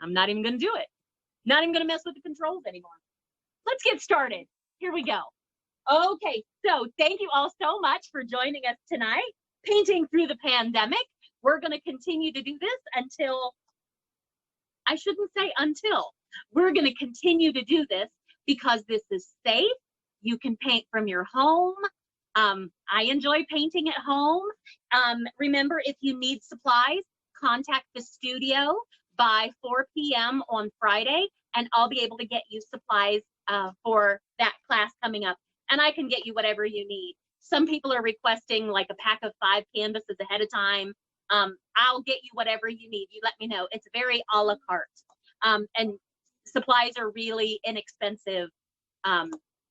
I'm not even going to do it. Not even going to mess with the controls anymore. Let's get started. Here we go. Okay, so thank you all so much for joining us tonight. Painting through the pandemic. We're going to continue to do this until, I shouldn't say until. We're going to continue to do this because this is safe. You can paint from your home. I enjoy painting at home. Remember, if you need supplies, contact the studio by 4 p.m. on Friday, and I'll be able to get you supplies for that class coming up. And I can get you whatever you need. Some people are requesting like a pack of 5 canvases ahead of time. I'll get you whatever you need. You let me know. It's very a la carte. And supplies are really inexpensive,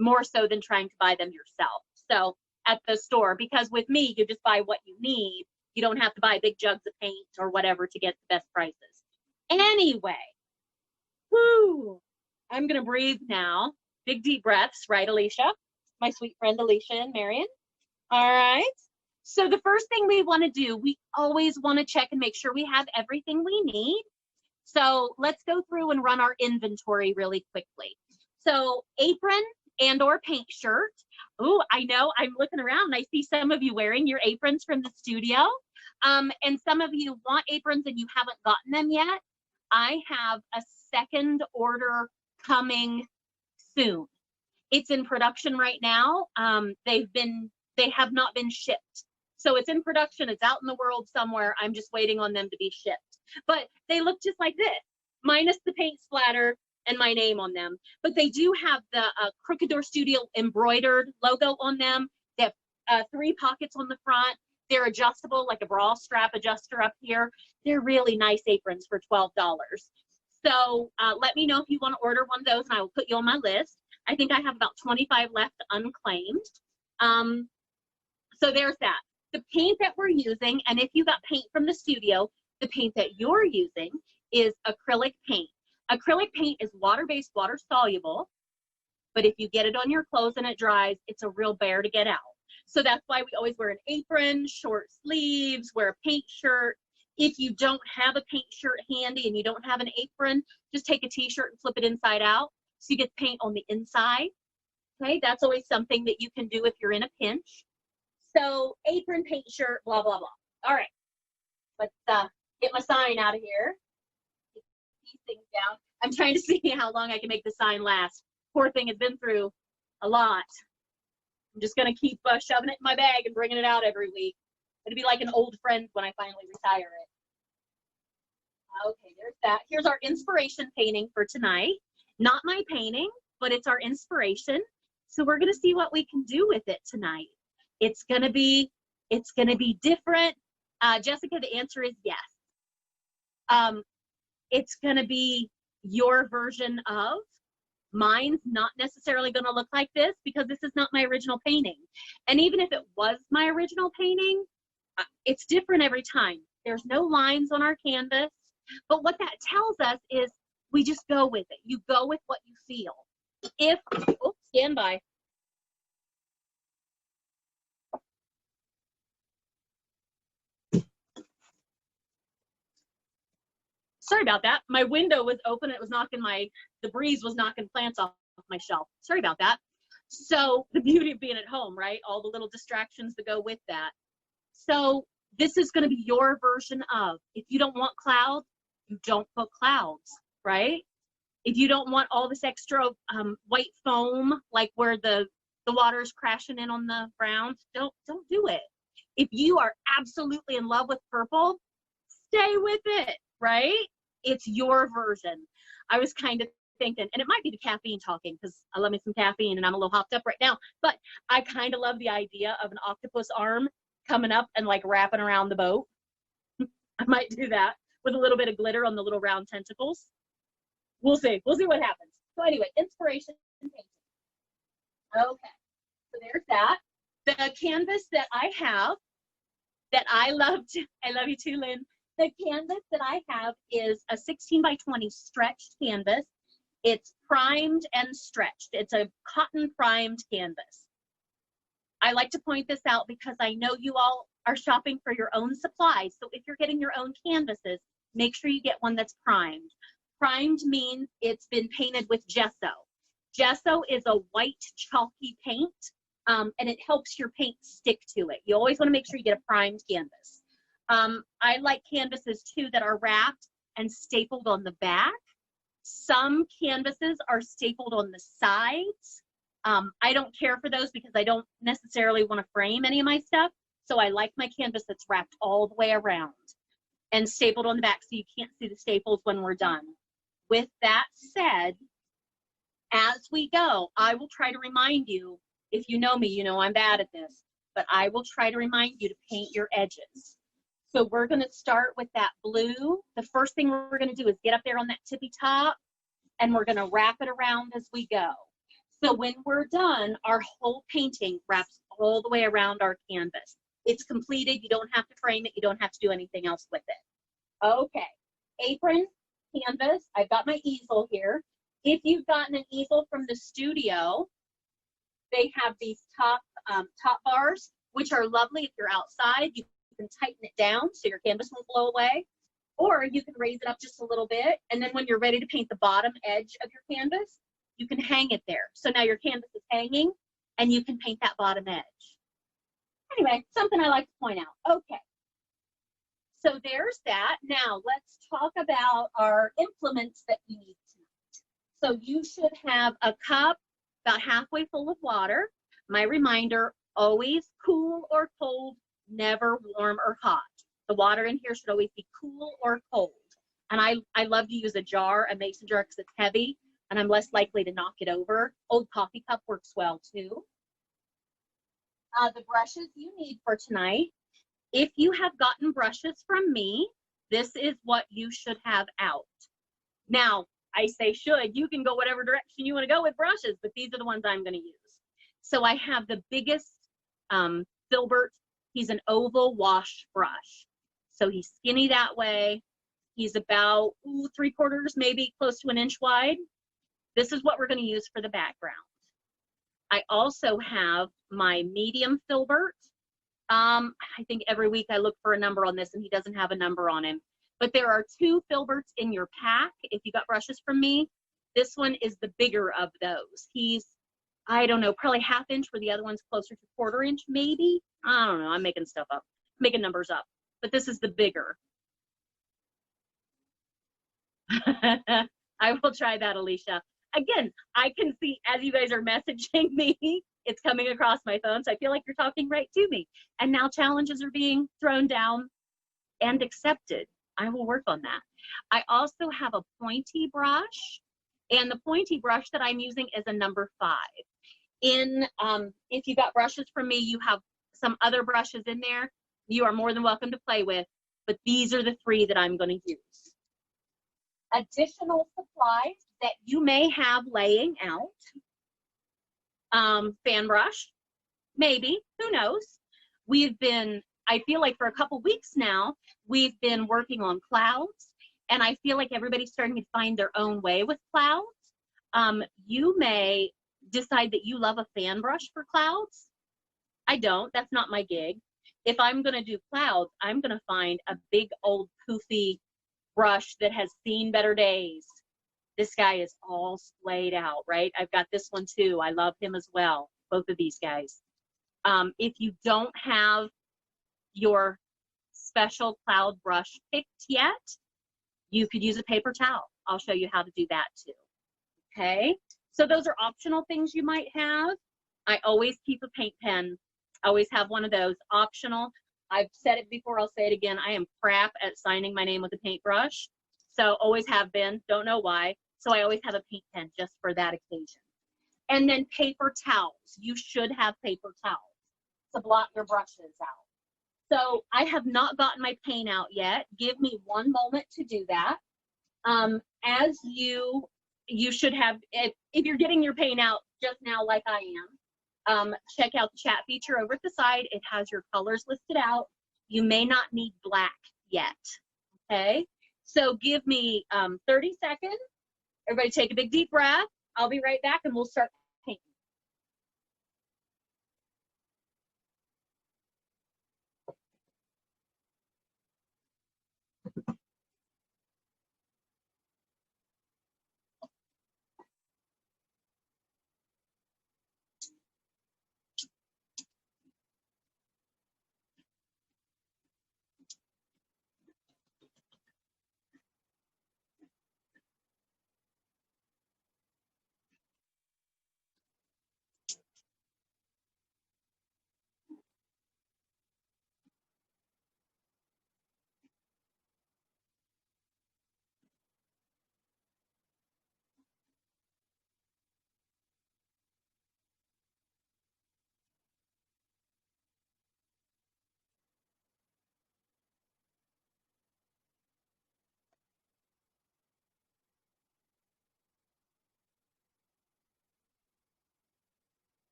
more so than trying to buy them yourself. So at the store, because with me, you just buy what you need. You don't have to buy big jugs of paint or whatever to get the best prices. Anyway, whoo, I'm going to breathe now. Big deep breaths, right, Alicia? My sweet friend Alicia and Marion. All right. So the first thing we want to do, we always want to check and make sure we have everything we need. So let's go through and run our inventory really quickly. So apron and or paint shirt. Oh, I know, I'm looking around and I see some of you wearing your aprons from the studio. And some of you want aprons and you haven't gotten them yet. I have a second order coming soon. It's in production right now. They have not been shipped. So it's in production, it's out in the world somewhere. I'm just waiting on them to be shipped. But they look just like this, minus the paint splatter and my name on them. But they do have the Crooked Door Studio embroidered logo on them. They have 3 pockets on the front. They're adjustable, like a bra strap adjuster up here. They're really nice aprons for $12. So let me know if you want to order one of those and I will put you on my list. I think I have about 25 left unclaimed. So there's that. The paint that we're using, and if you got paint from the studio, the paint that you're using is acrylic paint. Acrylic paint is water-based, water-soluble, but if you get it on your clothes and it dries, it's a real bear to get out. So that's why we always wear an apron, short sleeves, wear a paint shirt. If you don't have a paint shirt handy and you don't have an apron, just take a t-shirt and flip it inside out so you get paint on the inside. Okay, that's always something that you can do if you're in a pinch. So apron, paint shirt, blah, blah, blah. All right, let's get my sign out of here. Get these things down. I'm trying to see how long I can make the sign last. Poor thing has been through a lot. I'm just gonna keep shoving it in my bag and bringing it out every week. It'll be like an old friend when I finally retire it. Okay, there's that. Here's our inspiration painting for tonight. Not my painting, but it's our inspiration. So we're gonna see what we can do with it tonight. It's gonna be different. Jessica, the answer is yes. It's gonna be your version of. Mine's not necessarily gonna look like this because this is not my original painting. And even if it was my original painting, it's different every time. There's no lines on our canvas, but what that tells us is we just go with it. You go with what you feel. Oh, stand by. Sorry about that. My window was open. It was knocking the breeze was knocking plants off my shelf. Sorry about that. So the beauty of being at home, right? All the little distractions that go with that. So this is going to be your version of, if you don't want clouds, you don't put clouds, right? If you don't want all this extra white foam, like where the water is crashing in on the ground, don't do it. If you are absolutely in love with purple, stay with it, right? It's your version. I was kind of thinking, and it might be the caffeine talking because I love me some caffeine and I'm a little hopped up right now, but I kind of love the idea of an octopus arm coming up and like wrapping around the boat. I might do that with a little bit of glitter on the little round tentacles. We'll see what happens. So anyway, inspiration and painting. Okay, so there's that. The canvas that I have that I love you too, Lynn. The canvas that I have is a 16 by 20 stretched canvas. It's primed and stretched. It's a cotton primed canvas. I like to point this out because I know you all are shopping for your own supplies. So if you're getting your own canvases, make sure you get one that's primed. Primed means it's been painted with gesso. Gesso is a white chalky paint, and it helps your paint stick to it. You always want to make sure you get a primed canvas. I like canvases too that are wrapped and stapled on the back. Some canvases are stapled on the sides. I don't care for those because I don't necessarily want to frame any of my stuff. So I like my canvas that's wrapped all the way around and stapled on the back so you can't see the staples when we're done. With that said, as we go, I will try to remind you, if you know me, you know I'm bad at this, but I will try to remind you to paint your edges. So we're going to start with that blue. The first thing we're going to do is get up there on that tippy top, and we're going to wrap it around as we go. So when we're done, our whole painting wraps all the way around our canvas. It's completed. You don't have to frame it. You don't have to do anything else with it. Okay, apron, canvas. I've got my easel here. If you've gotten an easel from the studio, they have these top bars, which are lovely if you're outside. You can tighten it down so your canvas won't blow away, or you can raise it up just a little bit, and then when you're ready to paint the bottom edge of your canvas, you can hang it there. So now your canvas is hanging, and you can paint that bottom edge. Anyway, something I like to point out. Okay, so there's that. Now let's talk about our implements that we need tonight. So you should have a cup about halfway full of water. My reminder, always cool or cold, never warm or hot. The water in here should always be cool or cold. And I love to use a jar, a mason jar, because it's heavy and I'm less likely to knock it over. Old coffee cup works well too. The brushes you need for tonight. If you have gotten brushes from me, this is what you should have out. Now, I say should, you can go whatever direction you want to go with brushes, but these are the ones I'm going to use. So I have the biggest filbert. He's an oval wash brush. So he's skinny that way. He's about 3/4, maybe close to 1 inch wide. This is what we're going to use for the background. I also have my medium filbert. I think every week I look for a number on this and he doesn't have a number on him. But there are 2 filberts in your pack if you got brushes from me. This one is the bigger of those. He's, I don't know, probably 1/2 inch where the other one's closer to 1/4 inch maybe. I don't know, I'm making stuff up, making numbers up. But this is the bigger. I will try that, Alicia. Again, I can see as you guys are messaging me, it's coming across my phone, so I feel like you're talking right to me. And now challenges are being thrown down and accepted. I will work on that. I also have a pointy brush, and the pointy brush that I'm using is a number 5. If you got brushes from me, you have some other brushes in there, you are more than welcome to play with, but these are the 3 that I'm going to use. Additional supplies that you may have laying out. Fan brush, maybe, who knows? I feel like for a couple weeks now, we've been working on clouds, and I feel like everybody's starting to find their own way with clouds. You may decide that you love a fan brush for clouds. I don't, that's not my gig. If I'm gonna do clouds, I'm gonna find a big old poofy brush that has seen better days. This guy is all splayed out, right? I've got this one too. I love him as well, both of these guys. If you don't have your special cloud brush picked yet, you could use a paper towel. I'll show you how to do that too. Okay, so those are optional things you might have. I always keep a paint pen. I always have one of those, optional. I've said it before, I'll say it again. I am crap at signing my name with a paintbrush. So always have been, don't know why. So I always have a paint pen just for that occasion. And then paper towels. You should have paper towels to blot your brushes out. So I have not gotten my paint out yet. Give me one moment to do that. As you should have, if you're getting your paint out just now like I am, check out the chat feature over at the side. It has your colors listed out. You may not need black yet, okay? So give me 30 seconds. Everybody take a big deep breath. I'll be right back and we'll start painting.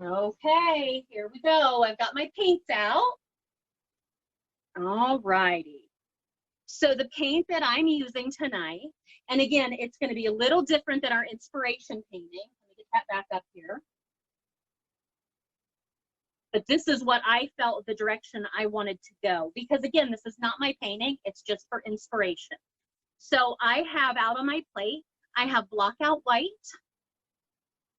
Okay, here we go. I've got my paints out. All righty. So the paint that I'm using tonight, and again, it's going to be a little different than our inspiration painting. Let me get that back up here. But this is what I felt the direction I wanted to go. Because again, this is not my painting, it's just for inspiration. So I have out on my plate, I have Blockout White,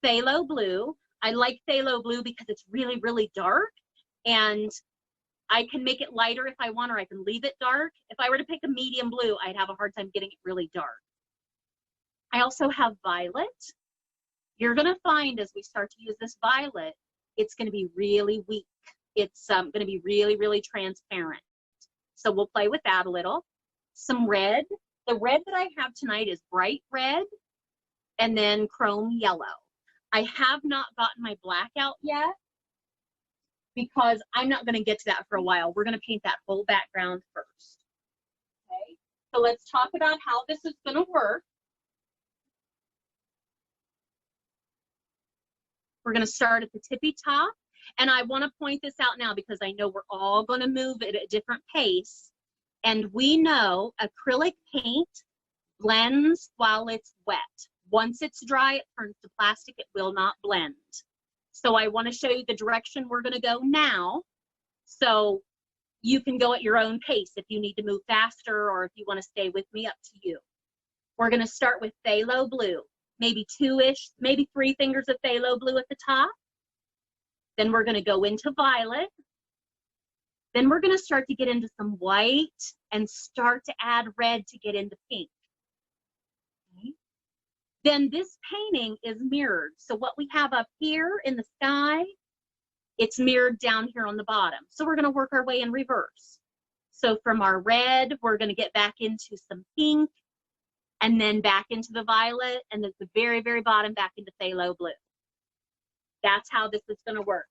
Phthalo Blue. I like Phthalo Blue because it's really, really dark. And I can make it lighter if I want, or I can leave it dark. If I were to pick a medium blue, I'd have a hard time getting it really dark. I also have Violet. You're gonna find as we start to use this violet, it's gonna be really weak. It's gonna be really, really transparent. So we'll play with that a little. Some red. The red that I have tonight is bright red and then chrome yellow. I have not gotten my black out yet, because I'm not going to get to that for a while. We're going to paint that whole background first. Okay, so let's talk about how this is going to work. We're going to start at the tippy top, and I want to point this out now because I know we're all going to move at a different pace, and we know acrylic paint blends while it's wet. Once it's dry, it turns to plastic. It will not blend. So I want to show you the direction we're going to go now, so you can go at your own pace if you need to move faster or if you want to stay with me, up to you. We're going to start with phthalo blue, maybe two-ish, maybe 3 fingers of phthalo blue at the top. Then we're going to go into violet. Then we're going to start to get into some white and start to add red to get into pink. Okay. Then this painting is mirrored. So what we have up here in the sky, it's mirrored down here on the bottom. So we're going to work our way in reverse. So from our red, we're going to get back into some pink, and then back into the violet, and at the very, very bottom back into phthalo blue. That's how this is going to work.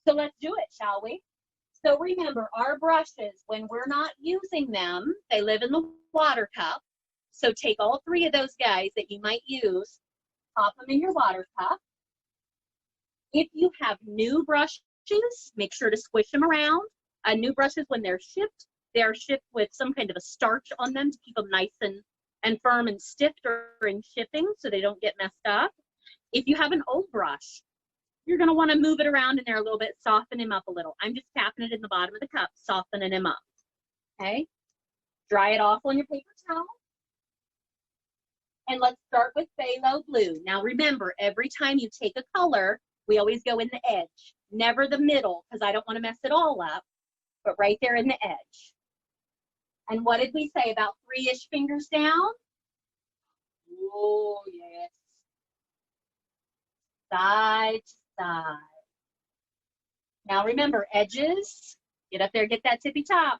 So let's do it, shall we? So remember, our brushes, when we're not using them, they live in the water cup. So take all 3 of those guys that you might use, pop them in your water cup. If you have new brushes, make sure to squish them around. New brushes, when they're shipped with some kind of a starch on them to keep them nice and firm and stiff during shipping so they don't get messed up. If you have an old brush, you're going to want to move it around in there a little bit, soften him up a little. I'm just tapping it in the bottom of the cup, softening him up. Okay? Dry it off on your paper towel. And let's start with phthalo blue. Now remember, every time you take a color, we always go in the edge, never the middle, because I don't want to mess it all up, but right there in the edge. And what did we say, about 3-ish fingers down? Oh, yes. Side to side. Now remember, edges, get up there, get that tippy top.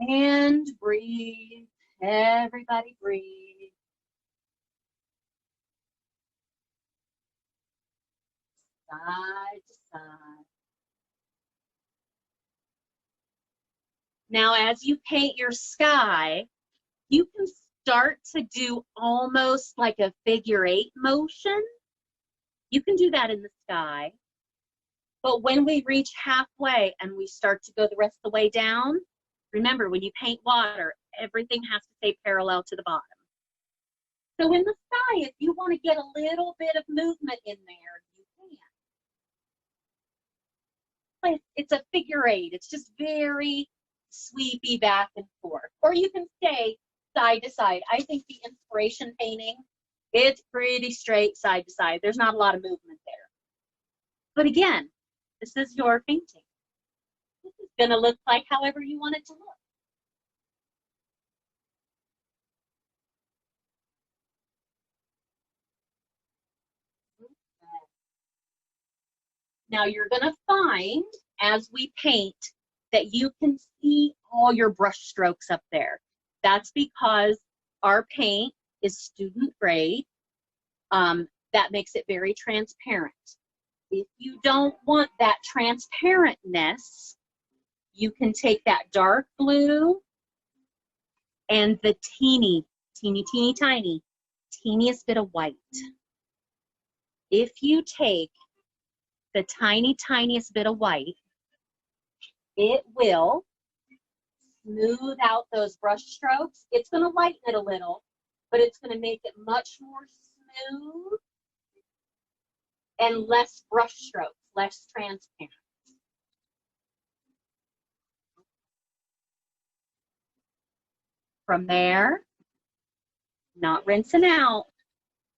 And breathe. Everybody breathe. Side to side. Now, as you paint your sky, you can start to do almost like a figure-8 motion. You can do that in the sky. But when we reach halfway and we start to go the rest of the way down, remember, when you paint water, everything has to stay parallel to the bottom. So in the sky, if you want to get a little bit of movement in there, you can. But it's a figure-8. It's just very sweepy back and forth. Or you can stay side to side. I think the inspiration painting, it's pretty straight side to side. There's not a lot of movement there. But again, this is your painting. This is going to look like however you want it to look. Now you're going to find, as we paint, that you can see all your brush strokes up there. That's because our paint is student grade. That makes it very transparent. If you don't want that transparentness, you can take that dark blue and the teeny, teeniest bit of white. If you take the tiniest bit of white, it will smooth out those brush strokes. It's going to lighten it a little, but it's going to make it much more smooth and less brush strokes, less transparent. From there, not rinsing out,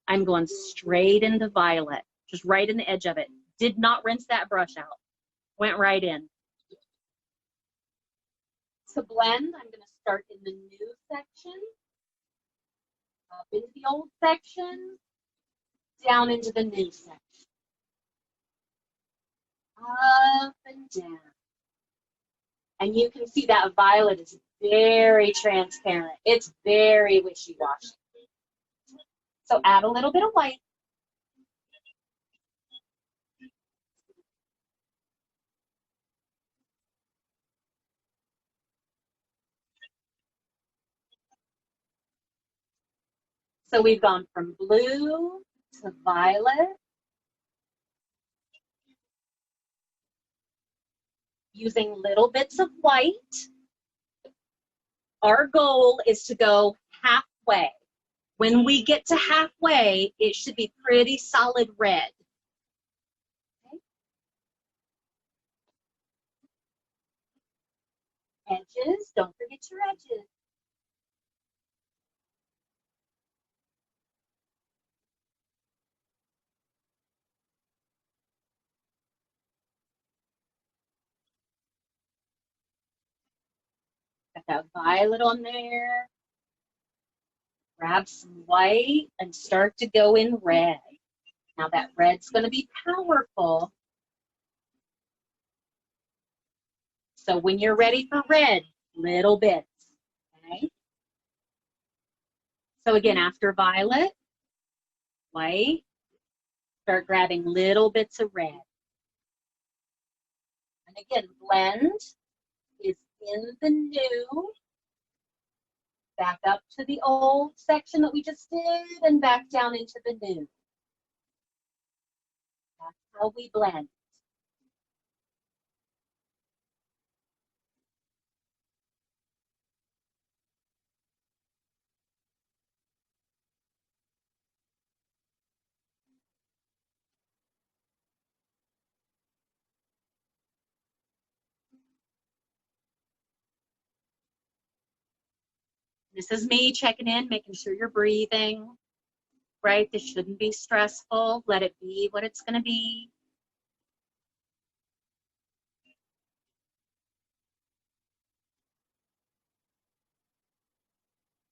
I'm going straight into violet, just right in the edge of it. Did not rinse that brush out. Went right in. To blend, I'm going to start in the new section, up into the old section, down into the new section. Up and down. And you can see that violet is very transparent. It's very wishy-washy. So add a little bit of white. So we've gone from blue to violet. Using little bits of white. Our goal is to go halfway. When we get to halfway, it should be pretty solid red. Okay. Edges, don't forget your edges. Got that violet on there. Grab some white and start to go in red. Now that red's going to be powerful. So when you're ready for red, little bits, okay? So again, after violet, white, start grabbing little bits of red. And again, blend is in the new, back up to the old section that we just did, and back down into the new. That's how we blend. This is me checking in, making sure you're breathing, right? This shouldn't be stressful. Let it be what it's going to be.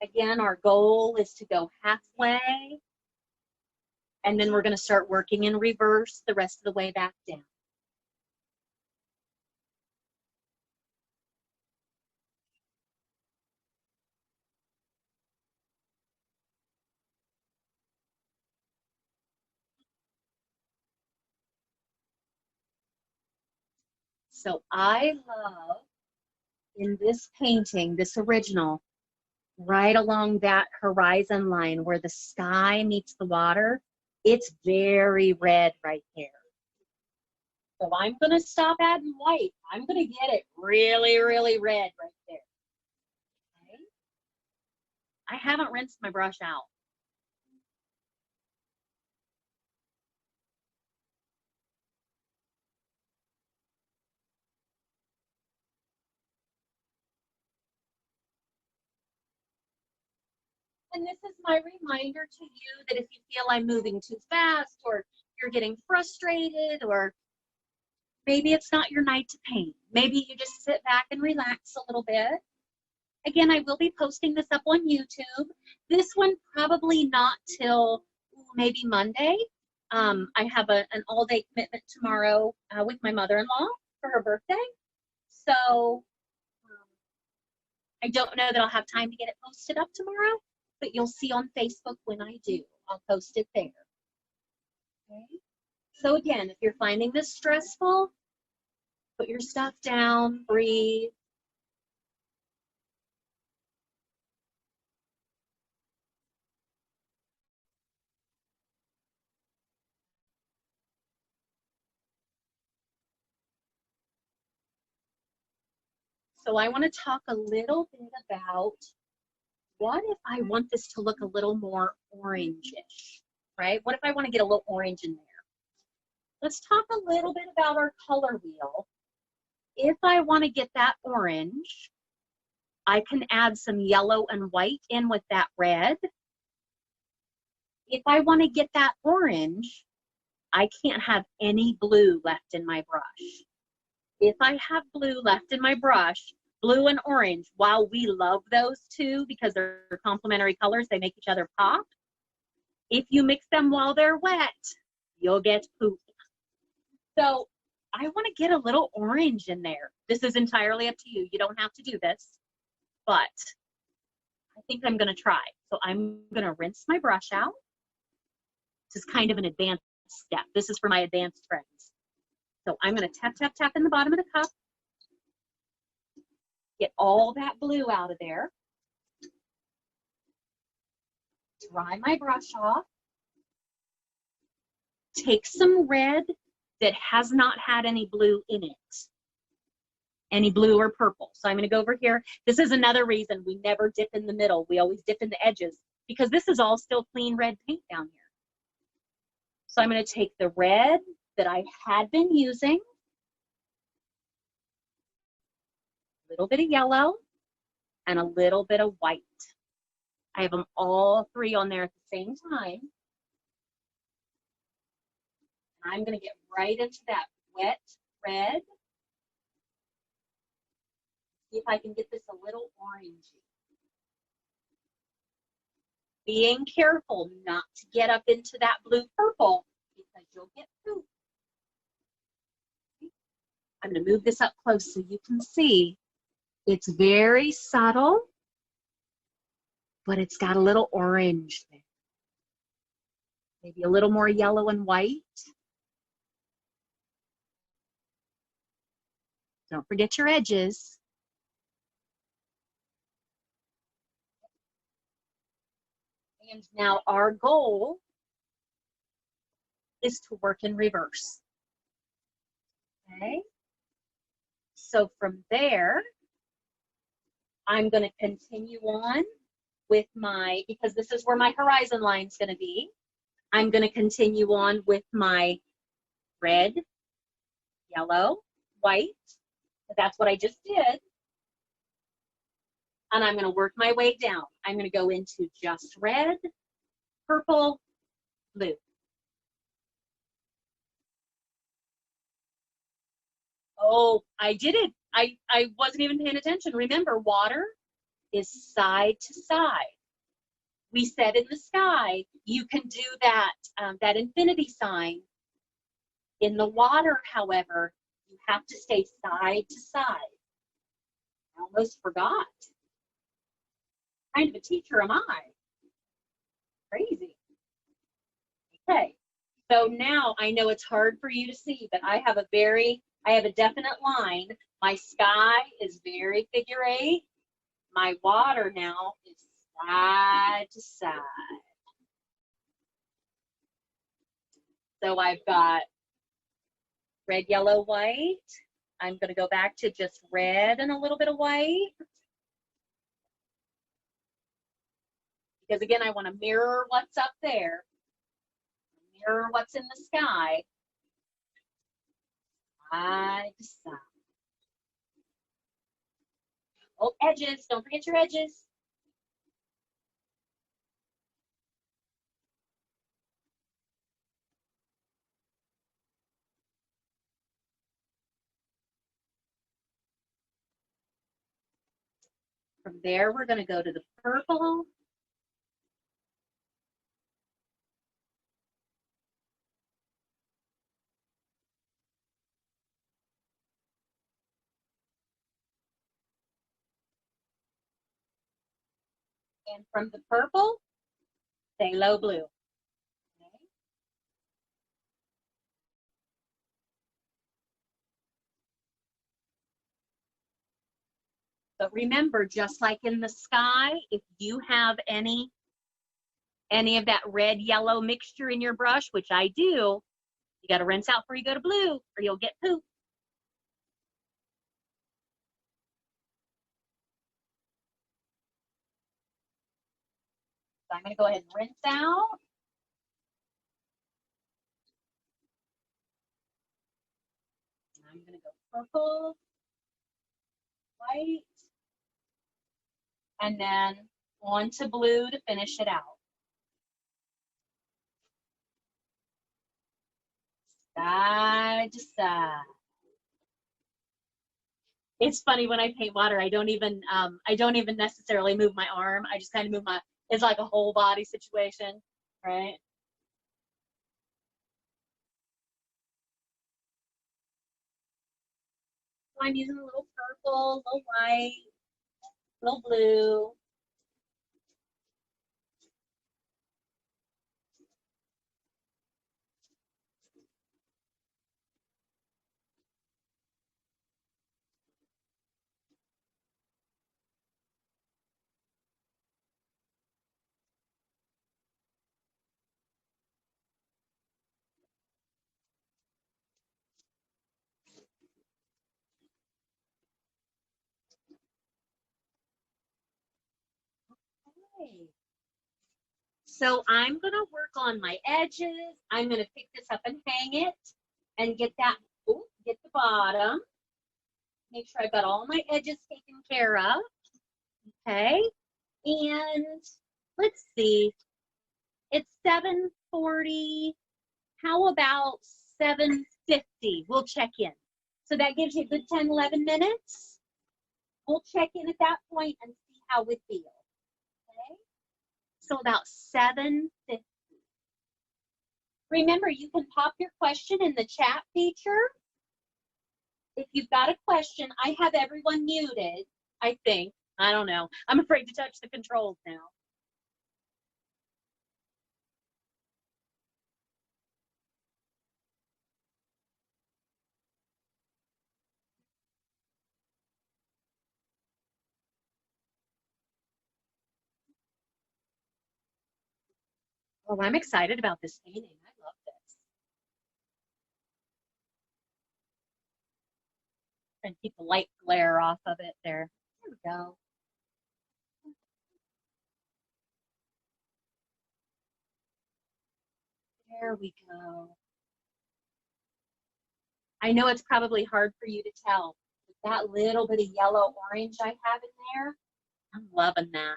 Again, our goal is to go halfway, and then we're going to start working in reverse the rest of the way back down. So I love in this painting, this original, right along that horizon line where the sky meets the water, it's very red right there. So I'm going to stop adding white. I'm going to get it really, really red right there. Okay. I haven't rinsed my brush out. And this is my reminder to you that if you feel I'm moving too fast, or you're getting frustrated, or maybe it's not your night to paint, maybe you just sit back and relax a little bit. Again, I will be posting this up on YouTube. This one probably not till maybe Monday. I have an all-day commitment tomorrow with my mother-in-law for her birthday. So I don't know that I'll have time to get it posted up tomorrow, but you'll see on Facebook when I do. I'll post it there. Okay. So again, if you're finding this stressful, put your stuff down, breathe. So I want to talk a little bit about what if I want this to look a little more orangish, right? What if I want to get a little orange in there? Let's talk a little bit about our color wheel. If I want to get that orange, I can add some yellow and white in with that red. If I want to get that orange, I can't have any blue left in my brush. If I have blue left in my brush, blue and orange, while we love those two because they're complementary colors, they make each other pop. If you mix them while they're wet, you'll get poop. So I want to get a little orange in there. This is entirely up to you. You don't have to do this, but I think I'm going to try. So I'm going to rinse my brush out. This is kind of an advanced step. This is for my advanced friends. So I'm going to tap, tap, tap in the bottom of the cup. Get all that blue out of there. Dry my brush off. Take some red that has not had any blue in it. Any blue or purple. So I'm going to go over here. This is another reason we never dip in the middle. We always dip in the edges because this is all still clean red paint down here. So I'm going to take the red that I had been using, a little bit of yellow, and a little bit of white. I have them all three on there at the same time. I'm going to get right into that wet red. See if I can get this a little orangey. Being careful not to get up into that blue purple because you'll get poop. I'm going to move this up close so you can see. It's very subtle, but it's got a little orange there. Maybe a little more yellow and white. Don't forget your edges. And now our goal is to work in reverse. Okay? So from there, I'm going to continue on with my, because this is where my horizon line is going to be, I'm going to continue on with my red, yellow, white. That's what I just did. And I'm going to work my way down. I'm going to go into just red, purple, blue. Oh, I did it. I wasn't even paying attention. Remember, water is side to side. We said in the sky, you can do that, that infinity sign. In the water, however, you have to stay side to side. I almost forgot. Kind of a teacher am I. Crazy. Okay, so now I know it's hard for you to see, but I have a definite line. My sky is very figure 8. My water now is side to side. So I've got red, yellow, white. I'm going to go back to just red and a little bit of white. Because again, I want to mirror what's up there. Mirror what's in the sky. Side to side. Oh, edges. Don't forget your edges. From there, we're going to go to the purple. And from the purple, phthalo blue. Okay. But remember, just like in the sky, if you have any of that red, yellow mixture in your brush, which I do, you got to rinse out before you go to blue or you'll get poop. So I'm going to go ahead and rinse out. I'm going to go purple, white, and then on to blue to finish it out. Side to side. It's funny when I paint water, I don't even necessarily move my arm. I just kind of move my, it's like a whole body situation, right? So I'm using a little purple, a little white, a little blue. Okay. So I'm gonna work on my edges. I'm gonna pick this up and hang it and get that, get the bottom. Make sure I've got all my edges taken care of. Okay. And let's see, it's 7:40. How about 7:50? We'll check in. So that gives you a good 10, 11 minutes. We'll check in at that point and see how we feel. Okay. So about 7:50. Remember, you can pop your question in the chat feature. If you've got a question, I have everyone muted, I think. I don't know. I'm afraid to touch the controls now. Oh, I'm excited about this painting. I love this. And keep the light glare off of it there. There we go. There we go. I know it's probably hard for you to tell, but that little bit of yellow orange I have in there, I'm loving that.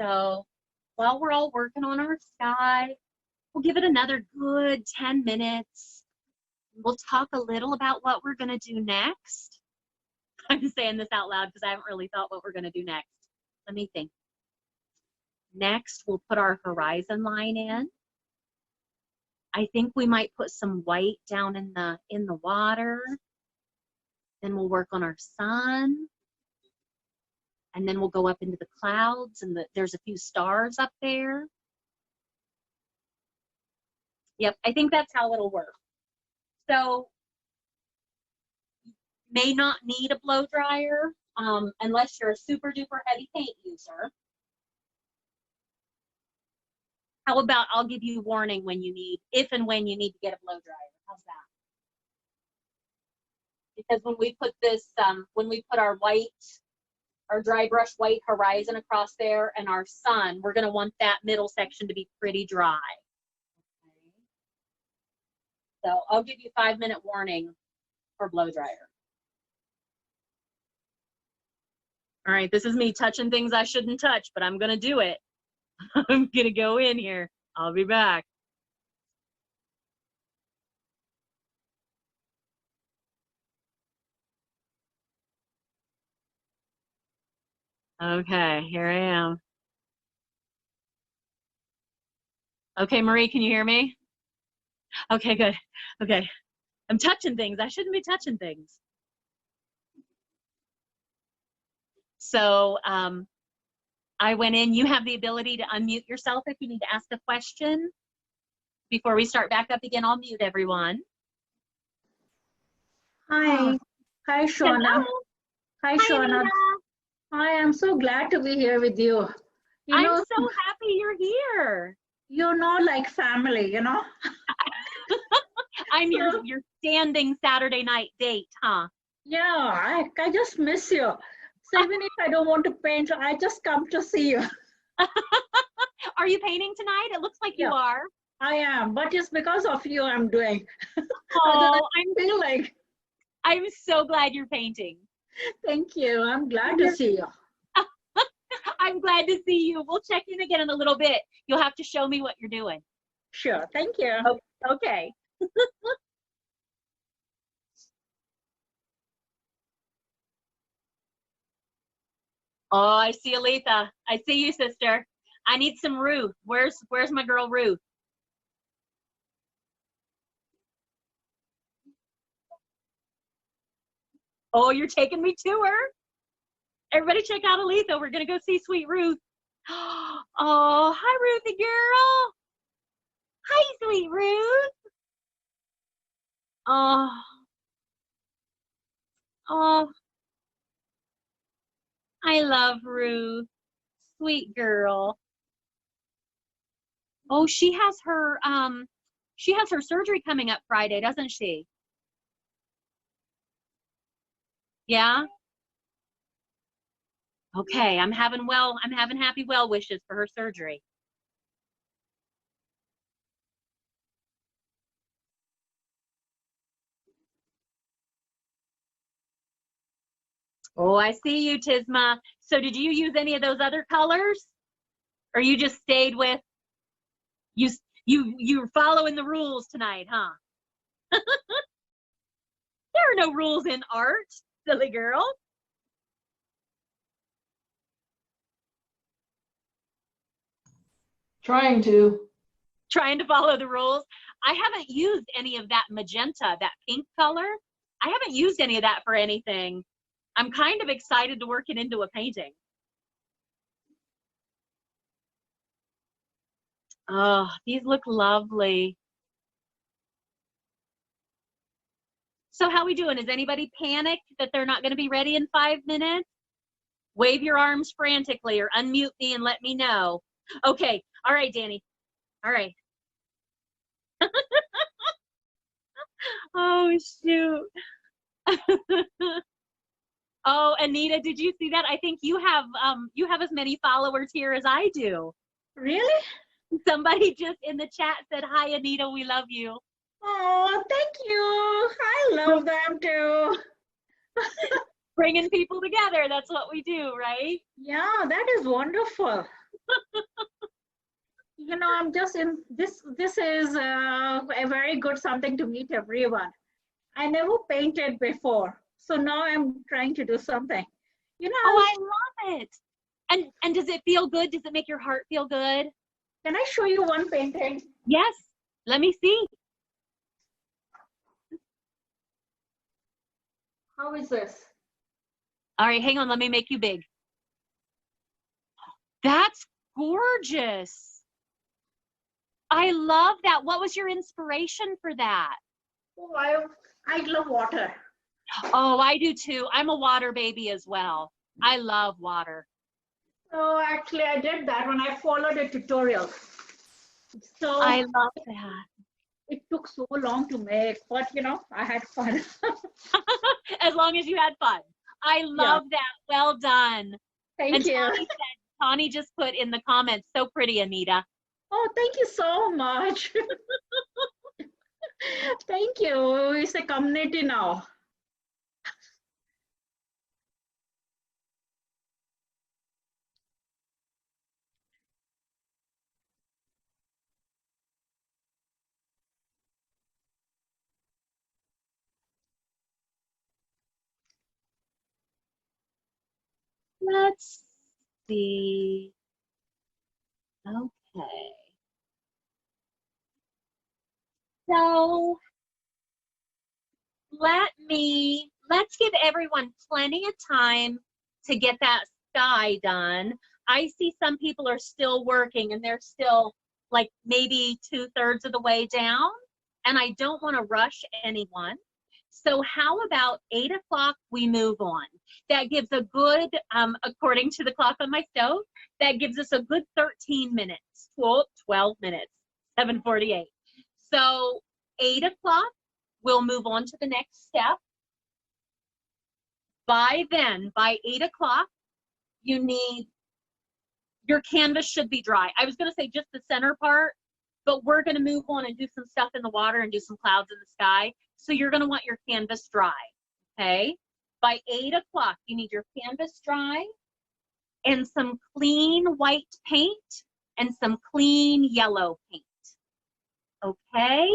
So while we're all working on our sky, we'll give it another good 10 minutes. We'll talk a little about what we're gonna do next. I'm saying this out loud because I haven't really thought what we're gonna do next. Let me think. Next, we'll put our horizon line in. I think we might put some white down in the water. Then we'll work on our sun. And then we'll go up into the clouds, and there's a few stars up there. Yep, I think that's how it'll work. So, may not need a blow dryer unless you're a super duper heavy paint user. How about I'll give you warning when you need, if and when you need to get a blow dryer. How's that? Because when we put this, when we put our dry brush white horizon across there and our sun, we're gonna want that middle section to be pretty dry. Okay. So I'll give you a 5-minute warning for blow dryer. All right, this is me touching things I shouldn't touch, but I'm gonna do it. I'm gonna go in here. I'll be back. Okay, here I am. Okay, Marie, can you hear me? Okay, good. Okay, I'm touching things. I shouldn't be touching things. So I went in. You have the ability to unmute yourself if you need to ask a question. Before we start back up again, I'll mute everyone. Hi. Hi, Shauna. Hello. Hi, Shauna. Anita. Hi, I'm so glad to be here with you. I'm so happy you're here. You're not like family, you know? I'm your standing Saturday night date, huh? Yeah, I just miss you. So even if I don't want to paint, I just come to see you. Are you painting tonight? It looks like you Yeah, are. I am, but it's because of you I'm doing. Otherwise, Oh, I feel like, I'm so glad you're painting. thank you. I'm glad to You're- see you. I'm glad to see you. We'll check in again in a little bit. You'll have to show me what you're doing. Sure, thank you. Oh, okay. Oh, I see Aletha. I see you, sister. I need some Ruth. Where's my girl Ruth? Oh, you're taking me to her. Everybody check out Aletha. We're gonna go see sweet Ruth. Oh, hi Ruthie girl. Hi, sweet Ruth. Oh, oh, I love Ruth. Sweet girl. Oh, she has her surgery coming up Friday, doesn't she? Yeah? Okay, I'm having happy well wishes for her surgery. Oh, I see you, Tisma. So did you use any of those other colors? Or you just stayed with you you're following the rules tonight, huh? There are no rules in art, silly girl. Trying to. Trying to follow the rules. I haven't used any of that magenta, that pink color. I haven't used any of that for anything. I'm kind of excited to work it into a painting. Oh, these look lovely. So how we doing? Is anybody panicked that they're not going to be ready in 5 minutes? Wave your arms frantically or unmute me and let me know. Okay. All right, Danny. All right. Oh, shoot. Oh, Anita, did you see that? I think you have as many followers here as I do. Really? Somebody just in the chat said, "Hi, Anita, we love you." Oh, thank you. I love them too. Bringing people together. That's what we do, right? Yeah, that is wonderful. I'm just in this. This is a very good something to meet everyone. I never painted before, so now I'm trying to do something. Oh, I love it. And does it feel good? Does it make your heart feel good? Can I show you one painting? Yes. Let me see. How is this? All right, hang on. Let me make you big. That's gorgeous. I love that. What was your inspiration for that? Oh, I love water. Oh, I do too. I'm a water baby as well. I love water. So actually, I did that when I followed a tutorial. So I love that. it took so long to make, but I had fun. As long as you had fun. I love that. Well done. Thank And you. Tawny just put in the comments, so pretty, Anita. Oh, thank you so much. Thank you. It's a community now. Let's see. Okay. So let's give everyone plenty of time to get that sky done. I see some people are still working and they're still like maybe 2/3 of the way down, and I don't want to rush anyone. So how about 8 o'clock we move on? That gives a good, according to the clock on my stove, that gives us a good 13 minutes, 12 minutes, 7:48. So 8 o'clock, we'll move on to the next step. By then, by 8 o'clock, your canvas should be dry. I was going to say just the center part, but we're going to move on and do some stuff in the water and do some clouds in the sky. So you're going to want your canvas dry, okay? By 8 o'clock, you need your canvas dry and some clean white paint and some clean yellow paint, okay?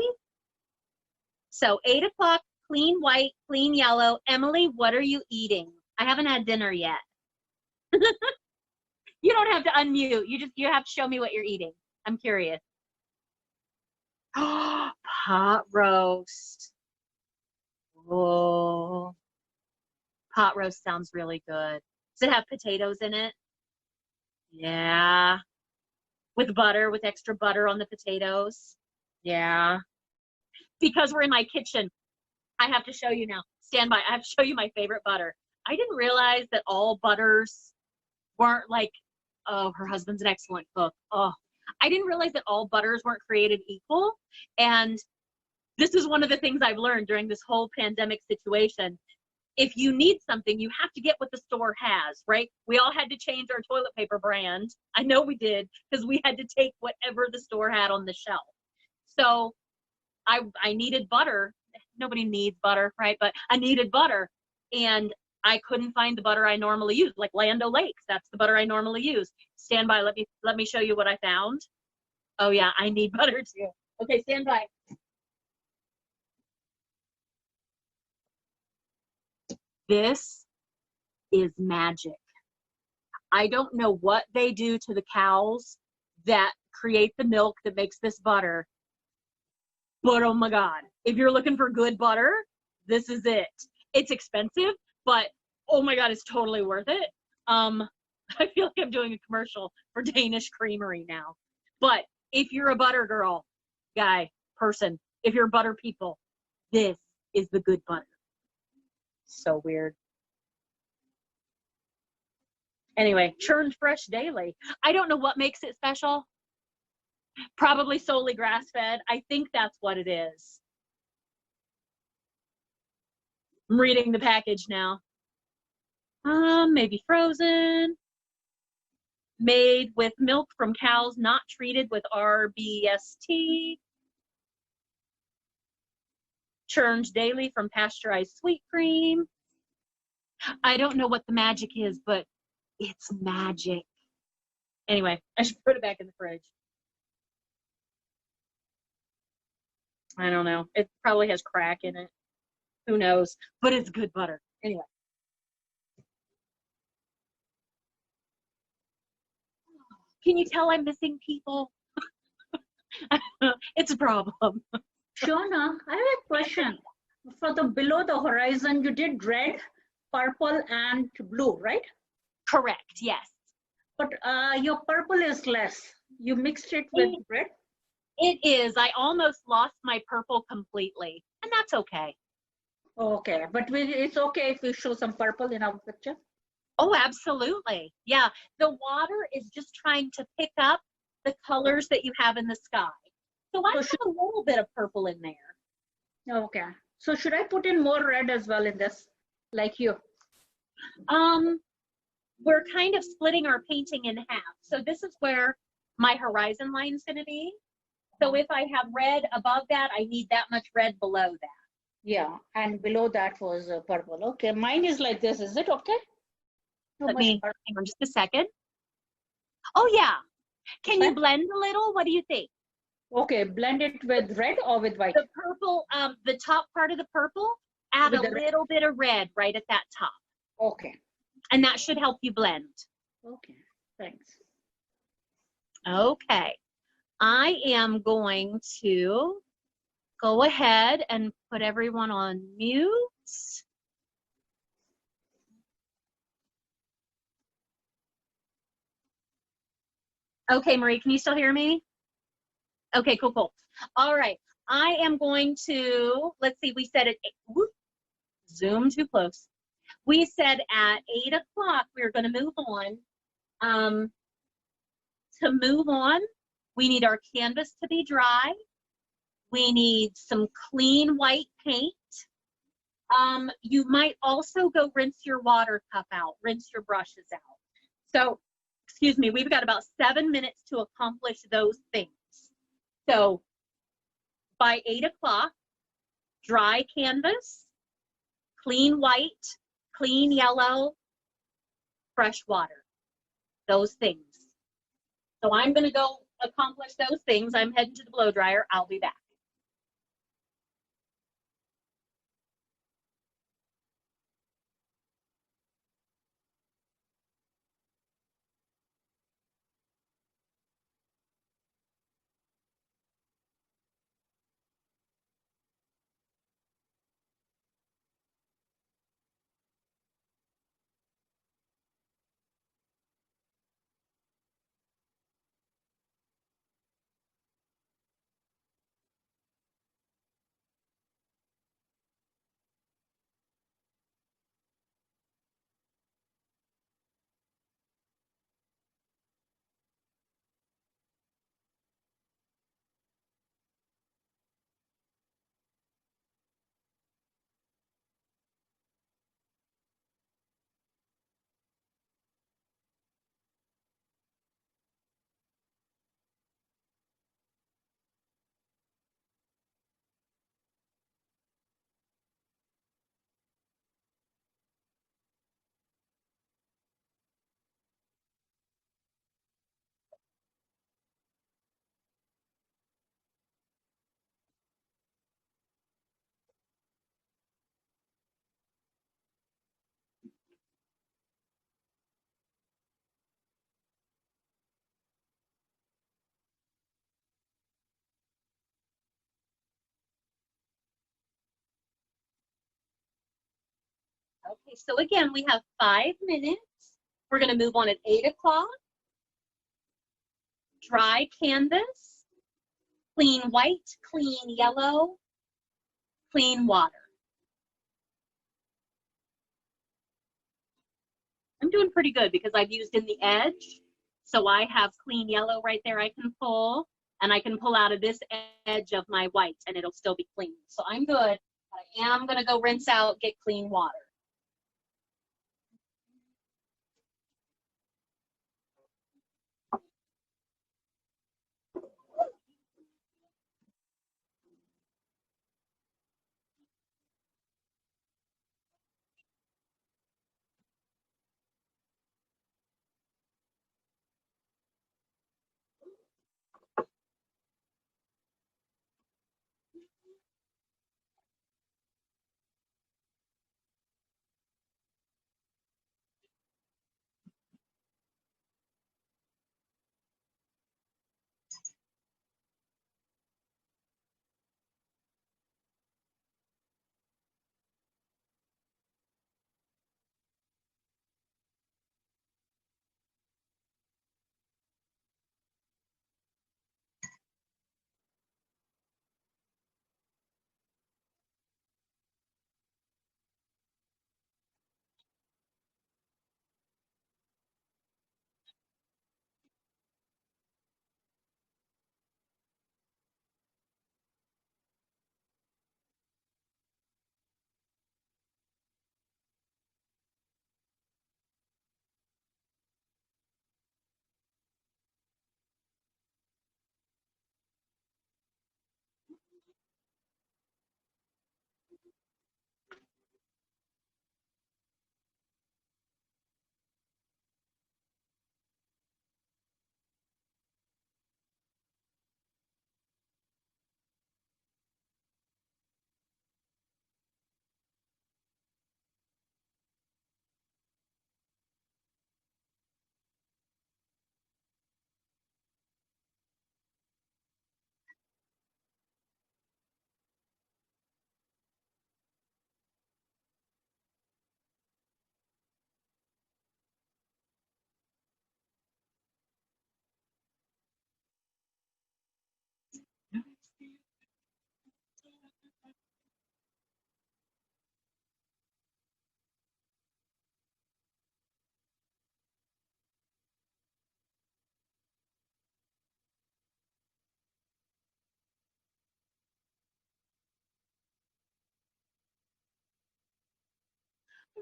So 8 o'clock, clean white, clean yellow. Emily, what are you eating? I haven't had dinner yet. You don't have to unmute. You have to show me what you're eating. I'm curious. Pot roast. Oh, pot roast sounds really good. Does it have potatoes in it? Yeah. With butter, with extra butter on the potatoes. Yeah. Because we're in my kitchen, I have to show you now. Stand by. I have to show you my favorite butter. I didn't realize that all butters weren't like, oh, her husband's an excellent cook. Oh, I didn't realize that all butters weren't created equal. And this is one of the things I've learned during this whole pandemic situation. If you need something, you have to get what the store has, right? We all had to change our toilet paper brand. I know we did, because we had to take whatever the store had on the shelf. So I needed butter. Nobody needs butter, right? But I needed butter, and I couldn't find the butter I normally use, like Land O'Lakes. That's the butter I normally use. Stand by. Let me show you what I found. Oh yeah, I need butter too. Okay, stand by. This is magic. I don't know what they do to the cows that create the milk that makes this butter, but oh my God, if you're looking for good butter, this is it. It's expensive, but oh my God, it's totally worth it. I feel like I'm doing a commercial for Danish Creamery now. But if you're a butter girl, guy, person, if you're butter people, this is the good butter. So weird. Anyway, churned fresh daily. I don't know what makes it special. Probably solely grass-fed. I think that's what it is. I'm reading the package now. Maybe frozen. Made with milk from cows not treated with RBST. Churned daily from pasteurized sweet cream. I don't know what the magic is, but it's magic. Anyway, I should put it back in the fridge. I don't know. It probably has crack in it. Who knows? But it's good butter. Anyway. Can you tell I'm missing people? It's a problem. Shona, I have a question. For the below the horizon, you did red, purple, and blue, right? Correct, yes. But your purple is less. You mixed it with red? It is. I almost lost my purple completely, and that's okay. Okay, but it's okay if we show some purple in our picture? Oh, absolutely. Yeah, the water is just trying to pick up the colors that you have in the sky. So I have a little bit of purple in there. Okay. So should I put in more red as well in this, like you? We're kind of splitting our painting in half. So this is where my horizon line is going to be. So if I have red above that, I need that much red below that. Yeah, and below that was purple. Okay, mine is like this. Is it okay? Let me, hang on just a second. Oh yeah. Can you blend a little? What do you think? Okay, blend it with red or with white? The purple, the top part of the purple, add a little bit of red right at that top. Okay. And that should help you blend. Okay, thanks. Okay. I am going to go ahead and put everyone on mute. Okay, Marie, can you still hear me? Okay, cool, cool. All right, I am going to, let's see, we said at 8, whoop, zoom too close. We said at 8 o'clock we were going to move on. To move on, we need our canvas to be dry. We need some clean white paint. You might also go rinse your water cup out, rinse your brushes out. So, excuse me, we've got about 7 minutes to accomplish those things. So by 8 o'clock, dry canvas, clean white, clean yellow, fresh water, those things. So I'm gonna go accomplish those things. I'm heading to the blow dryer. I'll be back. Okay, so again, we have 5 minutes. We're gonna move on at 8 o'clock. Dry canvas, clean white, clean yellow, clean water. I'm doing pretty good because I've used in the edge. So I have clean yellow right there I can pull, and I can pull out of this edge of my white and it'll still be clean. So I'm good, but I am gonna go rinse out, get clean water.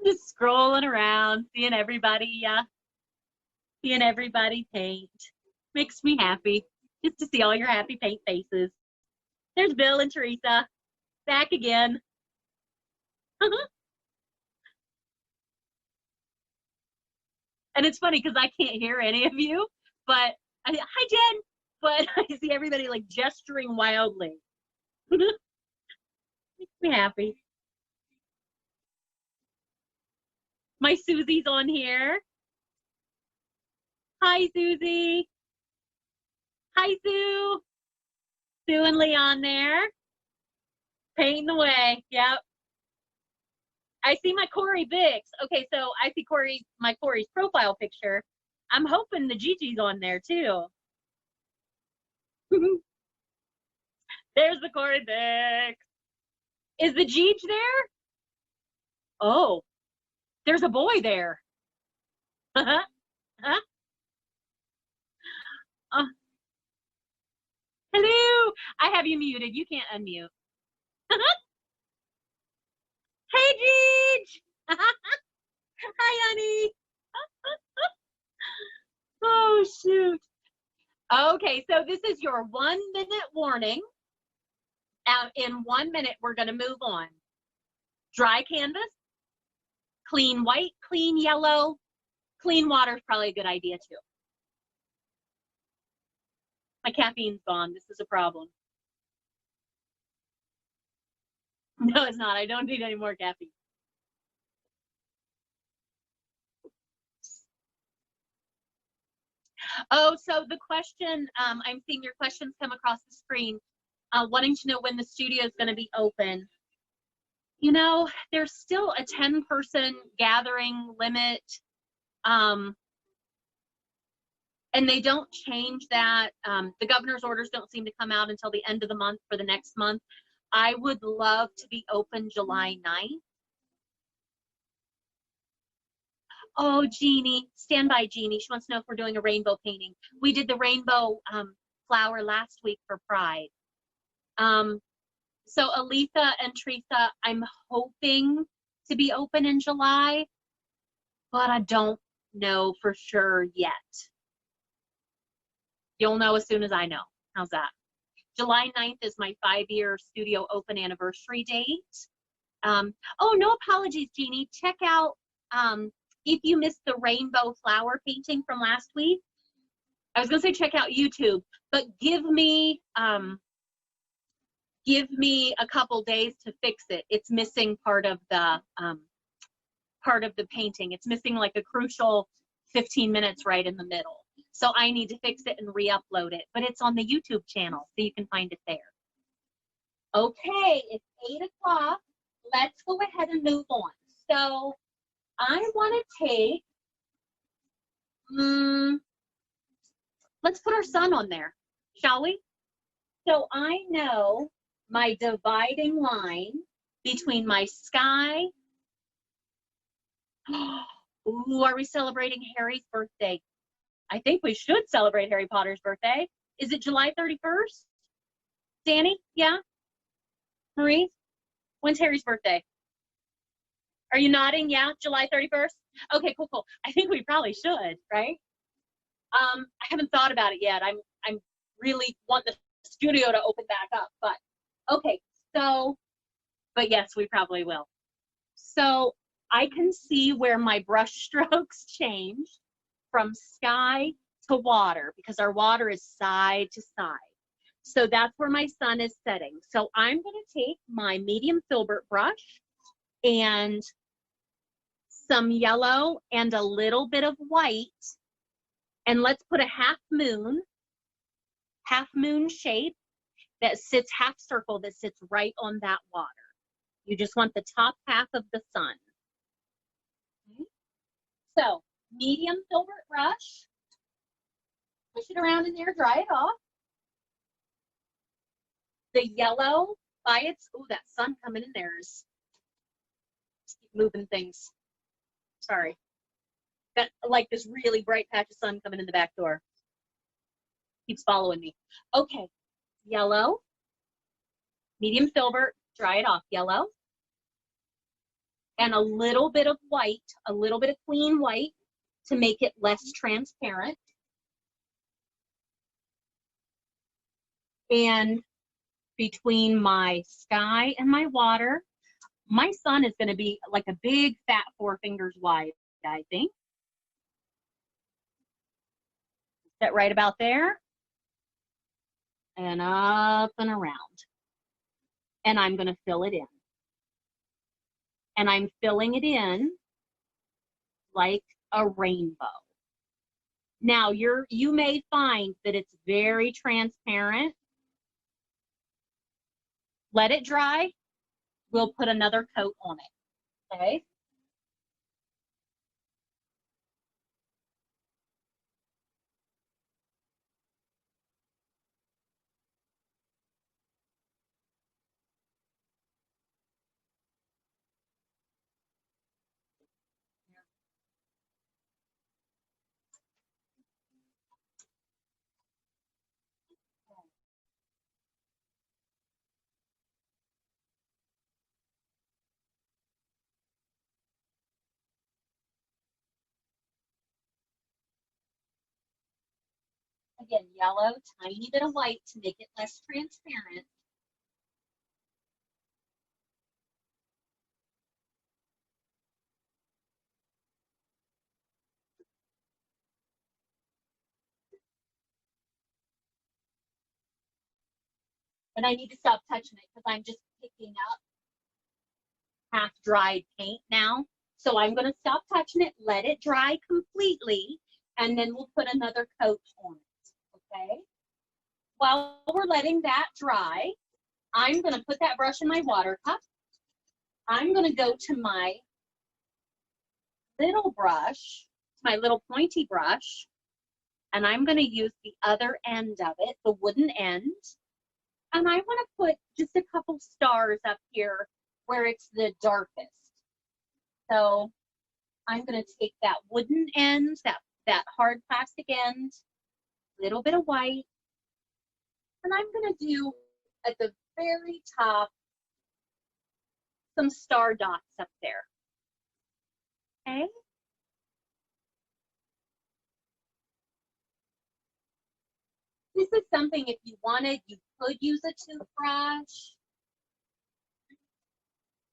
Just scrolling around, seeing everybody paint. Makes me happy just to see all your happy paint faces. There's Bill and Teresa back again. And it's funny because I can't hear any of you, but hi Jen, but I see everybody like gesturing wildly. Makes me happy. My Susie's on here. Hi Susie. Hi Sue. Sue and Leon there. Painting away. Yep. I see my Corey Bix. Okay, so I see my Corey's profile picture. I'm hoping the Gigi's on there too. There's the Corey Bix. Is the Gigi there? Oh, there's a boy there. uh, hello. I have you muted. You can't unmute. Hey, Gigi. Hi, honey. Oh, shoot. Okay, so this is your 1 minute warning. In 1 minute, we're going to move on. Dry canvas, clean white, clean yellow, clean water is probably a good idea too. My caffeine's gone. This is a problem. No, it's not. I don't need any more caffeine. Oh, so the question, I'm seeing your questions come across the screen, wanting to know when the studio is going to be open. You know, there's still a 10-person gathering limit, and they don't change that. The governor's orders don't seem to come out until the end of the month for the next month. I would love to be open July 9th. Oh, Jeannie, stand by, Jeannie. She wants to know if we're doing a rainbow painting. We did the rainbow flower last week for Pride. So Aletha and Teresa, I'm hoping to be open in July, but I don't know for sure yet. You'll know as soon as I know. How's that? July 9th is my 5-year studio open anniversary date. Oh, no apologies, Jeannie. Check out, if you missed the rainbow flower painting from last week, I was gonna say check out YouTube, but give me a couple days to fix it. It's missing part of the painting. It's missing like a crucial 15 minutes right in the middle. So I need to fix it and re-upload it, but it's on the YouTube channel, so you can find it there. Okay, it's 8 o'clock. Let's go ahead and move on. So I want to take, let's put our sun on there, shall we? So I know my dividing line between my sky. Ooh, are we celebrating Harry's birthday? I think we should celebrate Harry Potter's birthday. Is it July 31st? Danny? Yeah? Marie? When's Harry's birthday? Are you nodding? Yeah, July 31st? Okay, cool, cool. I think we probably should, right? I haven't thought about it yet. I'm really want the studio to open back up, but okay, so, but yes, we probably will. So I can see where my brush strokes change from sky to water because our water is side to side. So that's where my sun is setting. So I'm going to take my medium filbert brush and some yellow and a little bit of white, and let's put a half moon shape that sits half circle that sits right on that water. You just want the top half of the sun. Okay. So medium filbert brush, push it around in there, dry it off. The yellow by its, oh, that sun coming in there is, just keep moving things. Sorry. Got like this really bright patch of sun coming in the back door. Keeps following me. Okay, yellow, medium filbert, dry it off, yellow. and a little bit of white, a little bit of clean white to make it less transparent. And between my sky and my water, my sun is going to be like a big fat 4 fingers wide, I think. Set right about there. And up and around. And I'm going to fill it in. And I'm filling it in like a rainbow. Now you may find that it's very transparent. Let it dry. We'll put another coat on it. Okay? Again, yellow, tiny bit of white to make it less transparent. And I need to stop touching it because I'm just picking up half dried paint now. So I'm going to stop touching it, let it dry completely, and then we'll put another coat on it, okay? While we're letting that dry, I'm going to put that brush in my water cup. I'm going to go to my little brush, my little pointy brush, and I'm going to use the other end of it, the wooden end, and I want to put just a couple stars up here where it's the darkest. So I'm going to take that wooden end, that hard plastic end, a little bit of white, and I'm going to do at the very top some star dots up there. Okay? This is something, if you wanted, you could use a toothbrush.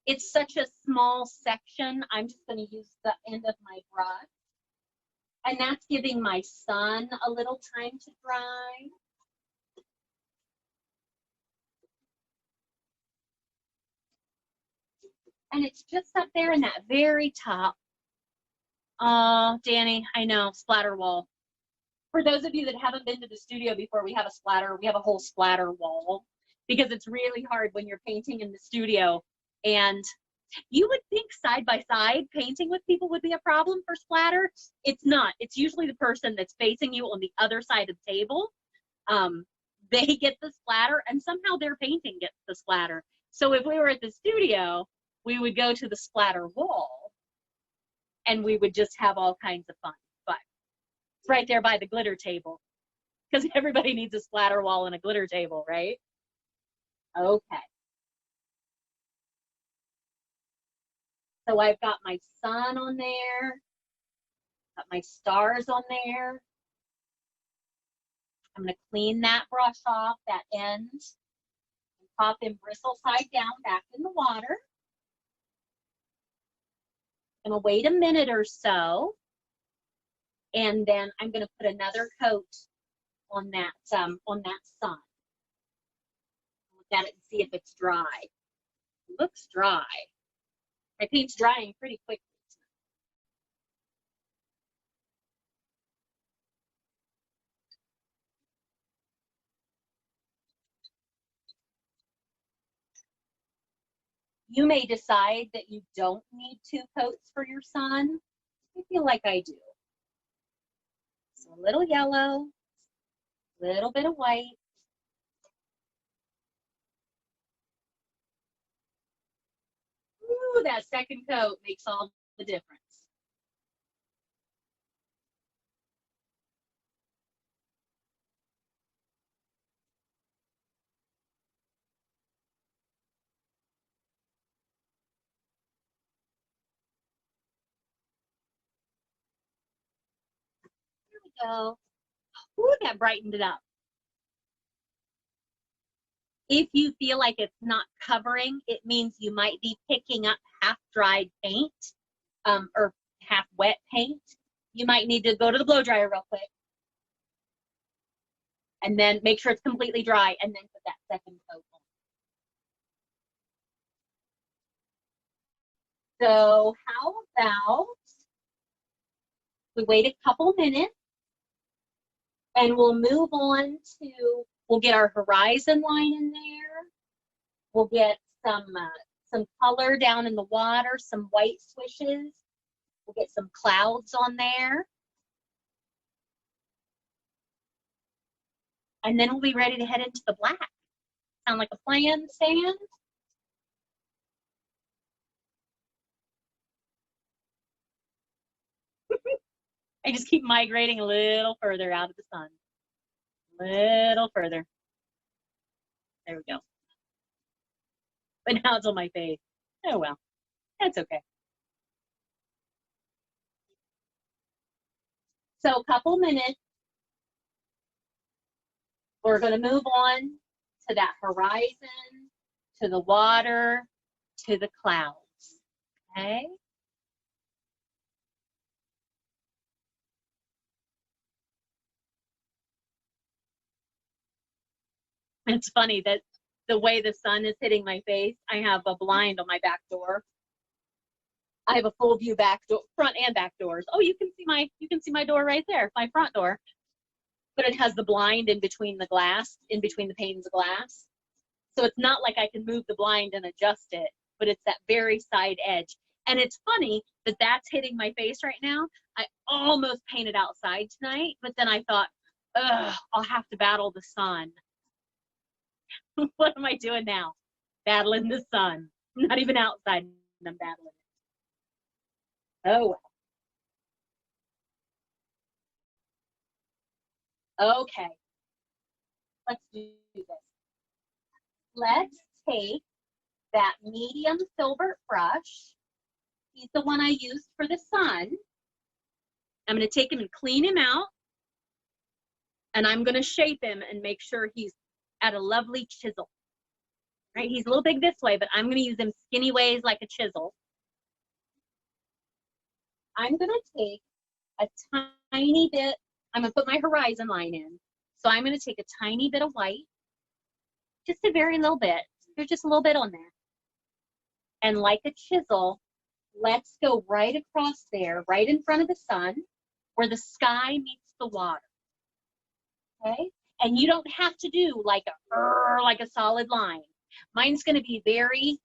It's such a small section, I'm just going to use the end of my brush. And that's giving my sun a little time to dry. And it's just up there in that very top. Oh, Danny, I know, splatter wall. For those of you that haven't been to the studio before, we have a whole splatter wall because it's really hard when you're painting in the studio. And you would think side by side painting with people would be a problem for splatter. It's not. It's usually the person that's facing you on the other side of the table. They get the splatter and somehow their painting gets the splatter. So if we were at the studio, we would go to the splatter wall and we would just have all kinds of fun. But it's right there by the glitter table because everybody needs a splatter wall and a glitter table, right? Okay. So I've got my sun on there, got my stars on there. I'm going to clean that brush off, that end, and pop them bristle side down back in the water. I'm going to wait a minute or so, and then I'm going to put another coat on that sun. Look at it and see if it's dry. It looks dry. My paint's drying pretty quickly. You may decide that you don't need 2 coats for your sun. I feel like I do. So a little yellow, a little bit of white. Ooh, that second coat makes all the difference. go. Ooh, that brightened it up. If you feel like it's not covering, it means you might be picking up half-dried paint or half-wet paint. You might need to go to the blow dryer real quick and then make sure it's completely dry and then put that second coat on. So how about we wait a couple minutes and we'll move on to, we'll get our horizon line in there. We'll get some color down in the water, some white swishes. We'll get some clouds on there. And then we'll be ready to head into the black. Sound like a plan, Stan? I just keep migrating a little further out of the sun. A little further. There we go. But now it's on my face. Oh well, that's okay. So a couple minutes. We're going to move on to that horizon, to the water, to the clouds. Okay? It's funny that the way the sun is hitting my face, I have a blind on my back door. I have a full view back door, front and back doors. Oh, you can see my door right there, my front door. But it has the blind in between the glass, in between the panes of glass. So it's not like I can move the blind and adjust it, but it's that very side edge. And it's funny that that's hitting my face right now. I almost painted outside tonight, but then I thought, ugh, I'll have to battle the sun. What am I doing now? Battling the sun. I'm not even outside and I'm battling it. Oh well. Okay. Let's do this. Let's take that medium filbert brush. He's the one I used for the sun. I'm going to take him and clean him out. And I'm going to shape him and make sure he's at a lovely chisel. Right? He's a little big this way, but I'm going to use him skinny ways like a chisel. I'm going to take a tiny bit. I'm going to put my horizon line in. So I'm going to take a tiny bit of white, just a very little bit. There's just a little bit on there. And like a chisel, let's go right across there, right in front of the sun, where the sky meets the water. Okay? And you don't have to do like a solid line. Mine's going to be very,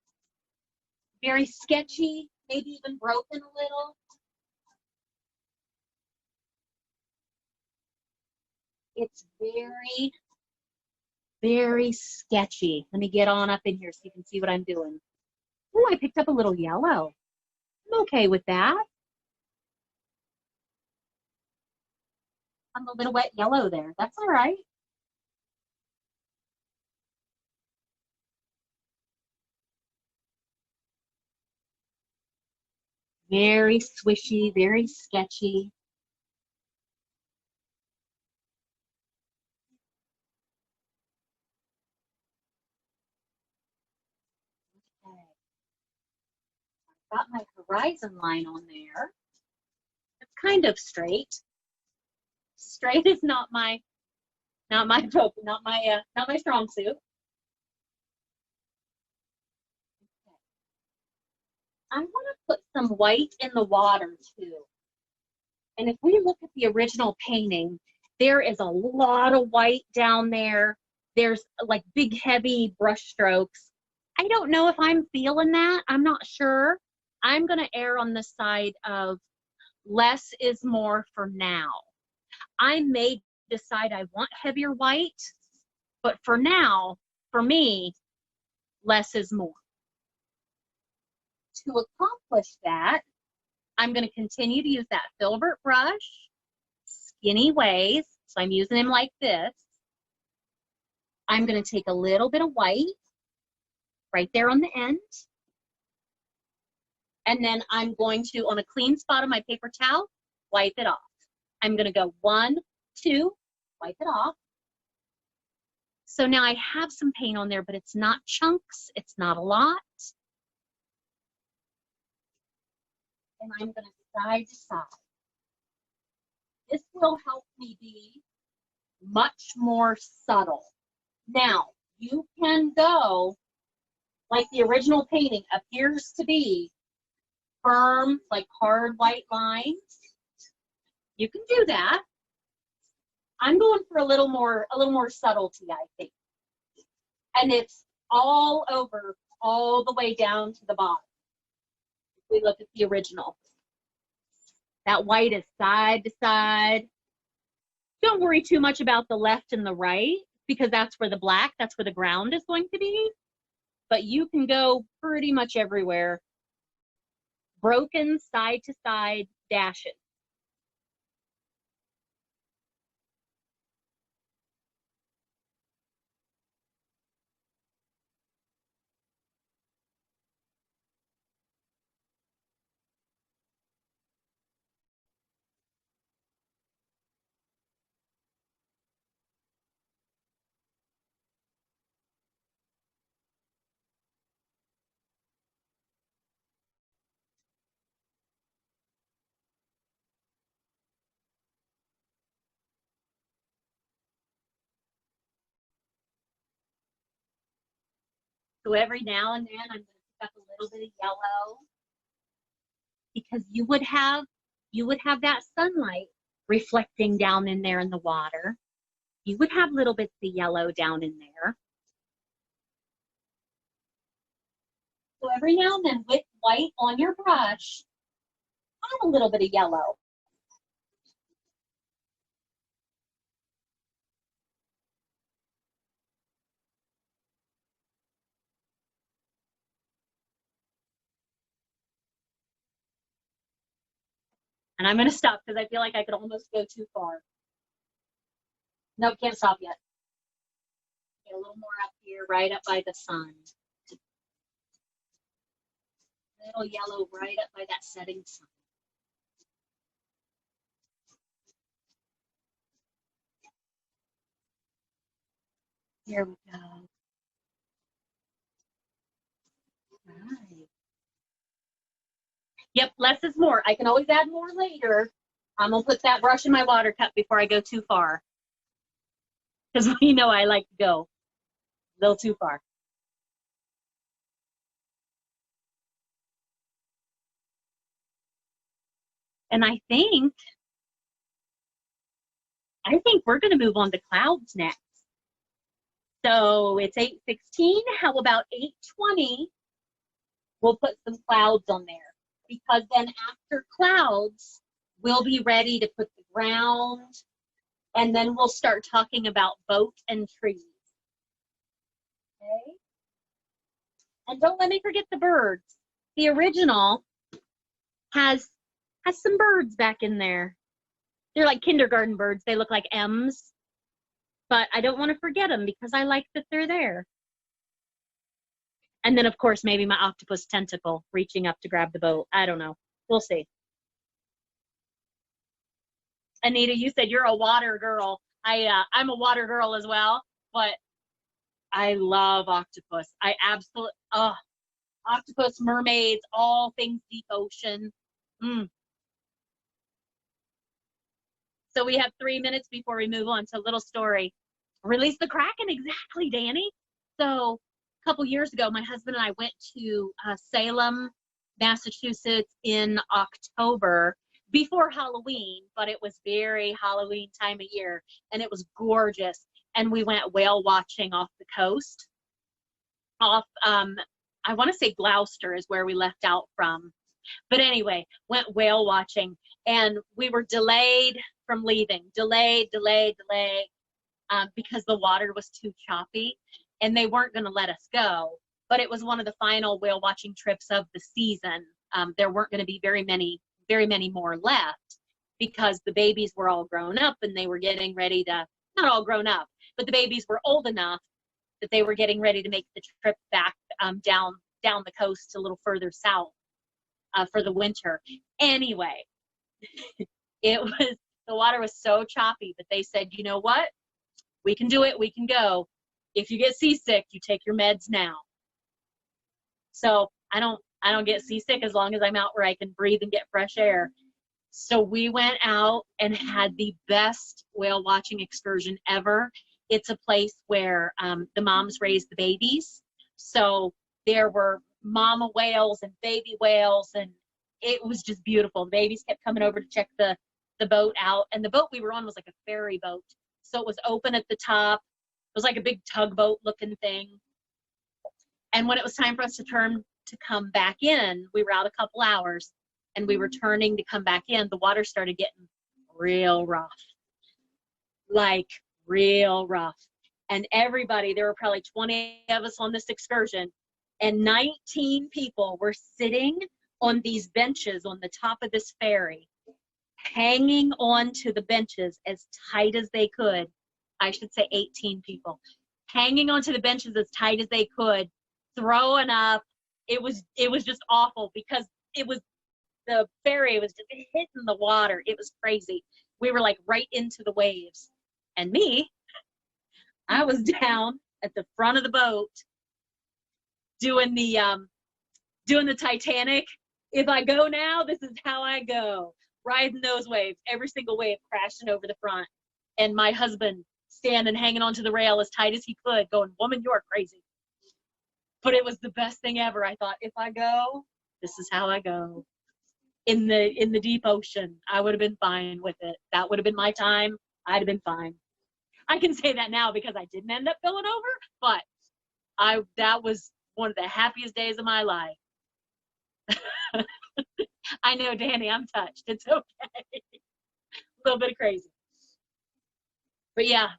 very sketchy, maybe even broken a little. It's very, very sketchy. Let me get on up in here so you can see what I'm doing. Oh, I picked up a little yellow. I'm okay with that. I'm a little wet yellow there. That's all right. Very swishy, very sketchy. Okay. I've got my horizon line on there. It's kind of straight. Straight is not my strong suit. Okay. I want to put some white in the water too. And if we look at the original painting, there is a lot of white down there. There's like big, heavy brush strokes. I don't know if I'm feeling that. I'm not sure. I'm going to err on the side of less is more for now. I may decide I want heavier white, but for now, for me, less is more. To accomplish that, I'm going to continue to use that filbert brush, skinny ways. So I'm using them like this. I'm going to take a little bit of white right there on the end. And then I'm going to, on a clean spot on my paper towel, wipe it off. I'm gonna go 1, 2, wipe it off. So now I have some paint on there, but it's not chunks, it's not a lot. And I'm gonna side to side. This will help me be much more subtle. Now, you can go, like the original painting appears to be, firm, like hard white lines. You can do that. I'm going for a little more subtlety, I think. And it's all over, all the way down to the bottom. If we look at the original. That white is side to side. Don't worry too much about the left and the right, because that's where the black, that's where the ground is going to be. But you can go pretty much everywhere. Broken side to side dashes. So every now and then I'm going to pick up a little bit of yellow, because you would have that sunlight reflecting down in there in the water. You would have little bits of yellow down in there. So every now and then with white on your brush, add a little bit of yellow. And I'm going to stop because I feel like I could almost go too far. Nope, can't stop yet. Get a little more up here, right up by the sun. A little yellow right up by that setting sun. Here we go. Right. Yep, less is more. I can always add more later. I'm going to put that brush in my water cup before I go too far. Because we know I like to go a little too far. And I think we're going to move on to clouds next. So it's 8:16. How about 8:20? We'll put some clouds on there, because then after clouds, we'll be ready to put the ground, and then we'll start talking about boat and trees. Okay? And don't let me forget the birds. The original has some birds back in there. They're like kindergarten birds. They look like M's. But I don't want to forget them because I like that they're there. And then, of course, maybe my octopus tentacle reaching up to grab the boat. I don't know. We'll see. Anita, you said you're a water girl. I'm a water girl as well, but I love octopus. I absolutely, octopus, mermaids, all things deep ocean. So we have 3 minutes before we move on to a little story. Release the Kraken, exactly, Danny. So a couple years ago, my husband and I went to Salem, Massachusetts in October before Halloween, but it was very Halloween time of year, and it was gorgeous. And we went whale watching off the coast. Off, I want to say Gloucester is where we left out from. But anyway, went whale watching, and we were delayed from leaving. Delayed, because the water was too choppy, and they weren't going to let us go. But it was one of the final whale watching trips of the season. There weren't going to be very many more left, because the babies were all grown up and they were getting ready to, not all grown up, but the babies were old enough that they were getting ready to make the trip back down the coast a little further south for the winter. Anyway, it The water was so choppy, but they said, you know what? We can do it. We can go. If you get seasick, you take your meds now. So I don't get seasick as long as I'm out where I can breathe and get fresh air. So we went out and had the best whale watching excursion ever. It's a place where the moms raise the babies. So there were mama whales and baby whales, and it was just beautiful. The babies kept coming over to check the boat out. And the boat we were on was like a ferry boat. So it was open at the top. It was like a big tugboat looking thing. And when it was time for us to turn to come back in, we were out a couple hours, and we were turning to come back in. The water started getting real rough, like real rough. And everybody, there were probably 20 of us on this excursion, and 19 people were sitting on these benches on the top of this ferry, hanging on to the benches as tight as they could. I should say 18 people, hanging onto the benches as tight as they could, throwing up. It was just awful because the ferry was just hitting the water. It was crazy. We were like right into the waves. And me, I was down at the front of the boat doing the Titanic. If I go now, this is how I go. Riding those waves, every single wave crashing over the front. And my husband standing, hanging onto the rail as tight as he could, going, woman, you're crazy. But it was the best thing ever. I thought, if I go, this is how I go. In the deep ocean, I would have been fine with it. That would have been my time. I'd have been fine. I can say that now because I didn't end up going over, but that was one of the happiest days of my life. I know, Danny, I'm touched. It's okay. A little bit of crazy. But yeah,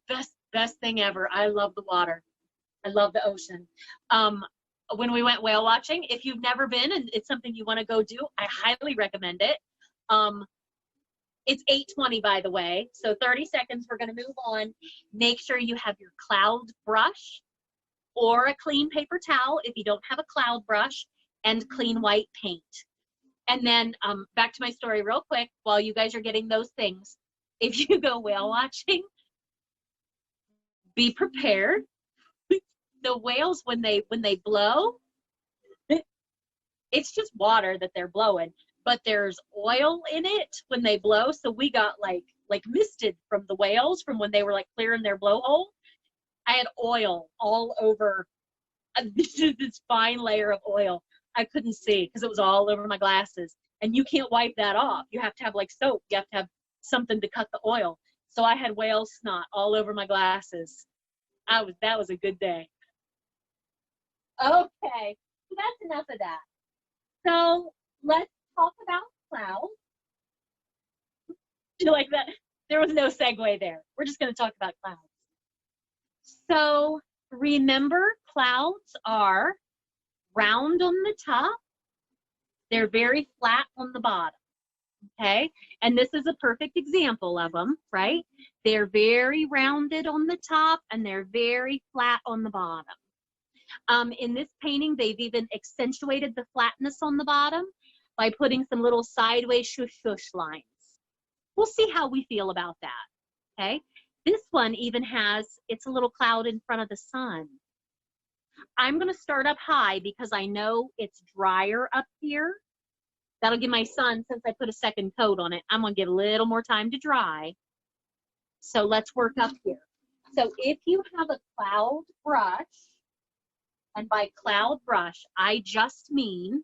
best thing ever. I love the water. I love the ocean. When we went whale watching, if you've never been and it's something you want to go do, I highly recommend it. It's 8:20, by the way, so 30 seconds. We're going to move on. Make sure you have your cloud brush or a clean paper towel if you don't have a cloud brush, and clean white paint. And then back to my story real quick while you guys are getting those things. If you go whale watching, be prepared. The whales, when they blow, it's just water that they're blowing, but there's oil in it when they blow. So we got like misted from the whales from when they were like clearing their blowhole. I had oil all over, this fine layer of oil. I couldn't see because it was all over my glasses, and you can't wipe that off. You have to have like soap. You have to have something to cut the oil. So I had whale snot all over my glasses. That was a good day. Okay, so that's enough of that. So let's talk about clouds. You like that? There was no segue there. We're just going to talk about clouds. So remember, clouds are round on the top. They're very flat on the bottom. Okay, and this is a perfect example of them, right? They're very rounded on the top and they're very flat on the bottom. In this painting, they've even accentuated the flatness on the bottom by putting some little sideways shush shush lines. We'll see how we feel about that, okay? This one even has, it's a little cloud in front of the sun. I'm gonna start up high because I know it's drier up here. That'll give my sun, since I put a second coat on it, I'm gonna give a little more time to dry. So let's work up here. So if you have a cloud brush, and by cloud brush, I just mean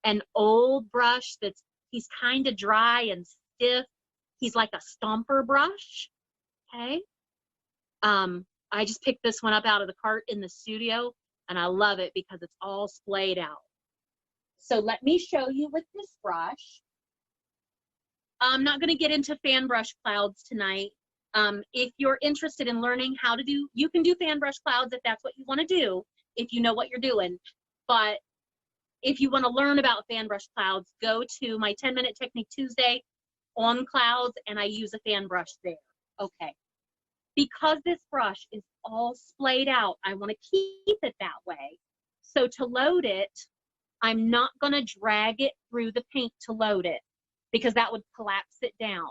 an old brush he's kind of dry and stiff. He's like a stomper brush, okay? I just picked this one up out of the cart in the studio, and I love it because it's all splayed out. So let me show you with this brush. I'm not going to get into fan brush clouds tonight. If you're interested in learning how to do, you can do fan brush clouds if that's what you want to do, if you know what you're doing. But if you want to learn about fan brush clouds, go to my 10-minute technique Tuesday on clouds, and I use a fan brush there. Okay. Because this brush is all splayed out, I want to keep it that way. So to load it, I'm not going to drag it through the paint to load it because that would collapse it down.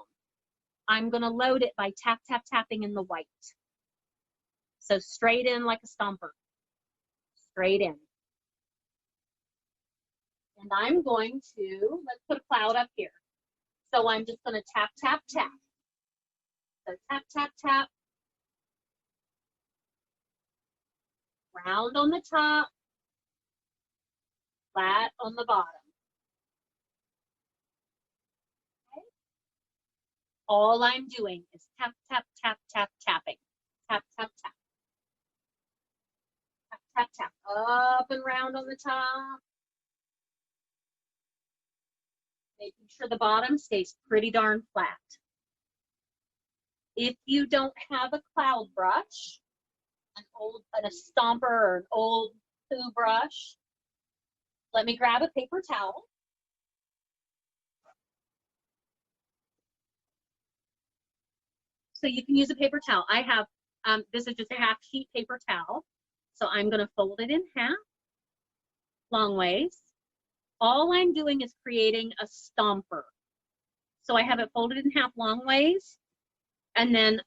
I'm going to load it by tap, tap, tapping in the white. So straight in like a stomper. Straight in. And I'm going to, let's put a cloud up here. So I'm just going to tap, tap, tap. So tap, tap, tap. Round on the top. Flat on the bottom. Okay. All I'm doing is tap, tap, tap, tap, tapping. Tap, tap, tap. Tap, tap, tap. Up and round on the top. Making sure the bottom stays pretty darn flat. If you don't have a cloud brush, a stomper or an old poo brush, let me grab a paper towel. So you can use a paper towel. I have, this is just a half sheet paper towel. So I'm gonna fold it in half, long ways. All I'm doing is creating a stomper. So I have it folded in half long ways, and then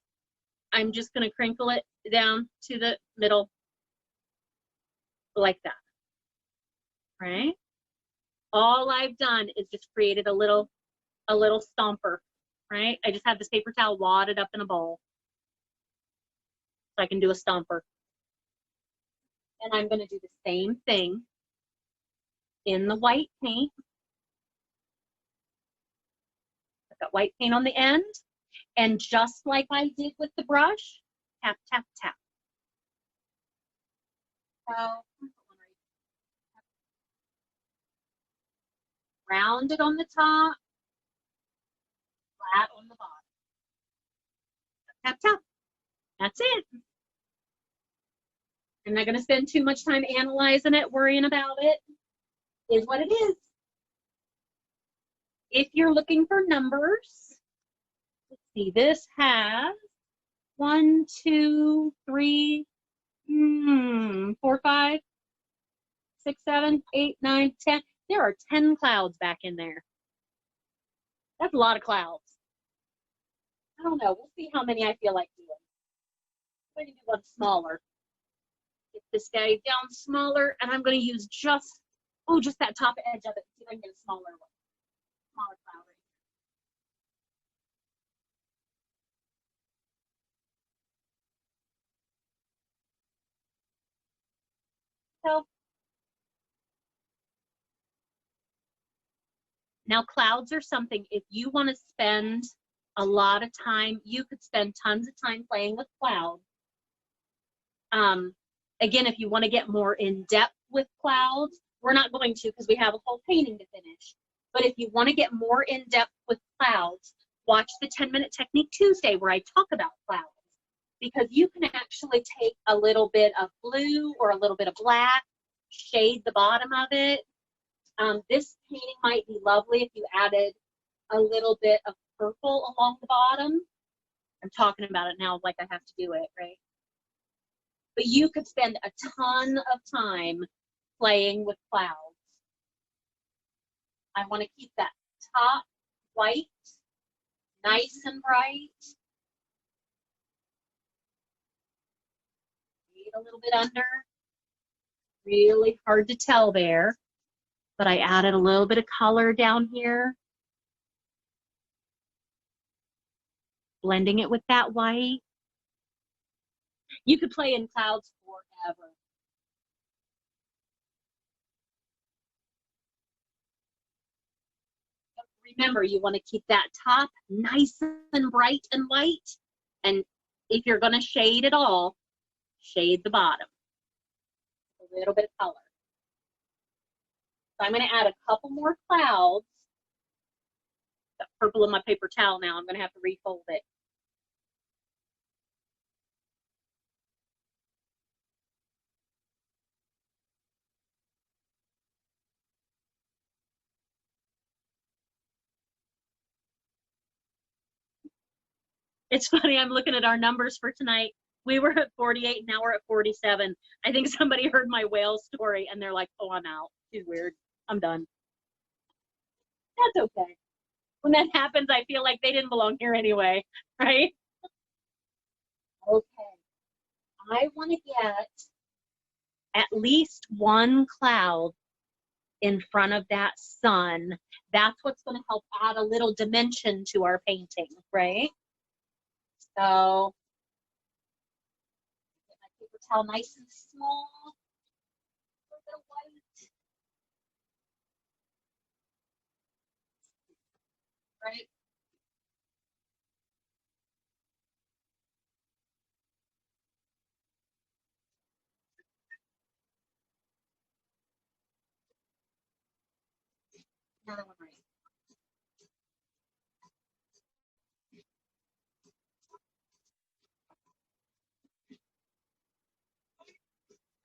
I'm just gonna crinkle it down to the middle like that, right? All I've done is just created a little stomper, right? I just have this paper towel wadded up in a bowl. So I can do a stomper. And I'm gonna do the same thing in the white paint. I've got white paint on the end. And just like I did with the brush, tap, tap, tap. So, round it on the top, flat on the bottom. Tap, tap. That's it. I'm not going to spend too much time analyzing it, worrying about it. Is what it is. If you're looking for numbers, let's see, this has 1, 2, 3, 4, 5, 6, 7, 8, 9, 10. There are 10 clouds back in there. That's a lot of clouds. I don't know. We'll see how many I feel like doing. I'm going to do one smaller. Get this guy down smaller, and I'm going to use just that top edge of it. See if I can get a smaller one. Smaller cloud right here. So now clouds are something, if you want to spend a lot of time, you could spend tons of time playing with clouds. Again, if you want to get more in depth with clouds, we're not going to because we have a whole painting to finish. But if you want to get more in depth with clouds, watch the 10-Minute Technique Tuesday where I talk about clouds, because you can actually take a little bit of blue or a little bit of black, shade the bottom of it. This painting might be lovely if you added a little bit of purple along the bottom. I'm talking about it now like I have to do it, right? But you could spend a ton of time playing with clouds. I want to keep that top white nice and bright. Need a little bit under. Really hard to tell there, but I added a little bit of color down here. Blending it with that white. You could play in clouds forever. But remember, you want to keep that top nice and bright and white. And if you're going to shade it all, shade the bottom. A little bit of color. So I'm going to add a couple more clouds. Got purple in my paper towel now. I'm going to have to refold it. It's funny, I'm looking at our numbers for tonight. We were at 48, now we're at 47. I think somebody heard my whale story and they're like, oh, I'm out. She's weird. I'm done. That's okay. When that happens, I feel like they didn't belong here anyway, right? Okay. I want to get at least one cloud in front of that sun. That's what's going to help add a little dimension to our painting, right? So get my paper towel nice and small. A little bit of white, right? Another one right.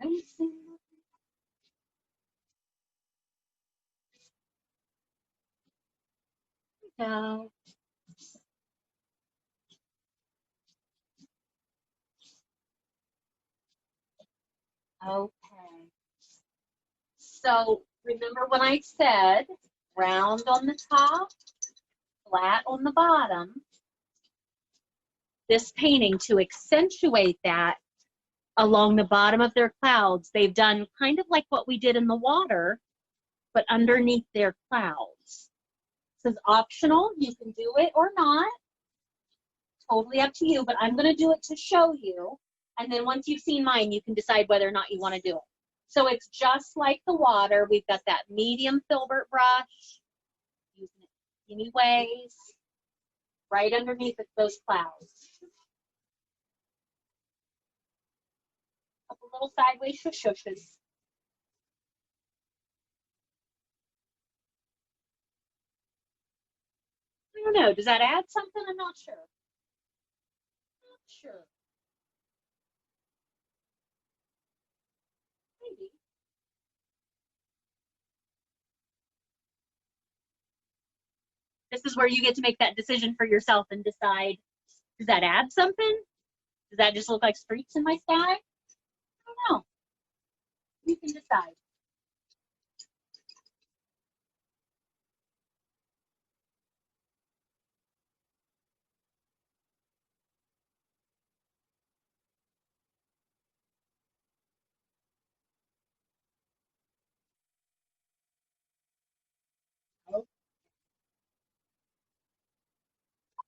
Nice and go. Okay. So remember when I said round on the top, flat on the bottom? This painting, to accentuate that along the bottom of their clouds, they've done kind of like what we did in the water, but underneath their clouds. This is optional. You can do it or not. Totally up to you, but I'm going to do it to show you. And then once you've seen mine, you can decide whether or not you want to do it. So it's just like the water. We've got that medium filbert brush, using it skinny ways, right underneath those clouds. A couple little sideways shush shushes. I don't know. Does that add something? I'm not sure. Not sure. Maybe. This is where you get to make that decision for yourself and decide, does that add something? Does that just look like streaks in my sky? I don't know. You can decide.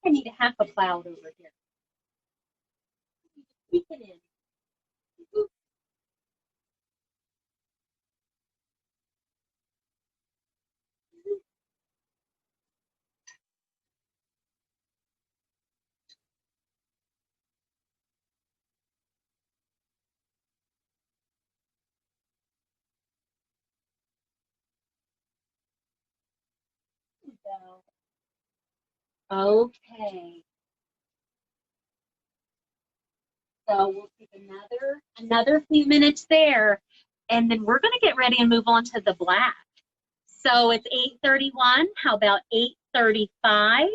I need a half a cloud over here. Peek it in. Okay. So we'll take another few minutes there, and then we're going to get ready and move on to the black. So it's 8:31. How about 8:35?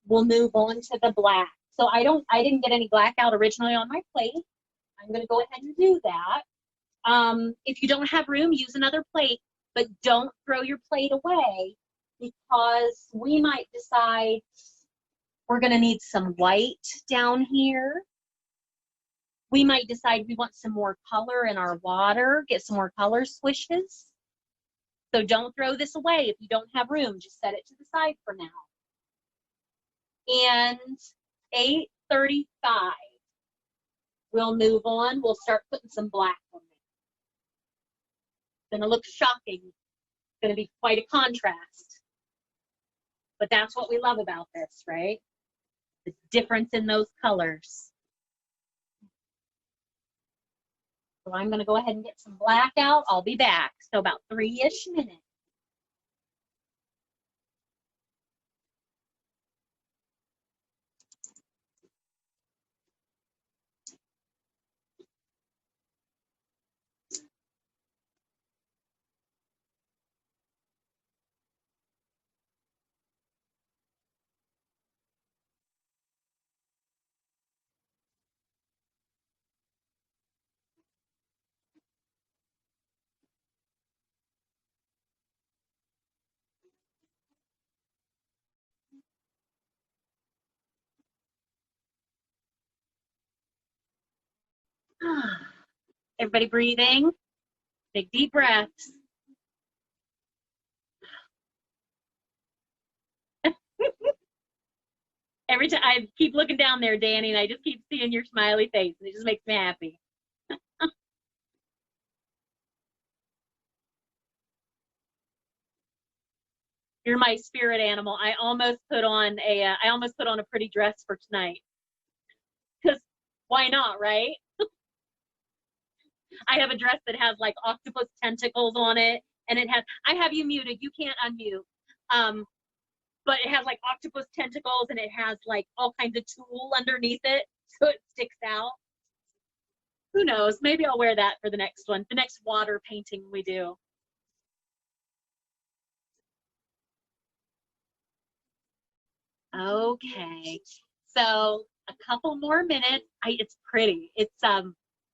We'll move on to the black. So I didn't get any black out originally on my plate. I'm going to go ahead and do that. If you don't have room, use another plate, but don't throw your plate away, because we might decide we're going to need some white down here. We might decide we want some more color in our water, get some more color swishes. So don't throw this away. If you don't have room, just set it to the side for now. And 8:35, we'll move on. We'll start putting some black on it. It's gonna look shocking. It's gonna be quite a contrast. But that's what we love about this, right? The difference in those colors. So I'm gonna go ahead and get some black out. I'll be back. So about 3-ish minutes. Everybody breathing. Big deep breaths. Every time I keep looking down there, Danny, and I just keep seeing your smiley face, and it just makes me happy. You're my spirit animal. I almost put on a pretty dress for tonight. Because why not, right? I have a dress that has like octopus tentacles on it, and I have you muted. You can't unmute. But it has like octopus tentacles, and it has like all kinds of tulle underneath it, so it sticks out. Who knows? Maybe I'll wear that for the next one, the next water painting we do. Okay, so a couple more minutes. It's pretty. It's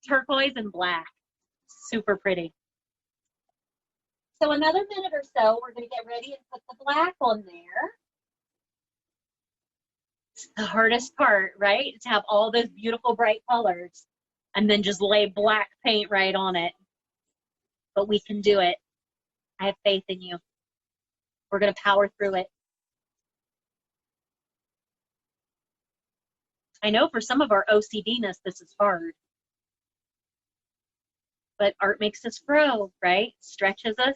turquoise and black, super pretty. So another minute or so, we're gonna get ready and put the black on there. It's the hardest part, right? To have all those beautiful bright colors and then just lay black paint right on it. But we can do it. I have faith in you. We're gonna power through it. I know for some of our OCD-ness, this is hard. But art makes us grow, right? Stretches us.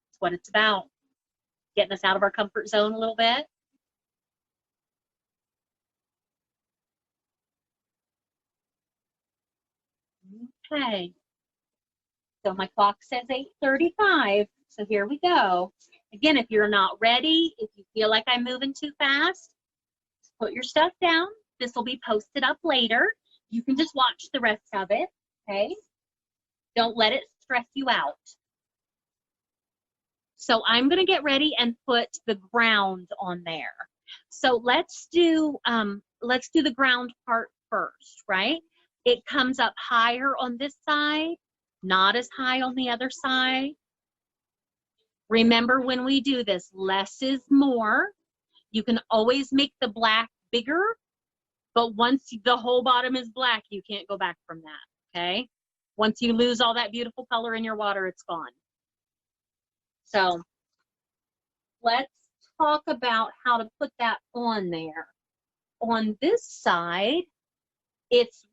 It's what it's about. Getting us out of our comfort zone a little bit. Okay. So my clock says 8:35. So here we go. Again, if you're not ready, if you feel like I'm moving too fast, put your stuff down. This will be posted up later. You can just watch the rest of it, okay? Don't let it stress you out. So I'm gonna get ready and put the ground on there. So let's do the ground part first, right? It comes up higher on this side, not as high on the other side. Remember when we do this, less is more. You can always make the black bigger, but once the whole bottom is black, you can't go back from that, okay? Once you lose all that beautiful color in your water, it's gone. So let's talk about how to put that on there. On this side, it's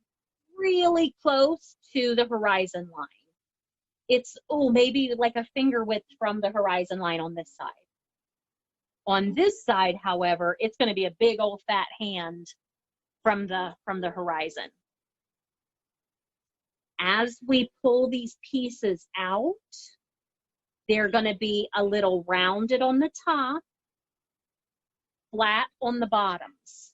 really close to the horizon line. It's, maybe like a finger width from the horizon line on this side. On this side, however, it's going to be a big old fat hand from the horizon. As we pull these pieces out, they're going to be a little rounded on the top, flat on the bottoms.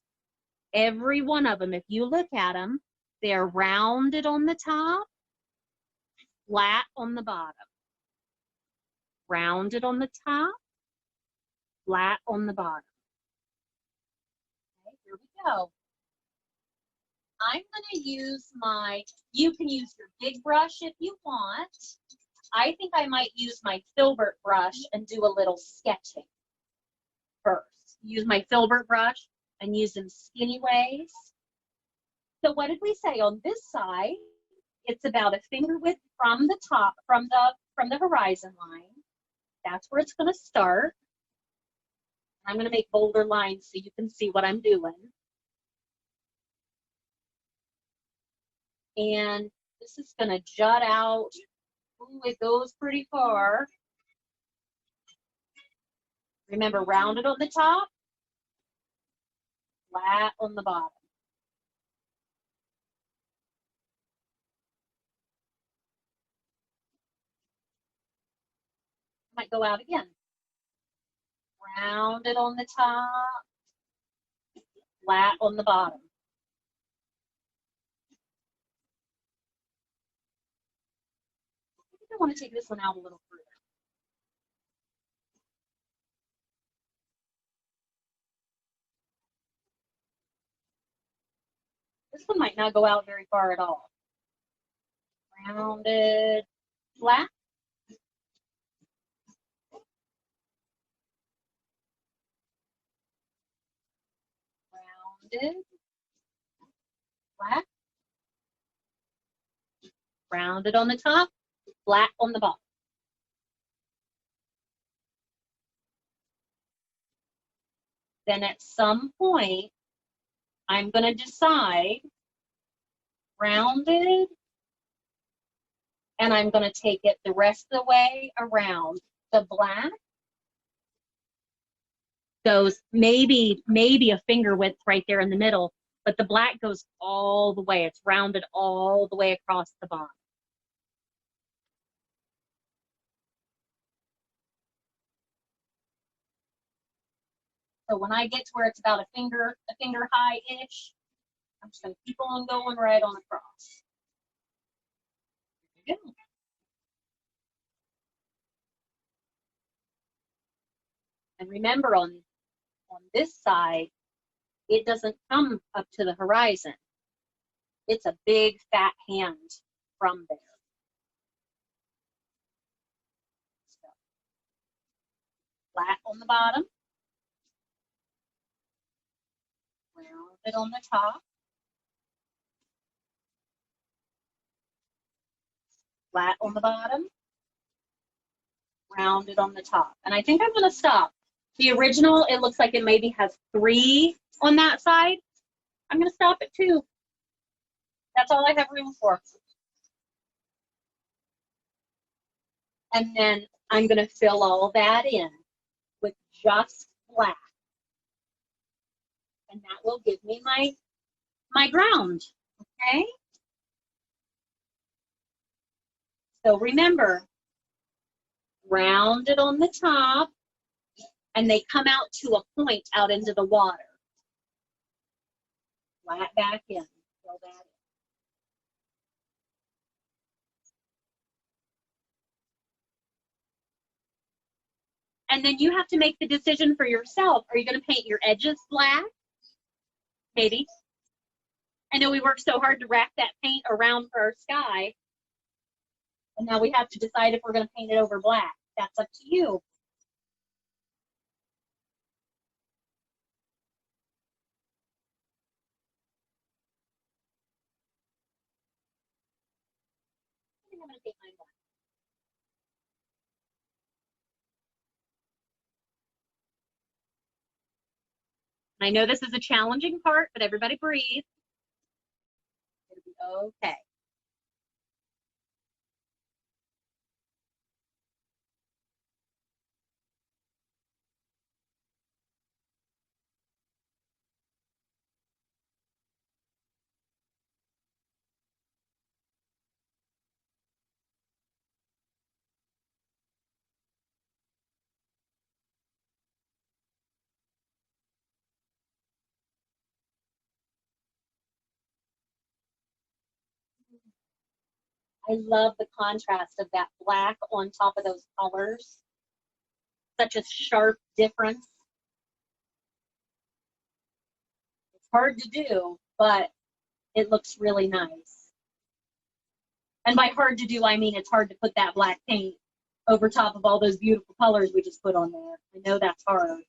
Every one of them, if you look at them, they're rounded on the top, flat on the bottom. Rounded on the top, flat on the bottom. Okay, here we go. I'm going to use you can use your big brush if you want. I think I might use my filbert brush and do a little sketching first. Use my filbert brush and use them skinny ways. So what did we say? On this side, it's about a finger width from the top, from the horizon line. That's where it's going to start. I'm going to make bolder lines so you can see what I'm doing. And this is going to jut out. Ooh, it goes pretty far. Remember, rounded on the top, flat on the bottom. Might go out again. Rounded on the top, flat on the bottom. I think I want to take this one out a little further. This one might not go out very far at all. Rounded, flat. Rounded, flat. Rounded on the top, flat on the bottom. Then at some point, I'm going to decide rounded, and I'm going to take it the rest of the way around. The black goes maybe a finger width right there in the middle, but the black goes all the way. It's rounded all the way across the bottom. So when I get to where it's about a finger high-ish, I'm just going to keep on going right on across. There we go. And remember, on this side, it doesn't come up to the horizon. It's a big fat hand from there. So, flat on the bottom, rounded on the top, flat on the bottom, rounded on the top. And I think I'm going to stop. The original, it looks like it maybe has 3 on that side. I'm going to stop at 2. That's all I have room for. And then I'm going to fill all that in with just black. And that will give me my ground, okay? So remember, rounded on the top, and they come out to a point out into the water. Flat back in, fill that in. And then you have to make the decision for yourself. Are you going to paint your edges black? Maybe. I know we worked so hard to wrap that paint around for our sky. And now we have to decide if we're going to paint it over black. That's up to you. I think I'm going to paint mine black. I know this is a challenging part, but everybody breathe. It'll be okay. I love the contrast of that black on top of those colors. Such a sharp difference. It's hard to do, but it looks really nice. And by hard to do, I mean it's hard to put that black paint over top of all those beautiful colors we just put on there. I know that's hard.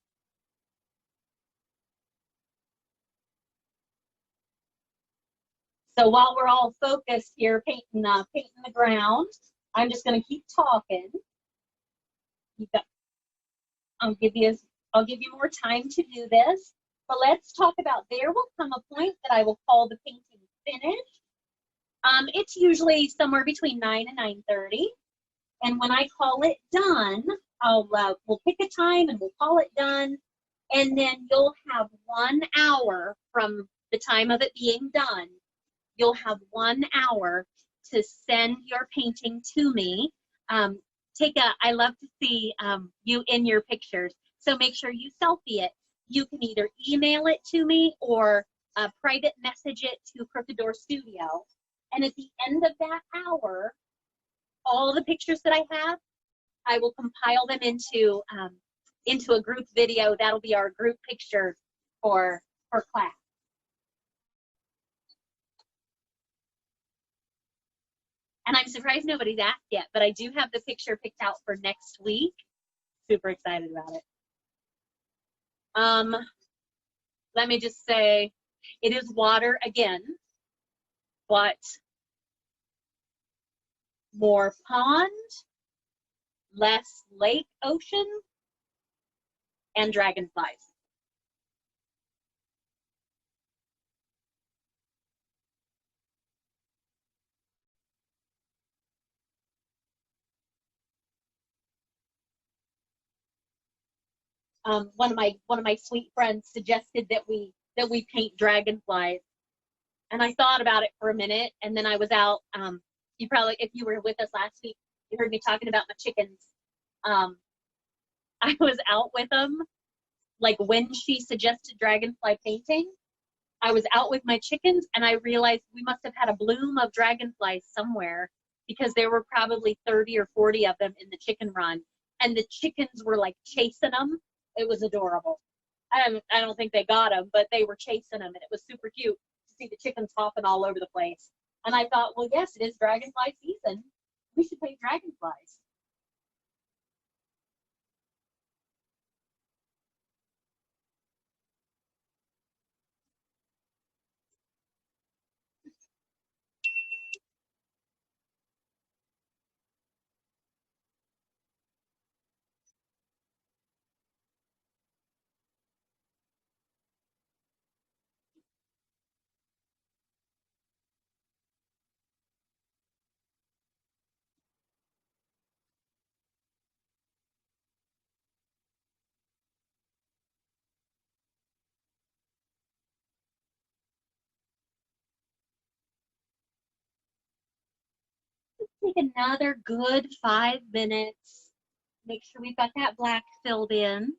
So while we're all focused here painting the ground, I'm just going to keep talking. I'll give you more time to do this, but let's talk about, there will come a point that I will call the painting finished. It's usually somewhere between 9 and 9:30, and when I call it done, we'll pick a time and we'll call it done, and then you'll have 1 hour from the time of it being done. You'll have 1 hour to send your painting to me. I love to see you in your pictures, so make sure you selfie it. You can either email it to me or private message it to Crooked Door Studio. And at the end of that hour, all the pictures that I have, I will compile them into a group video. That'll be our group picture for class. And I'm surprised nobody's asked yet, but I do have the picture picked out for next week. Super excited about it. Let me just say, it is water again, but more pond, less lake, ocean, and dragonflies. One of my sweet friends suggested that we paint dragonflies, and I thought about it for a minute, and then I was out. You probably, if you were with us last week, you heard me talking about my chickens. Um, I was out with them, like when she suggested dragonfly painting. I was out with my chickens, and I realized we must have had a bloom of dragonflies somewhere, because there were probably 30 or 40 of them in the chicken run, and the chickens were like chasing them. It was adorable. I don't think they got them, but they were chasing them, and it was super cute to see the chickens hopping all over the place. And I thought, well, yes, it is dragonfly season. We should paint dragonflies. Take another good 5 minutes. Make sure we've got that black filled in.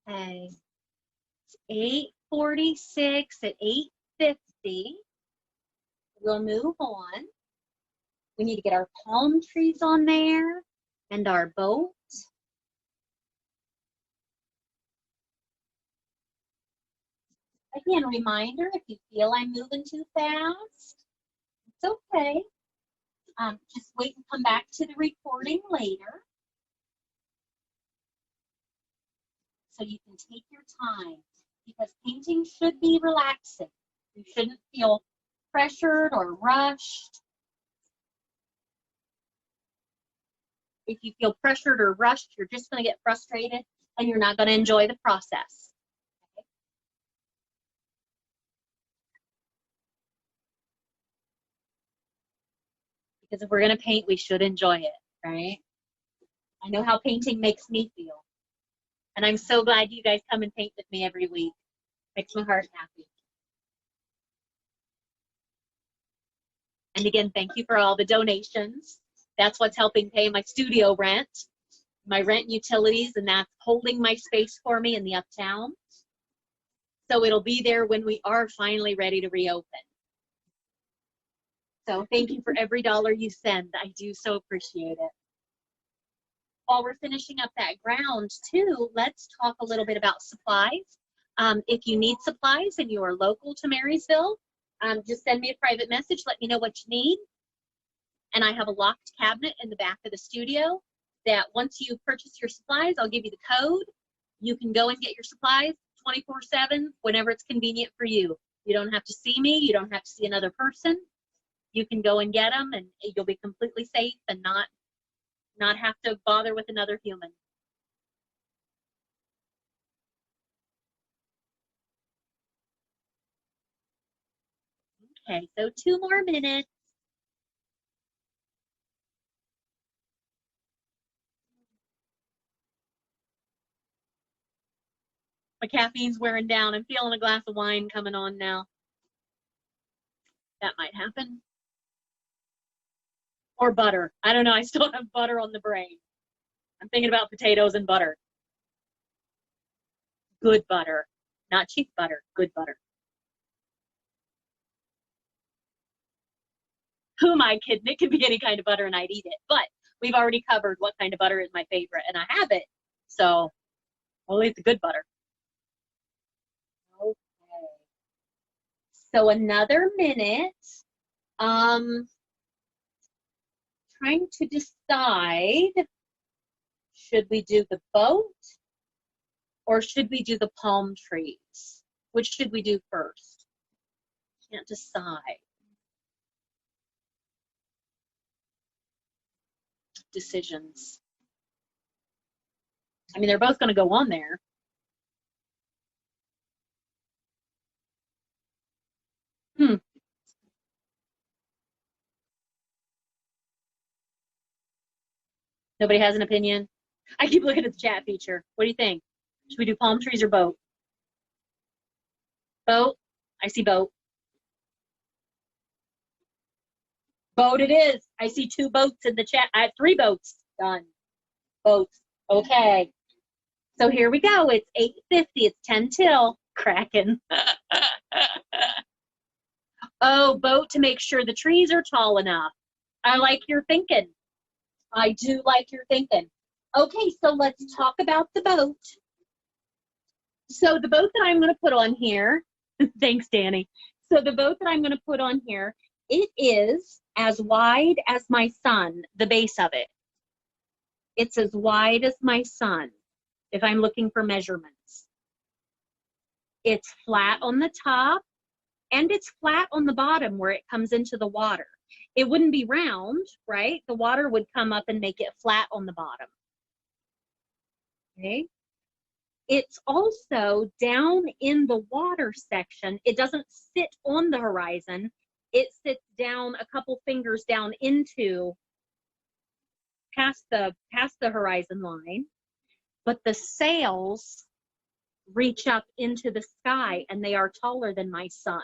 Okay. 8:46 at 8:50. We'll move on. We need to get our palm trees on there and our boat. Again, reminder, if you feel I'm moving too fast, it's okay. Just wait and come back to the recording later, so you can take your time, because painting should be relaxing. You shouldn't feel pressured or rushed. If you feel pressured or rushed, you're just going to get frustrated and you're not going to enjoy the process. Okay? Because if we're going to paint, we should enjoy it, right? I know how painting makes me feel. And I'm so glad you guys come and paint with me every week. Makes my heart happy. And again, thank you for all the donations. That's what's helping pay my studio rent, my rent and utilities, and that's holding my space for me in the uptown. So it'll be there when we are finally ready to reopen. So thank you for every dollar you send. I do so appreciate it. While we're finishing up that ground too, let's talk a little bit about supplies. If you need supplies and you are local to Marysville, just send me a private message. Let me know what you need. And I have a locked cabinet in the back of the studio that once you purchase your supplies, I'll give you the code. You can go and get your supplies 24/7 whenever it's convenient for you. You don't have to see me. You don't have to see another person. You can go and get them, and you'll be completely safe and not have to bother with another human. Okay, so 2 more minutes. My caffeine's wearing down. I'm feeling a glass of wine coming on now. That might happen. Or butter. I don't know. I still have butter on the brain. I'm thinking about potatoes and butter. Good butter. Not cheap butter. Good butter. Who am I kidding? It could be any kind of butter and I'd eat it. But we've already covered what kind of butter is my favorite, and I have it. So we'll eat the good butter. Okay. So another minute. Trying to decide, should we do the boat or should we do the palm trees? Which should we do first? Can't decide. Decisions. I mean, they're both going to go on there. Nobody has an opinion? I keep looking at the chat feature. What do you think? Should we do palm trees or boat? Boat? I see boat. Boat it is. I see 2 boats in the chat. I have 3 boats. Done. Boats. Okay. So here we go. It's 8:50. It's 10 till. Cracking. Oh, boat to make sure the trees are tall enough. I like your thinking. I do like your thinking. Okay, so let's talk about the boat. So the boat that I'm going to put on here, thanks, Danny. So the boat that I'm going to put on here, it is as wide as my sun, the base of it. It's as wide as my sun, if I'm looking for measurements. It's flat on the top, and it's flat on the bottom where it comes into the water. It wouldn't be round, right? The water would come up and make it flat on the bottom. Okay. It's also down in the water section. It doesn't sit on the horizon. It sits down a couple fingers down into past the horizon line, but the sails reach up into the sky and they are taller than my sun.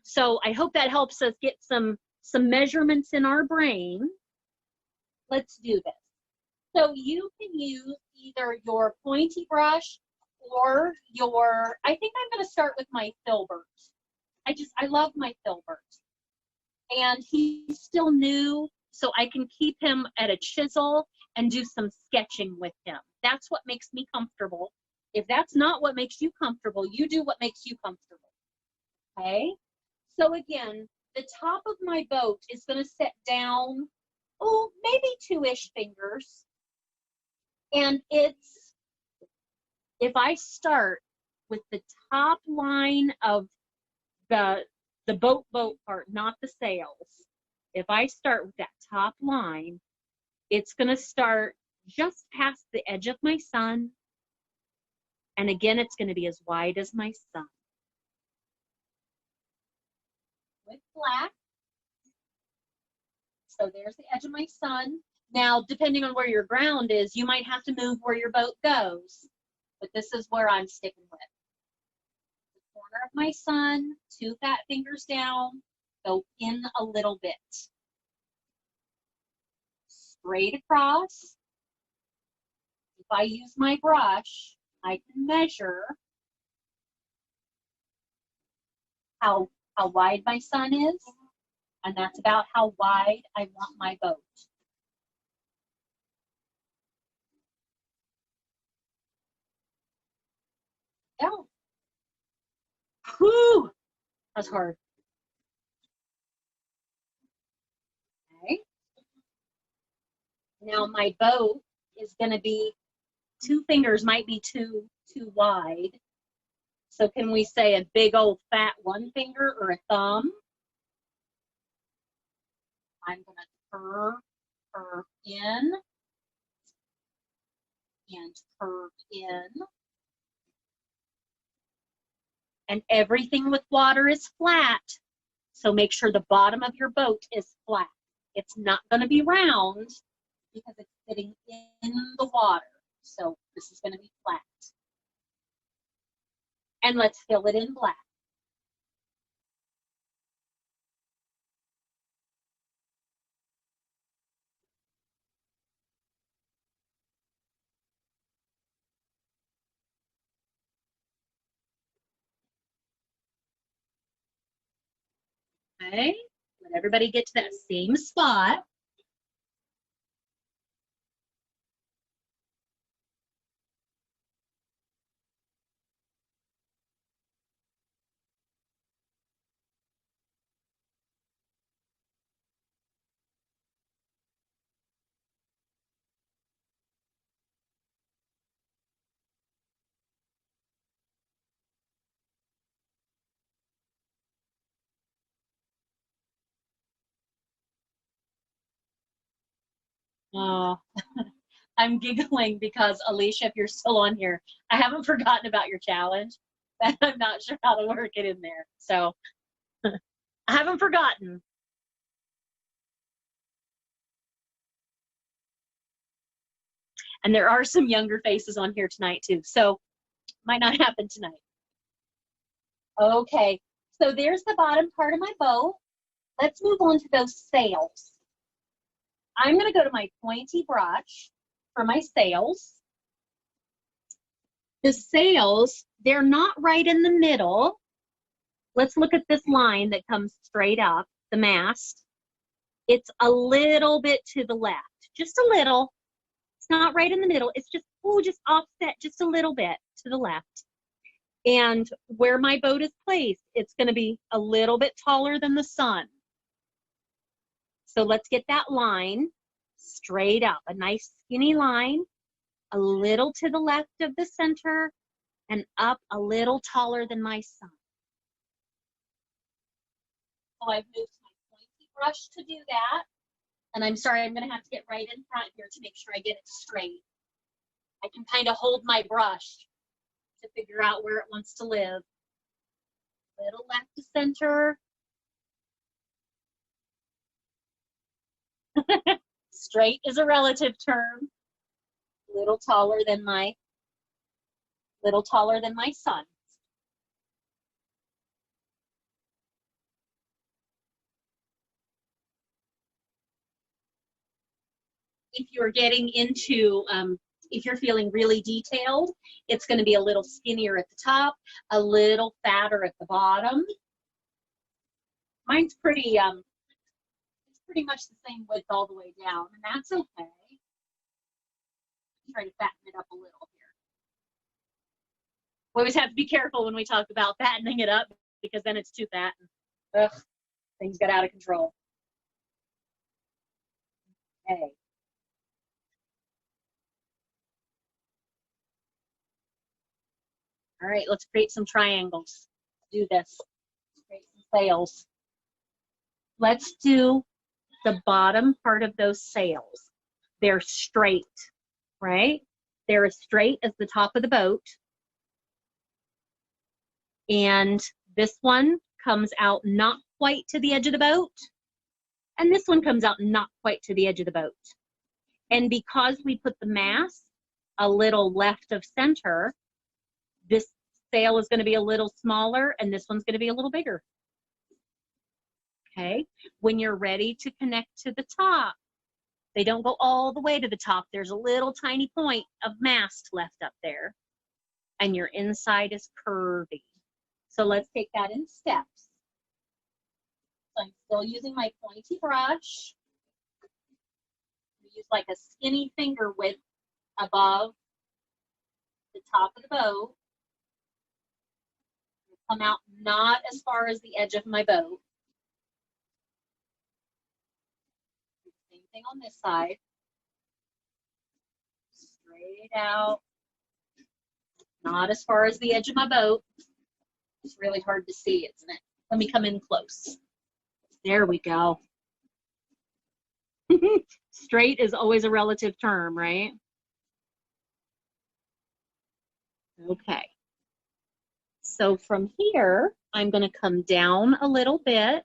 So I hope that helps us get some measurements in our brain. Let's do this. So you can use either your pointy brush or your, I think I'm going to start with my filbert. I love my filbert. And he's still new, so I can keep him at a chisel and do some sketching with him. That's what makes me comfortable. If that's not what makes you comfortable, you do what makes you comfortable. Okay? So again, the top of my boat is going to set down, oh, maybe 2-ish fingers. And it's, if I start with the top line of the boat part, not the sails, if I start with that top line, it's going to start just past the edge of my sun. And again, it's going to be as wide as my sun. With black. So there's the edge of my sun. Now, depending on where your ground is, you might have to move where your boat goes. But this is where I'm sticking with. The corner of my sun, 2 fat fingers down, go in a little bit. Straight across. If I use my brush, I can measure how wide my sun is, and that's about how wide I want my boat. Yeah. Whew, that's hard. Okay. Now my boat is going to be, 2 fingers might be too wide. So can we say a big old fat one finger or a thumb? I'm going to curve in, and curve in. And everything with water is flat. So make sure the bottom of your boat is flat. It's not going to be round because it's sitting in the water. So this is going to be flat. And let's fill it in black. Okay, let everybody get to that same spot. Oh, I'm giggling because Alicia, if you're still on here, I haven't forgotten about your challenge, but I'm not sure how to work it in there. So I haven't forgotten. And there are some younger faces on here tonight too, so might not happen tonight. Okay, so there's the bottom part of my boat. Let's move on to those sails. I'm going to go to my pointy brush for my sails. The sails, they're not right in the middle. Let's look at this line that comes straight up, the mast. It's a little bit to the left, just a little. It's not right in the middle. It's just, oh, just offset just a little bit to the left. And where my boat is placed, it's going to be a little bit taller than the sun. So let's get that line straight up, a nice skinny line, a little to the left of the center, and up a little taller than my sun. So I've moved my pointy brush to do that. And I'm sorry, I'm going to have to get right in front here to make sure I get it straight. I can kind of hold my brush to figure out where it wants to live. Little left to center. Straight is a relative term. Little taller than my sun. If you're getting into, if you're feeling really detailed, it's going to be a little skinnier at the top, a little fatter at the bottom. Mine's pretty, it's pretty much the same width all the way down, and that's okay. Try to fatten it up a little here. We always have to be careful when we talk about fattening it up because then it's too fat and ugh, things get out of control. Okay. All right, let's create some triangles. Do this. Create some sails. Let's do the bottom part of those sails. They're straight, right? They're as straight as the top of the boat. And this one comes out not quite to the edge of the boat. And this one comes out not quite to the edge of the boat. And because we put the mast a little left of center, this sail is going to be a little smaller and this one's going to be a little bigger. Okay, when you're ready to connect to the top, they don't go all the way to the top. There's a little tiny point of mast left up there and your inside is curvy. So let's take that in steps. So I'm still using my pointy brush. Use like a skinny finger width above the top of the boat. Come out not as far as the edge of my boat. Same thing on this side. Straight out. Not as far as the edge of my boat. It's really hard to see, isn't it? Let me come in close. There we go. Straight is always a relative term, right? Okay. So from here, I'm going to come down a little bit.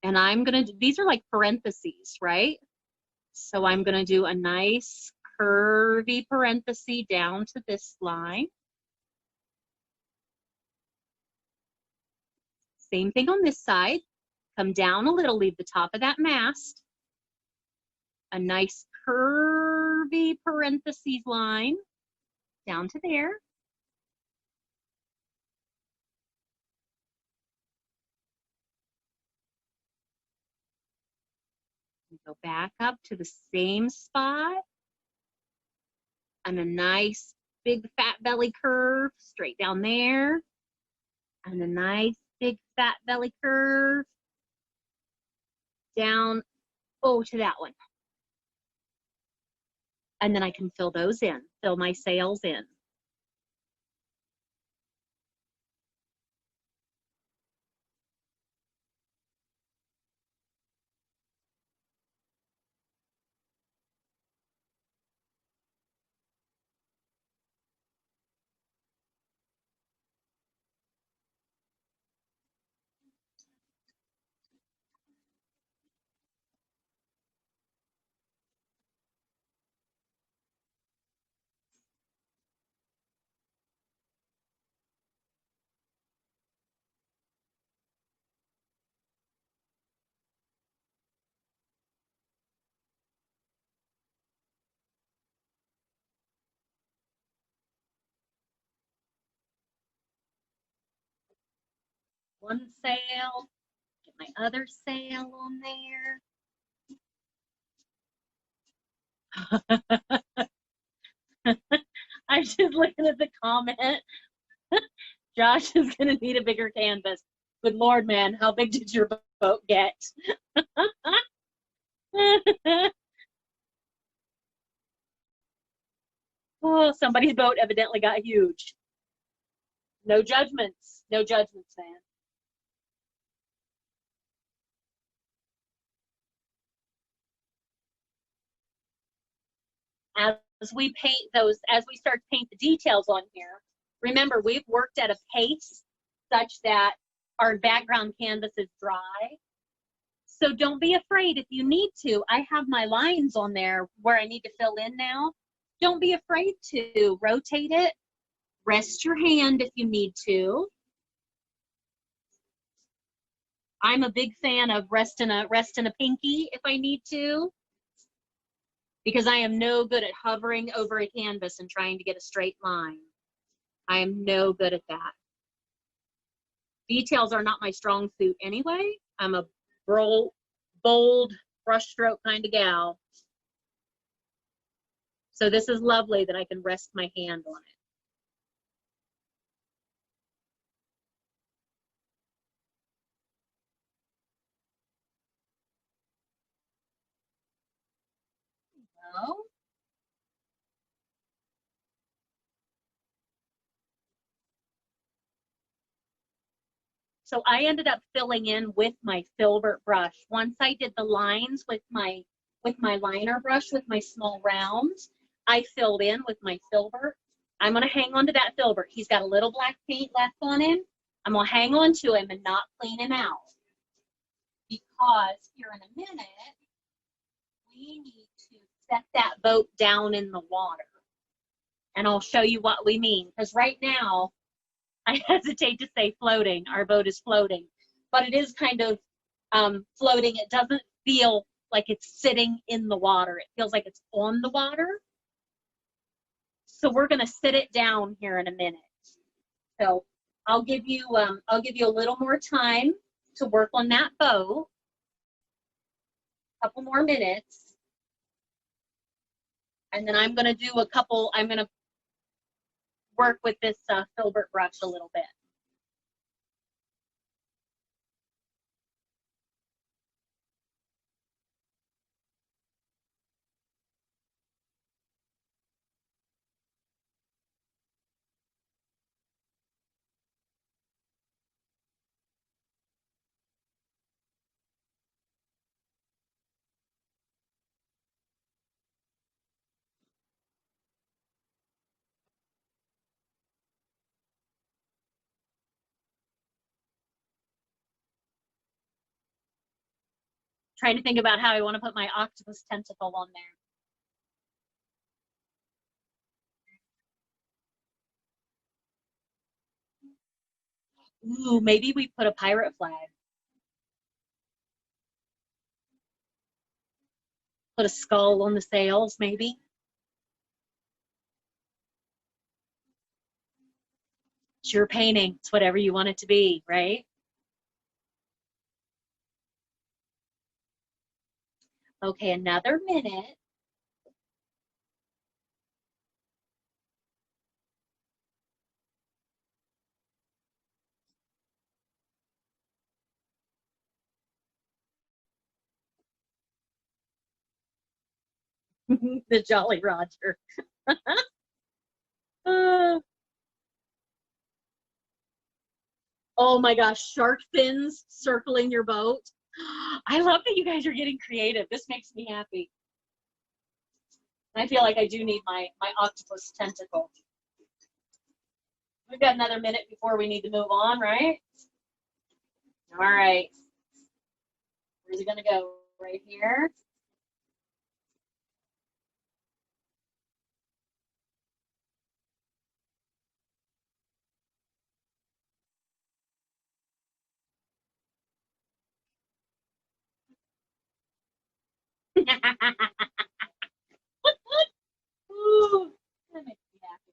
And I'm going to, these are like parentheses, right? So I'm going to do a nice curvy parenthesis down to this line. Same thing on this side. Come down a little, leave the top of that mast. A nice curvy parentheses line down to there. Go back up to the same spot. And a nice big fat belly curve straight down there. And a nice big fat belly curve down, to that one. And then I can fill those in, fill my sails in. One sail, get my other sail on there. I'm just looking at the comment. Josh is going to need a bigger canvas. Good Lord, man, how big did your boat get? Oh, somebody's boat evidently got huge. No judgments. No judgments, man. As we paint those, as we start to paint the details on here, remember we've worked at a pace such that our background canvas is dry. So don't be afraid if you need to. I have my lines on there where I need to fill in now. Don't be afraid to rotate it. Rest your hand if you need to. I'm a big fan of resting a pinky if I need to, because I am no good at hovering over a canvas and trying to get a straight line. I am no good at that. Details are not my strong suit anyway. I'm a bold brushstroke kind of gal. So this is lovely that I can rest my hand on it. Well, so I ended up filling in with my filbert brush. Once I did the lines with my liner brush, with my small rounds, I filled in with my filbert. I'm gonna hang on to that filbert. He's got a little black paint left on him. I'm gonna hang on to him and not clean him out, because here in a minute, we need to set that boat down in the water. And I'll show you what we mean, because right now, I hesitate to say floating. Our boat is floating, but it is kind of floating. It doesn't feel like it's sitting in the water. It feels like it's on the water. So we're going to sit it down here in a minute. So I'll give you a little more time to work on that boat. A couple more minutes, and then I'm going to do I'm going to work with this filbert brush a little bit. Trying to think about how I want to put my octopus tentacle on there. Ooh, maybe we put a pirate flag. Put a skull on the sails, maybe. It's your painting. It's whatever you want it to be, right? Okay, another minute. The Jolly Roger. Uh, oh my gosh, shark fins circling your boat. I love that you guys are getting creative. This makes me happy. I feel like I do need my octopus tentacle. We've got another minute before we need to move on, right? All right. Where's it going to go? Right here. Ooh, that makes me happy.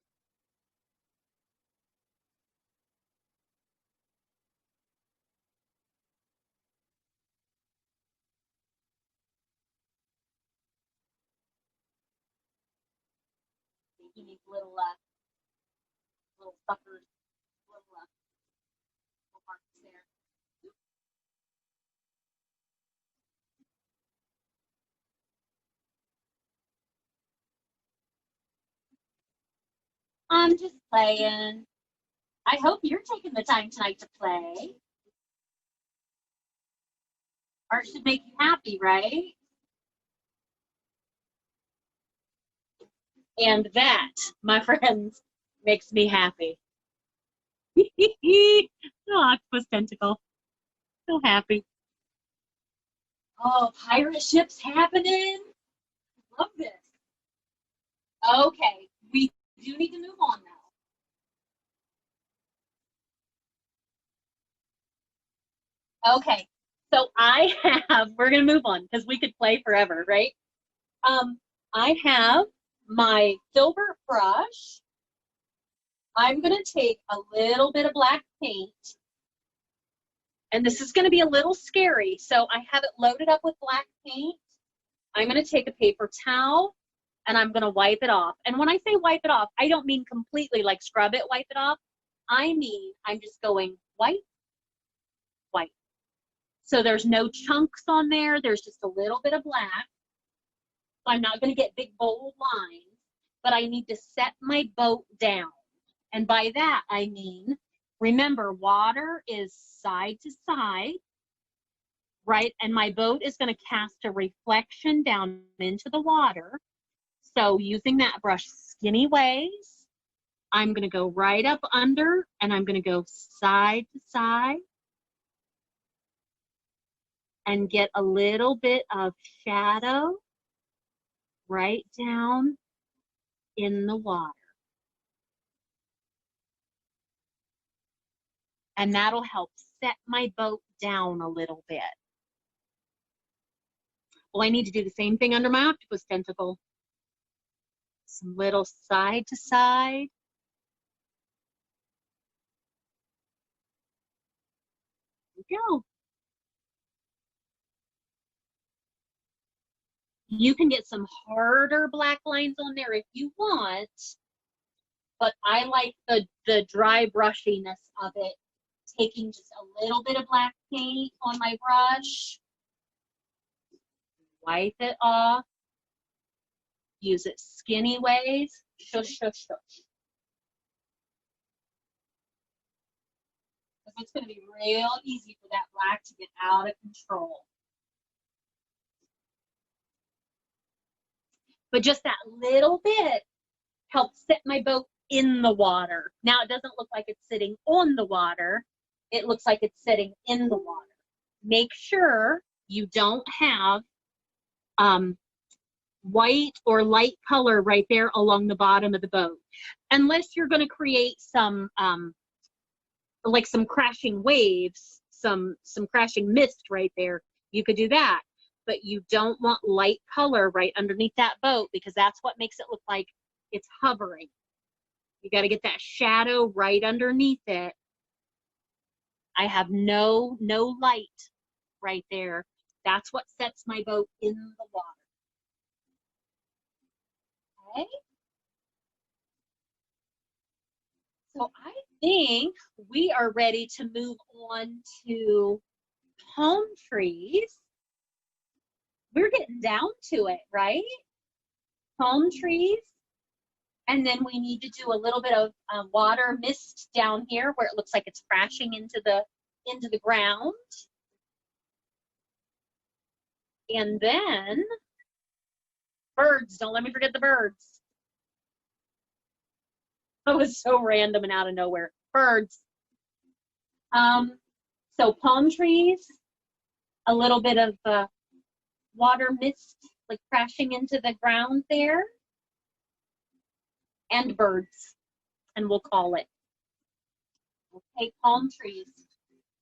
You need little suckers, little marks there. I'm just playing. I hope you're taking the time tonight to play. Art should make you happy, right? And that, my friends, makes me happy. Oh, octopus tentacle. So happy. Oh, pirate ships happening. Love this. Okay, we do need to move on now. Okay, so I have, we're going to move on because we could play forever, right? I have my filbert brush. I'm going to take a little bit of black paint. And this is going to be a little scary. So I have it loaded up with black paint. I'm going to take a paper towel and I'm going to wipe it off. And when I say wipe it off, I don't mean completely like scrub it, wipe it off. I mean, I'm just going white, white. So there's no chunks on there. There's just a little bit of black. So I'm not going to get big bold lines, but I need to set my boat down. And by that, I mean, remember, water is side to side, right? And my boat is going to cast a reflection down into the water. So using that brush skinny ways, I'm going to go right up under and I'm going to go side to side and get a little bit of shadow right down in the water. And that'll help set my boat down a little bit. Well, I need to do the same thing under my octopus tentacle. Some little side to side. There we go. You can get some harder black lines on there if you want, but I like the dry brushiness of it. Taking just a little bit of black paint on my brush, wipe it off, use it skinny ways, shush, shush, shush. Because it's going to be real easy for that black to get out of control. But just that little bit helps set my boat in the water. Now it doesn't look like it's sitting on the water. It looks like it's sitting in the water. Make sure you don't have white or light color right there along the bottom of the boat. Unless you're going to create some like some crashing waves, some crashing mist right there, you could do that. But you don't want light color right underneath that boat, because that's what makes it look like it's hovering. You got to get that shadow right underneath it. I have no light right there. That's what sets my boat in the water. Okay. So I think we are ready to move on to palm trees. We're getting down to it, right? Palm trees. And then we need to do a little bit of water mist down here where it looks like it's crashing into the ground. And then birds. Don't let me forget the birds. That was so random and out of nowhere. Birds. So palm trees, a little bit of water mist like crashing into the ground there, and birds, and we'll call it. Okay, palm trees.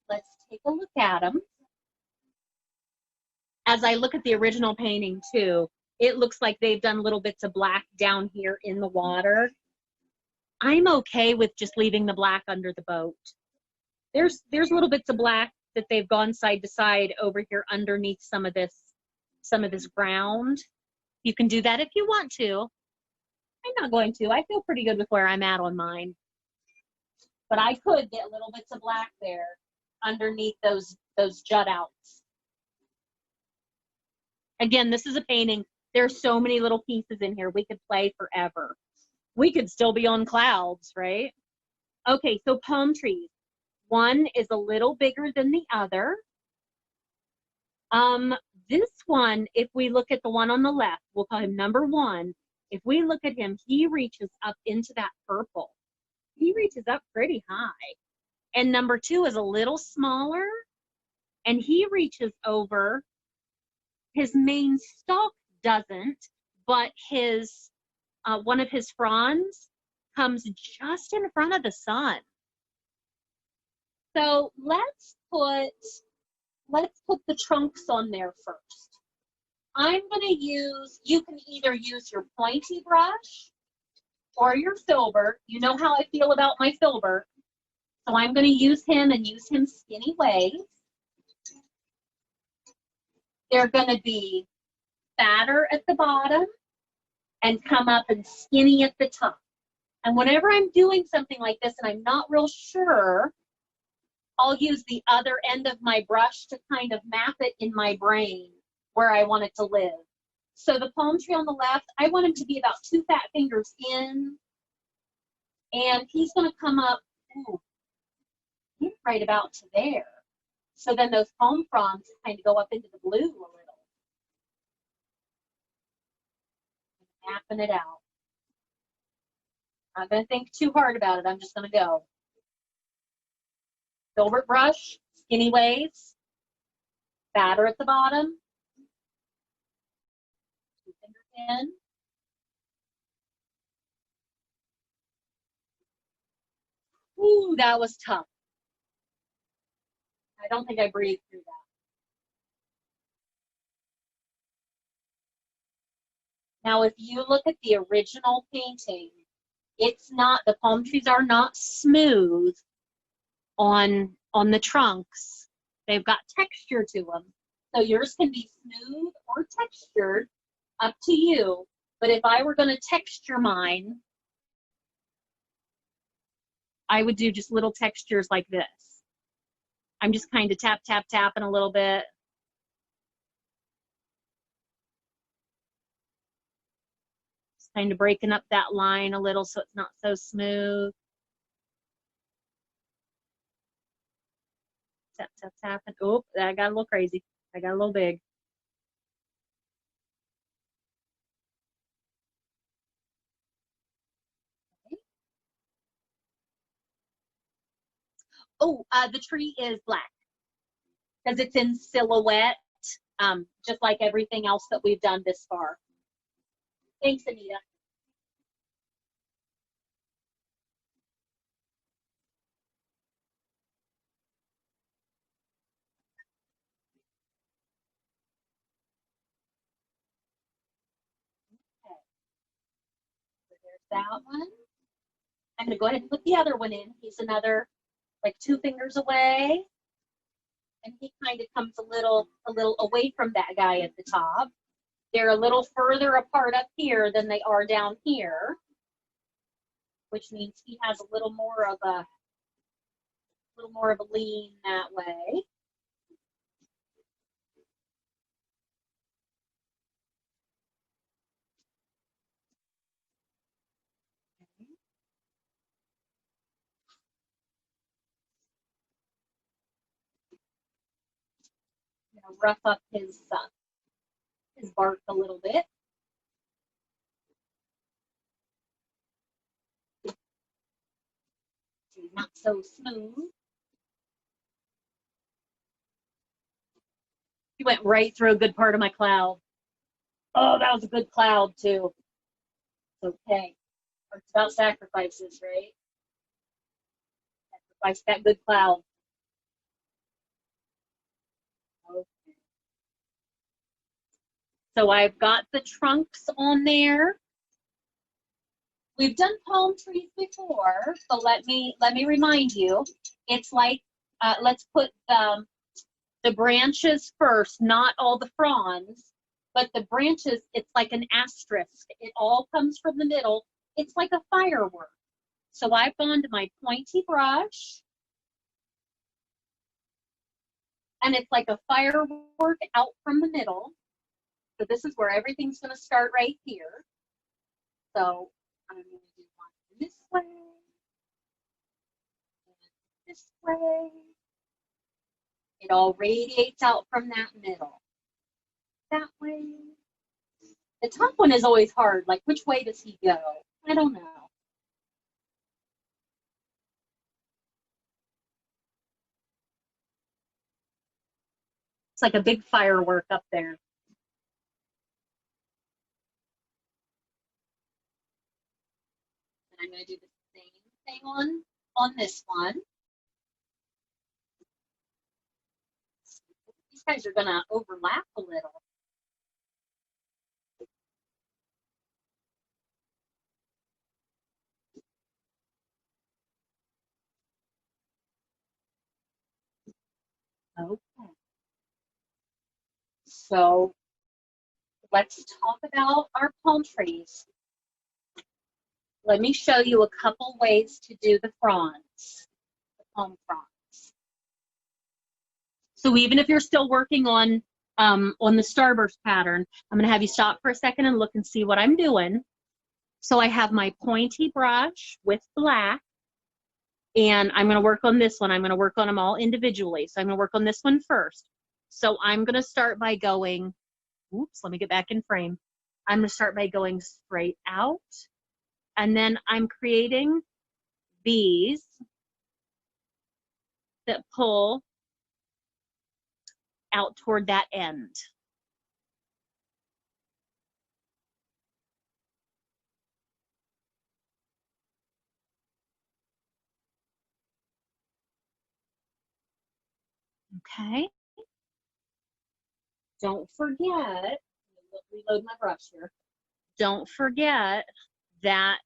Let's take a look at them. As I look at the original painting too, it looks like they've done little bits of black down here in the water. I'm okay with just leaving the black under the boat. There's little bits of black that they've gone side to side over here underneath some of this ground. You can do that if you want to. I'm not going to. I feel pretty good with where I'm at on mine. But I could get little bits of black there underneath those jut outs. Again, this is a painting. There's so many little pieces in here. We could play forever. We could still be on clouds, right? Okay, so palm trees. One is a little bigger than the other. This one, if we look at the one on the left, we'll call him number one. If we look at him, he reaches up into that purple. He reaches up pretty high. And number two is a little smaller, and he reaches over. His main stalk doesn't, but his one of his fronds comes just in front of the sun. So let's put the trunks on there first. I'm going to use, you can either use your pointy brush or your filbert. You know how I feel about my filbert. So I'm going to use him and use him skinny ways. They're going to be fatter at the bottom and come up and skinny at the top. And whenever I'm doing something like this and I'm not real sure, I'll use the other end of my brush to kind of map it in my brain where I want it to live. So the palm tree on the left, I want him to be about 2 fat fingers in, and he's going to come up right about to there. So then those palm fronds kind of go up into the blue a little. Mapping it out. I'm not going to think too hard about it. I'm just going to go. Filbert brush, skinny waves, fatter at the bottom, 2 fingers in. Ooh, that was tough. I don't think I breathed through that. Now, if you look at the original painting, it's not, the palm trees are not smooth on the trunks. They've got texture to them. So yours can be smooth or textured, up to you. But if I were going to texture mine, I would do just little textures like this. I'm just kind of tapping a little bit. Just kind of breaking up that line a little so it's not so smooth. Tap. And oh, that got a little crazy. I got a little big. Okay. Oh, the tree is black because it's in silhouette just like everything else that we've done this far. Thanks, Anita. Okay, so there's that one. I'm going to go ahead and put the other one in. He's another like 2 fingers away. And he kind of comes a little away from that guy at the top. They're a little further apart up here than they are down here, which means he has a little more of a lean that way. Rough up his bark a little bit. He's not so smooth. He went right through a good part of my cloud. Oh, that was a good cloud too. It's okay. It's about sacrifices, right? Sacrifice that good cloud. Okay. So I've got the trunks on there. We've done palm trees before, so let me remind you. It's like let's put the branches first, not all the fronds, but the branches. It's like an asterisk. It all comes from the middle. It's like a firework. So I've gone to my pointy brush, and it's like a firework out from the middle. So this is where everything's going to start right here. So I'm going to do one this way, and this way. It all radiates out from that middle. That way. The top one is always hard. Like, which way does he go? I don't know. It's like a big firework up there. And I'm going to do the same thing on this one. These guys are going to overlap a little. Okay. So let's talk about our palm trees. Let me show you a couple ways to do the fronds, the palm fronds. So even if you're still working on the starburst pattern, I'm going to have you stop for a second and look and see what I'm doing. So I have my pointy brush with black, and I'm going to work on this one. I'm going to work on them all individually. So I'm going to work on this one first. So I'm going to start by going, oops, let me get back in frame. I'm going to start by going straight out, and then I'm creating these that pull out toward that end. Okay. Don't forget, reload my brush here. Don't forget that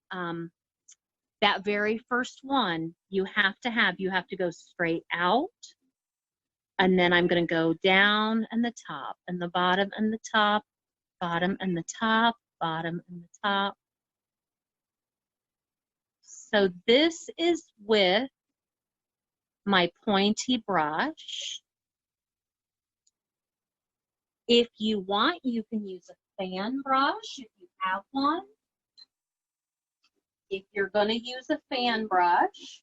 that very first one you have to go straight out, and then I'm going to go down and the top and the bottom and the top, bottom and the top, bottom and the top. So this is with my pointy brush. If you want, you can use a fan brush if you have one. If you're going to use a fan brush,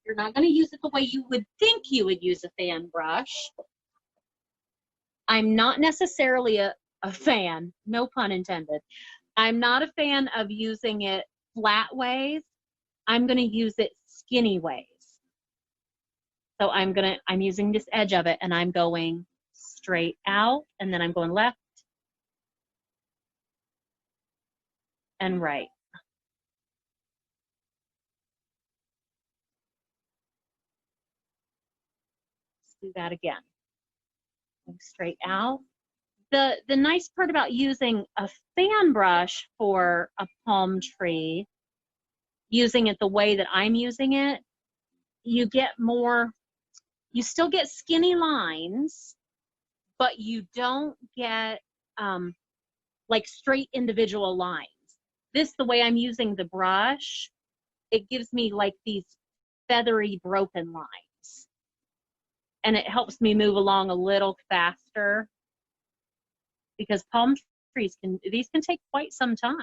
you're not going to use it the way you would think you would use a fan brush. I'm not necessarily a fan, no pun intended. I'm not a fan of using it flat ways. I'm going to use it skinny ways. So I'm using this edge of it, and I'm going straight out, and then I'm going left and right. Let's do that again. Straight out. The nice part about using a fan brush for a palm tree, using it the way that I'm using it, you get more, you still get skinny lines, but you don't get like straight individual lines. This, the way I'm using the brush, it gives me like these feathery broken lines. And it helps me move along a little faster, because palm trees can take quite some time.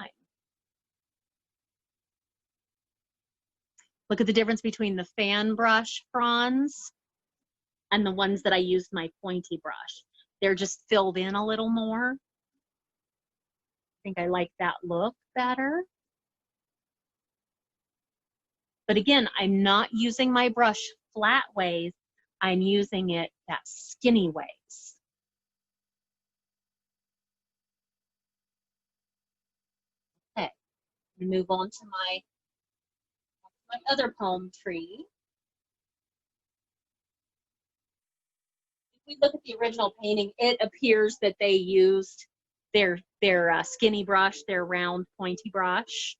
Look at the difference between the fan brush fronds and the ones that I used my pointy brush. They're just filled in a little more. I think I like that look better. But again, I'm not using my brush flat ways. I'm using it that skinny ways. Okay, move on to my other palm tree. If we look at the original painting, it appears that they used their skinny brush, their round pointy brush.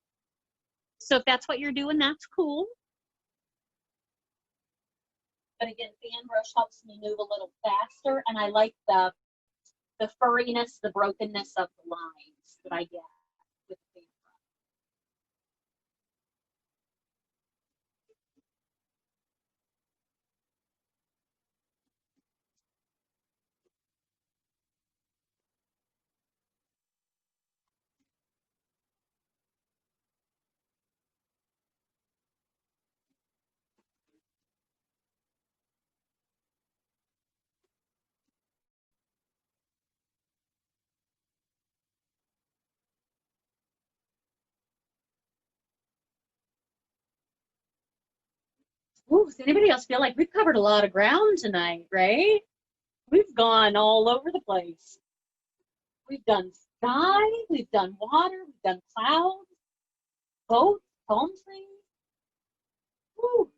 So if that's what you're doing, that's cool. But again, fan brush helps me move a little faster, and I like the furriness, the brokenness of the lines that I get with the fan brush. Ooh, does anybody else feel like we've covered a lot of ground tonight, right? We've gone all over the place. We've done sky, we've done water, we've done clouds, boats, palm trees. Woo.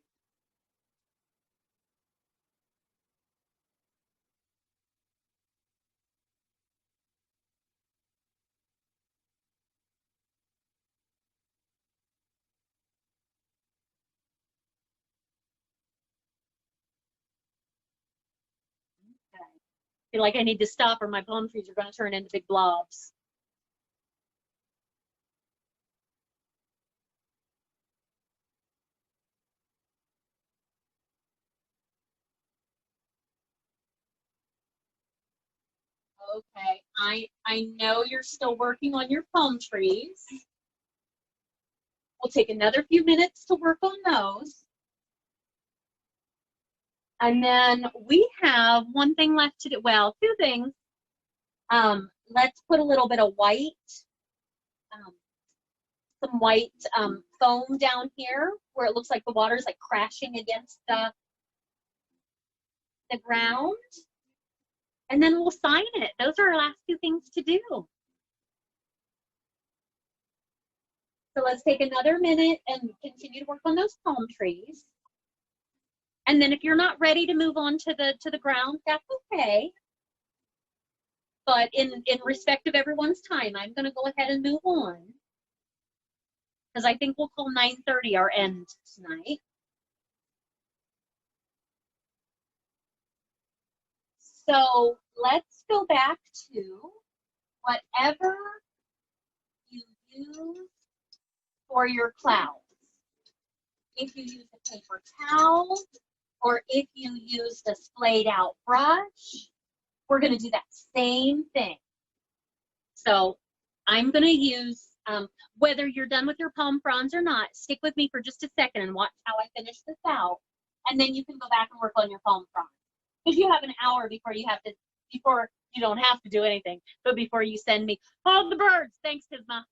Okay. I feel like I need to stop or my palm trees are going to turn into big blobs. Okay, I know you're still working on your palm trees. We'll take another few minutes to work on those. And then we have one thing left to do. Well, two things. Let's put a little bit of white, some white foam down here where it looks like the water's like crashing against the ground. And then we'll sign it. Those are our last two things to do. So let's take another minute and continue to work on those palm trees. And then if you're not ready to move on to the ground, that's okay. But in respect of everyone's time, I'm going to go ahead and move on, because I think we'll call 9:30 our end tonight. So let's go back to whatever you use for your clouds. If you use a paper towel, or if you used a splayed out brush, we're going to do that same thing. So I'm going to use, whether you're done with your palm fronds or not, stick with me for just a second and watch how I finish this out. And then you can go back and work on your palm fronds. Because you have an hour before you don't have to do anything, but before you send me, oh, the birds, thanks, Tisma.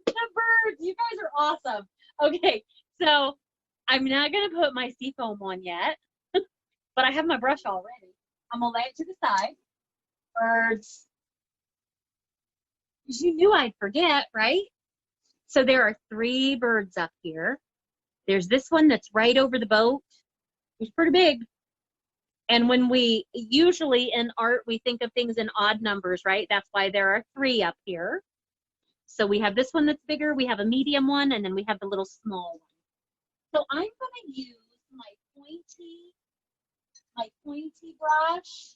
The birds, you guys are awesome. Okay, so I'm not going to put my seafoam on yet. but I have my brush already. I'm gonna lay it to the side. Birds. You knew I'd forget, right? So there are 3 birds up here. There's this one that's right over the boat. It's pretty big. And when we usually in art, we think of things in odd numbers, right? That's why there are 3 up here. So we have this one that's bigger, we have a medium one, and then we have the little small one. So I'm gonna use my pointy brush.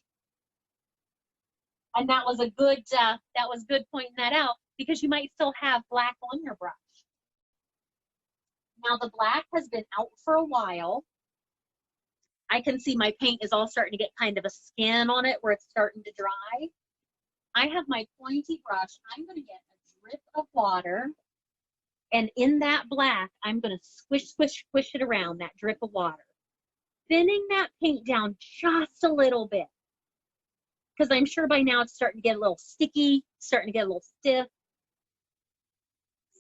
And that was good pointing that out, because you might still have black on your brush. Now the black has been out for a while. I can see my paint is all starting to get kind of a skin on it where it's starting to dry. I have my pointy brush. I'm going to get a drip of water, and in that black, I'm going to squish, squish, squish it around, that drip of water, thinning that paint down just a little bit, because I'm sure by now it's starting to get a little sticky, starting to get a little stiff.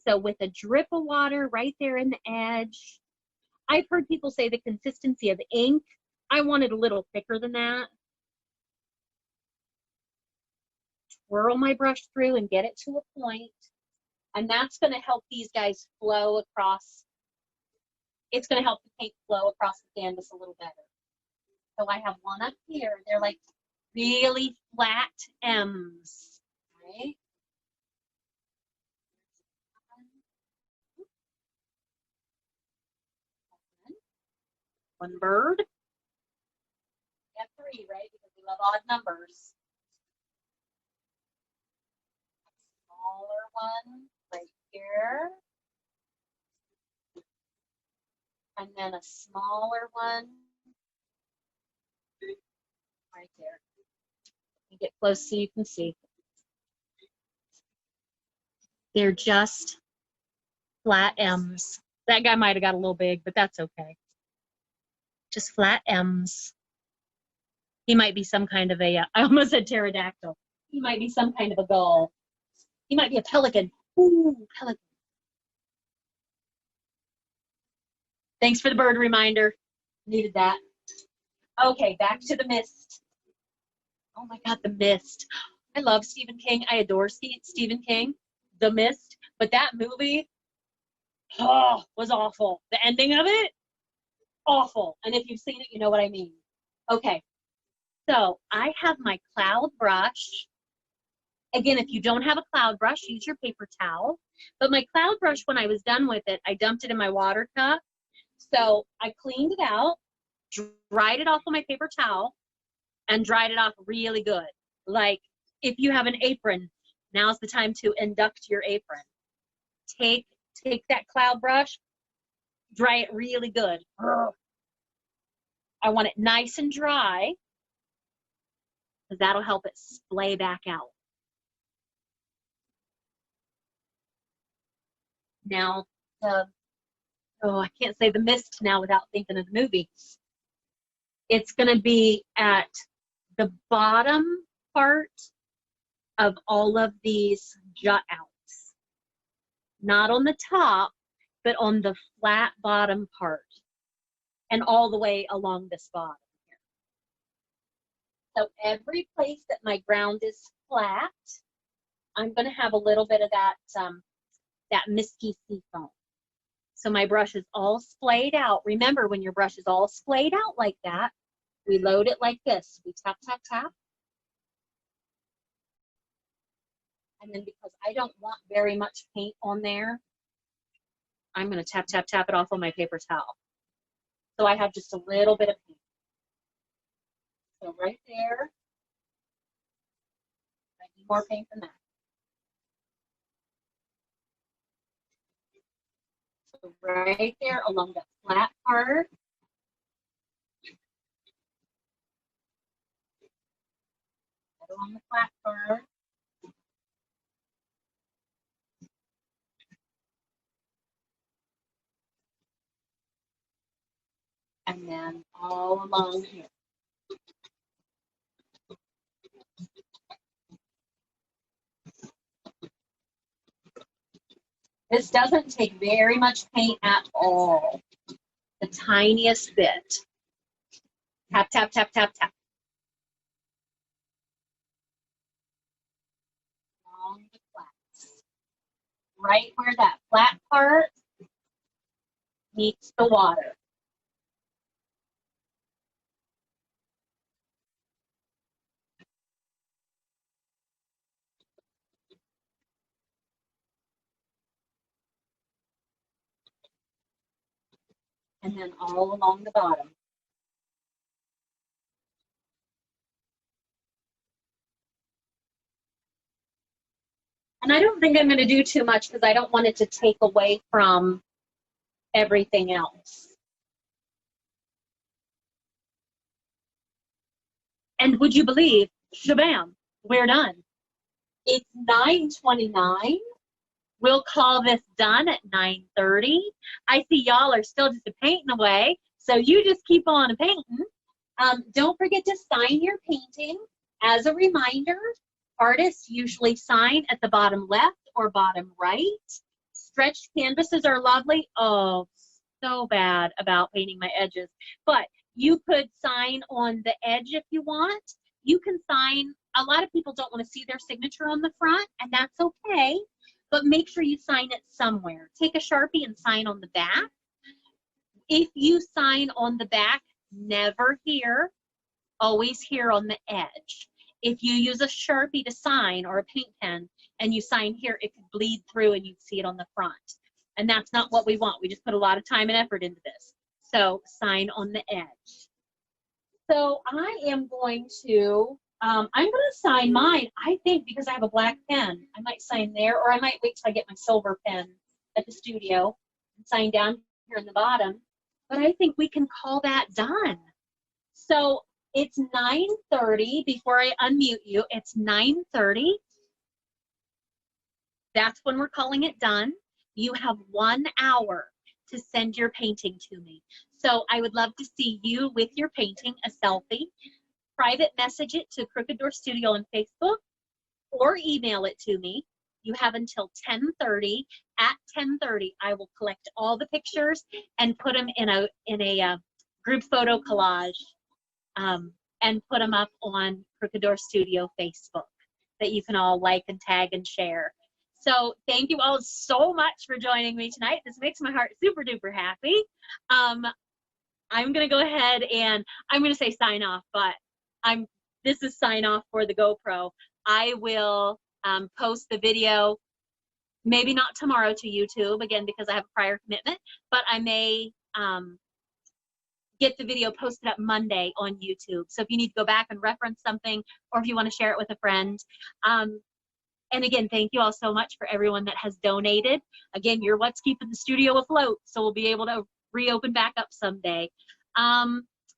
So with a drip of water right there in the edge, I've heard people say the consistency of ink. I want it a little thicker than that. Twirl my brush through and get it to a point, and that's going to help these guys flow across. It's going to help the paint flow across the canvas a little better. So I have one up here. They're like really flat M's, right? One bird. We have 3, right? Because we love odd numbers. A smaller one right here. And then a smaller one right there. You get close so you can see. They're just flat M's. That guy might have got a little big, but that's okay. Just flat M's. He might be some kind of a, I almost said pterodactyl. He might be some kind of a gull. He might be a pelican. Ooh, pelican. Thanks for the bird reminder. Needed that. Okay, back to the mist. Oh my God, the mist. I love Stephen King. I adore Stephen King. The Mist. But that movie, was awful. The ending of it, awful. And if you've seen it, you know what I mean. Okay. So I have my cloud brush. Again, if you don't have a cloud brush, use your paper towel. But my cloud brush, when I was done with it, I dumped it in my water cup. So I cleaned it out, dried it off on my paper towel, and dried it off really good. Like if you have an apron, now's the time to induct your apron. Take that cloud brush, dry it really good. I want it nice and dry, because that'll help it splay back out. Now, I can't say the mist now without thinking of the movie. It's going to be at the bottom part of all of these jut outs. Not on the top, but on the flat bottom part, and all the way along this bottom here. So every place that my ground is flat, I'm going to have a little bit of that misty sea foam. So my brush is all splayed out. Remember, when your brush is all splayed out like that, we load it like this. We tap, tap, tap. And then because I don't want very much paint on there, I'm going to tap, tap, tap it off on my paper towel. So I have just a little bit of paint. So right there, I need more paint than that. So right there along the flat part, along the flat part. And then all along here. This doesn't take very much paint at all. The tiniest bit. Tap, tap, tap, tap, tap. Along the flats. Right where that flat part meets the water. And then all along the bottom. And I don't think I'm going to do too much because I don't want it to take away from everything else. And would you believe, shabam, we're done. It's 9:29. We'll call this done at 9:30. I see y'all are still just painting away, so you just keep on painting. Don't forget to sign your painting. As a reminder, artists usually sign at the bottom left or bottom right. Stretched canvases are lovely. Oh, so bad about painting my edges. But you could sign on the edge if you want. You can sign, a lot of people don't want to see their signature on the front, and that's okay. But make sure you sign it somewhere. Take a Sharpie and sign on the back. If you sign on the back, never here, always here on the edge. If you use a Sharpie to sign or a paint pen and you sign here, it could bleed through and you'd see it on the front. And that's not what we want. We just put a lot of time and effort into this. So sign on the edge. So I am going to sign mine, I think, because I have a black pen. I might sign there, or I might wait till I get my silver pen at the studio and sign down here in the bottom. But I think we can call that done. So it's 9:30. Before I unmute you, it's 9:30. That's when we're calling it done. You have 1 hour to send your painting to me. So I would love to see you with your painting, a selfie. Private message it to Crooked Door Studio on Facebook or email it to me. You have until 10:30. At 10:30, I will collect all the pictures and put them in a group photo collage and put them up on Crooked Door Studio Facebook that you can all like and tag and share. So thank you all so much for joining me tonight. This makes my heart super duper happy. I'm going to go ahead and I'm going to say sign off, but this is sign off for the GoPro. I will post the video, maybe not tomorrow to YouTube, again, because I have a prior commitment, but I may get the video posted up Monday on YouTube. So if you need to go back and reference something, or if you want to share it with a friend. And again, thank you all so much for everyone that has donated. Again, you're what's keeping the studio afloat, so we'll be able to reopen back up someday.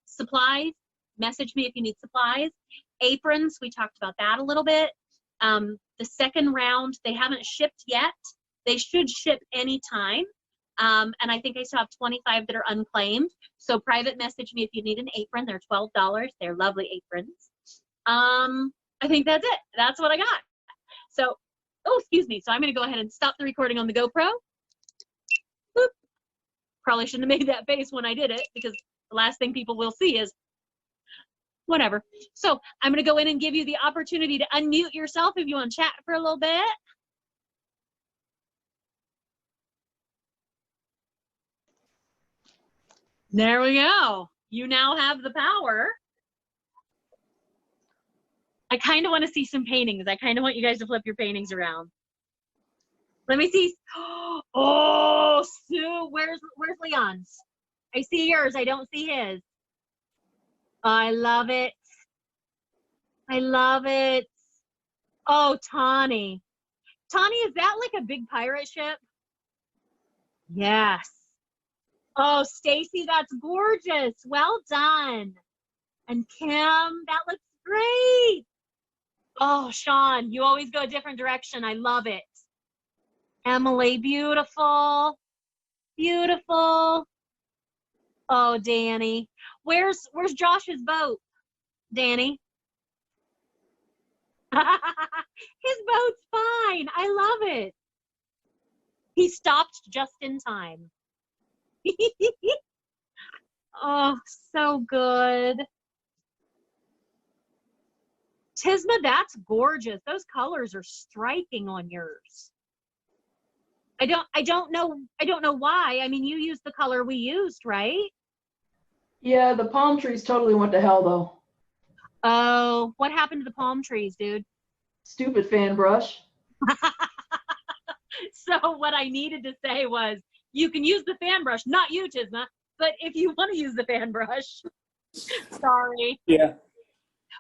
Supplies, message me if you need supplies. Aprons, we talked about that a little bit. The second round, they haven't shipped yet. They should ship anytime. And I think I still have 25 that are unclaimed. So private message me if you need an apron. They're $12. They're lovely aprons. I think that's it. That's what I got. So, oh, excuse me. So I'm going to go ahead and stop the recording on the GoPro. Boop. Probably shouldn't have made that face when I did it, because the last thing people will see is whatever. So I'm going to go in and give you the opportunity to unmute yourself if you want to chat for a little bit. There we go. You now have the power. I kind of want to see some paintings. I kind of want you guys to flip your paintings around. Let me see. Oh, Sue, where's Leon's? I see yours. I don't see his. I love it. I love it. Oh, Tawny. Tawny, is that like a big pirate ship? Yes. Oh, Stacy, that's gorgeous. Well done. And Kim, that looks great. Oh, Sean, you always go a different direction. I love it. Emily, beautiful. Beautiful. Oh, Danny. Where's Josh's boat, Danny? His boat's fine. I love it. He stopped just in time. Oh, so good. Tisma, that's gorgeous. Those colors are striking on yours. I don't know why. I mean, you used the color we used, right? Yeah, the palm trees totally went to hell though. Oh, what happened to the palm trees, dude? Stupid fan brush. So what I needed to say was, you can use the fan brush, not you, Tisma, but if you want to use the fan brush, sorry. Yeah.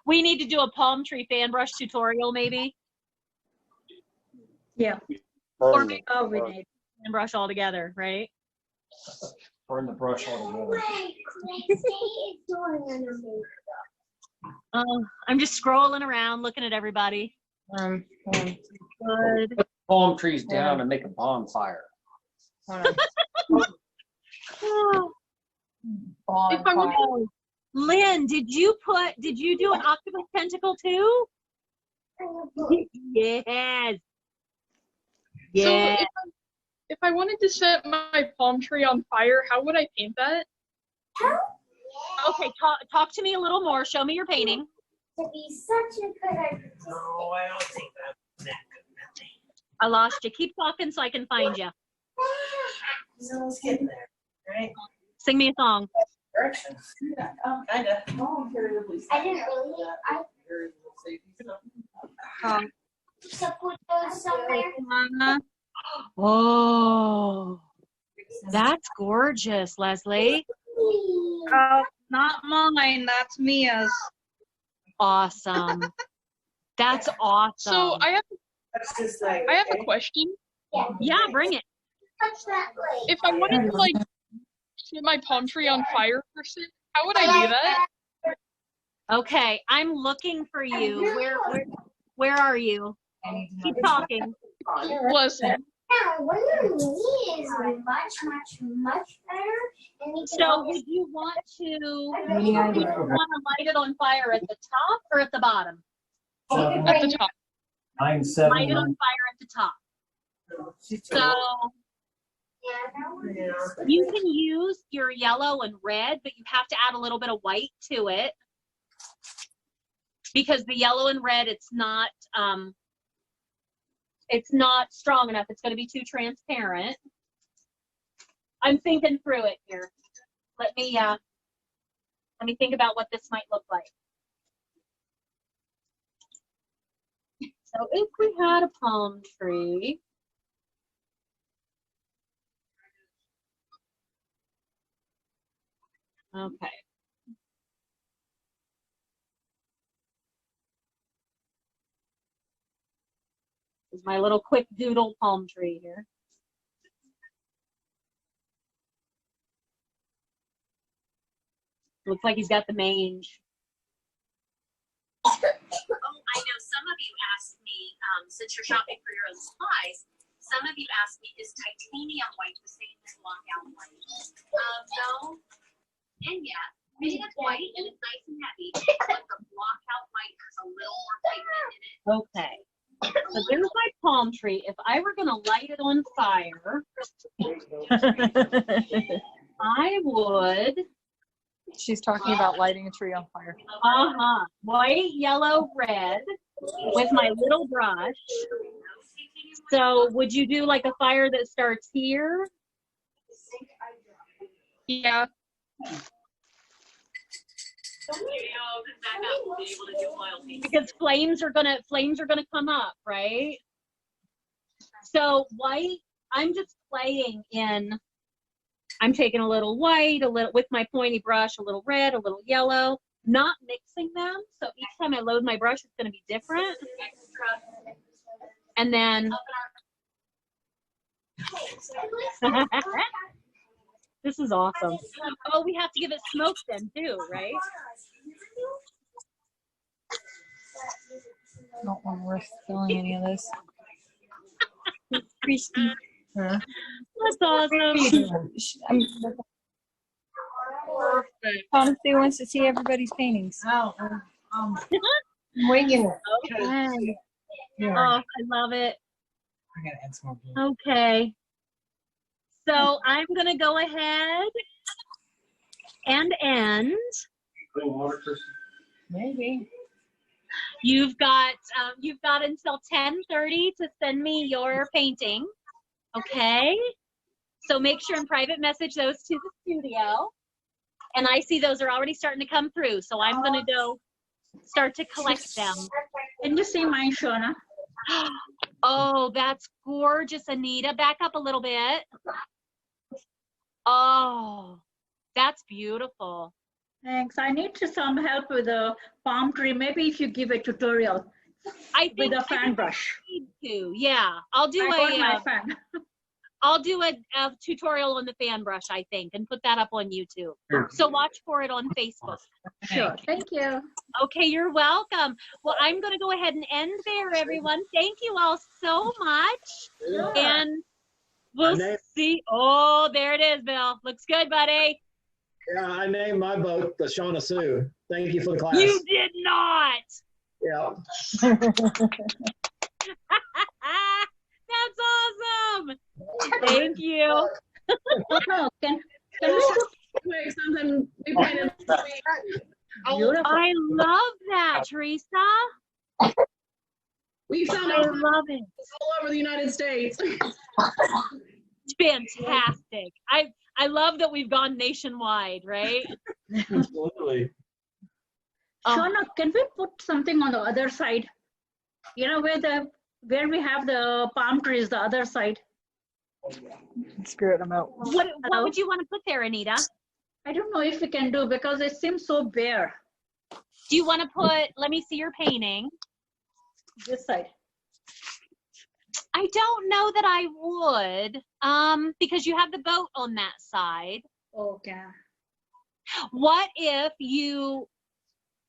We need to do a palm tree fan brush tutorial, maybe. Yeah. Or Burn maybe Oh, we need. fan brush all together, right? burn the brush altogether. I'm just scrolling around, looking at everybody. Good. Put palm trees down and make a bonfire. Oh, if I were- Lynn, did you do an octopus tentacle too? Yes. Yeah. So if I wanted to set my palm tree on fire, how would I paint that? Okay, talk to me a little more. Show me your painting. To be such a good artist. No, I don't think that's that good. I lost you. Keep talking so I can find you. He's almost getting there, right? Sing me a song. Direction. Kinda. I didn't really. To put those somewhere. Oh, that's gorgeous, Leslie. Not mine, that's Mia's. Awesome. That's awesome. So That's just like. I have a question. Yeah, bring it. Touch that blade. If I wanted to like set my palm tree on fire per se, how would I do that? Okay, I'm looking for you. Where are you? Keep talking. Listen, Now, when your knee is much better, and you can So would you want to light it on fire at the top or at the bottom? at the top. 9-7. Light it on fire at the top. So you can use your yellow and red, but you have to add a little bit of white to it. Because the yellow and red, it's not strong enough. It's going to be too transparent. I'm thinking through it here. Let me think about what this might look like. So if we had a palm tree, okay. This is my little quick doodle palm tree here. Looks like he's got the mange. Oh, I know some of you asked me, since you're shopping for your own supplies, some of you asked me, is titanium white the same as lockout white? No. And yeah, I think it's white and it's nice and heavy, but the lockout white has a little more pigment in it. Okay. So there's my palm tree. If I were gonna light it on fire, I would. She's talking about lighting a tree on fire. White, yellow, red with my little brush. So would you do like a fire that starts here? Yeah. Because flames are gonna come up, right? So white, I'm just playing in. I'm taking a little white, a little with my pointy brush, a little red, a little yellow, not mixing them. So each time I load my brush, it's gonna be different. And then this is awesome. Oh, we have to give it smoke then too, right? I don't want to risk spilling any of this. Christy. Huh? That's awesome. Perfect. Honestly wants to see everybody's paintings. Oh, winging it. Okay. Yeah. Oh, I love it. I gotta add some more. Okay. So I'm gonna go ahead and end. Clean water, Kristen? Maybe. You've got until 10:30 to send me your painting. Okay. So make sure and private message those to the studio. And I see those are already starting to come through. So I'm going to go start to collect them. Can you see mine, Shona? Oh, that's gorgeous, Anita. Back up a little bit. Oh, that's beautiful. Thanks. I need some help with the palm tree. Maybe if you give a tutorial with a fan brush. Need to. Yeah, I'll do my fan. I'll do a tutorial on the fan brush, I think, and put that up on YouTube. So watch for it on Facebook. Sure. Thank you. Okay, you're welcome. Well, I'm going to go ahead and end there, everyone. Thank you all so much. And we'll see. Oh, there it is, Bill. Looks good, buddy. Yeah, I named my boat the Shauna Sue. Thank you for the class. You did not. Yeah. That's awesome. Thank you. No, can we Quick, something we painted. Beautiful. I love that, Teresa. We found I out love it. all over the United States. It's fantastic. I love that we've gone nationwide, right? Absolutely. Shona, can we put something on the other side? You know, where we have the palm trees, the other side. Screw it, I'm out. What would you want to put there, Anita? I don't know if we can do because it seems so bare. Do you want to put, let me see your painting. This side. I don't know that I would, because you have the boat on that side. Okay. What if you,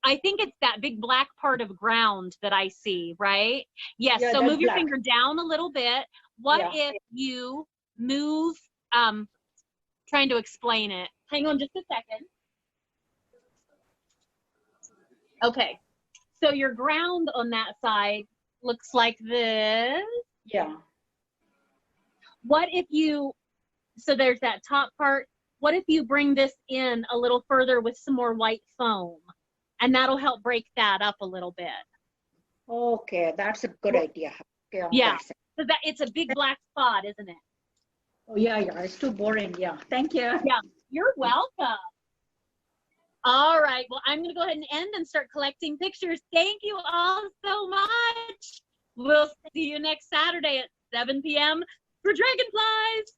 I think it's that big black part of ground that I see, right? Yes, Yeah, so that's move your black. finger down a little bit. What Yeah. if you move, trying to explain it. Hang on just a second. Okay, so your ground on that side looks like this. Yeah. What if you, so there's that top part, what if you bring this in a little further with some more white foam? And that'll help break that up a little bit. Okay, that's a good idea. Okay, Yeah. that's it. So that it's a big black spot, isn't it? Oh, yeah, it's too boring. Yeah. Thank you. Yeah, you're welcome. All right, well, I'm gonna go ahead and end and start collecting pictures. Thank you all so much. We'll see you next Saturday at 7 p.m. for Dragonflies.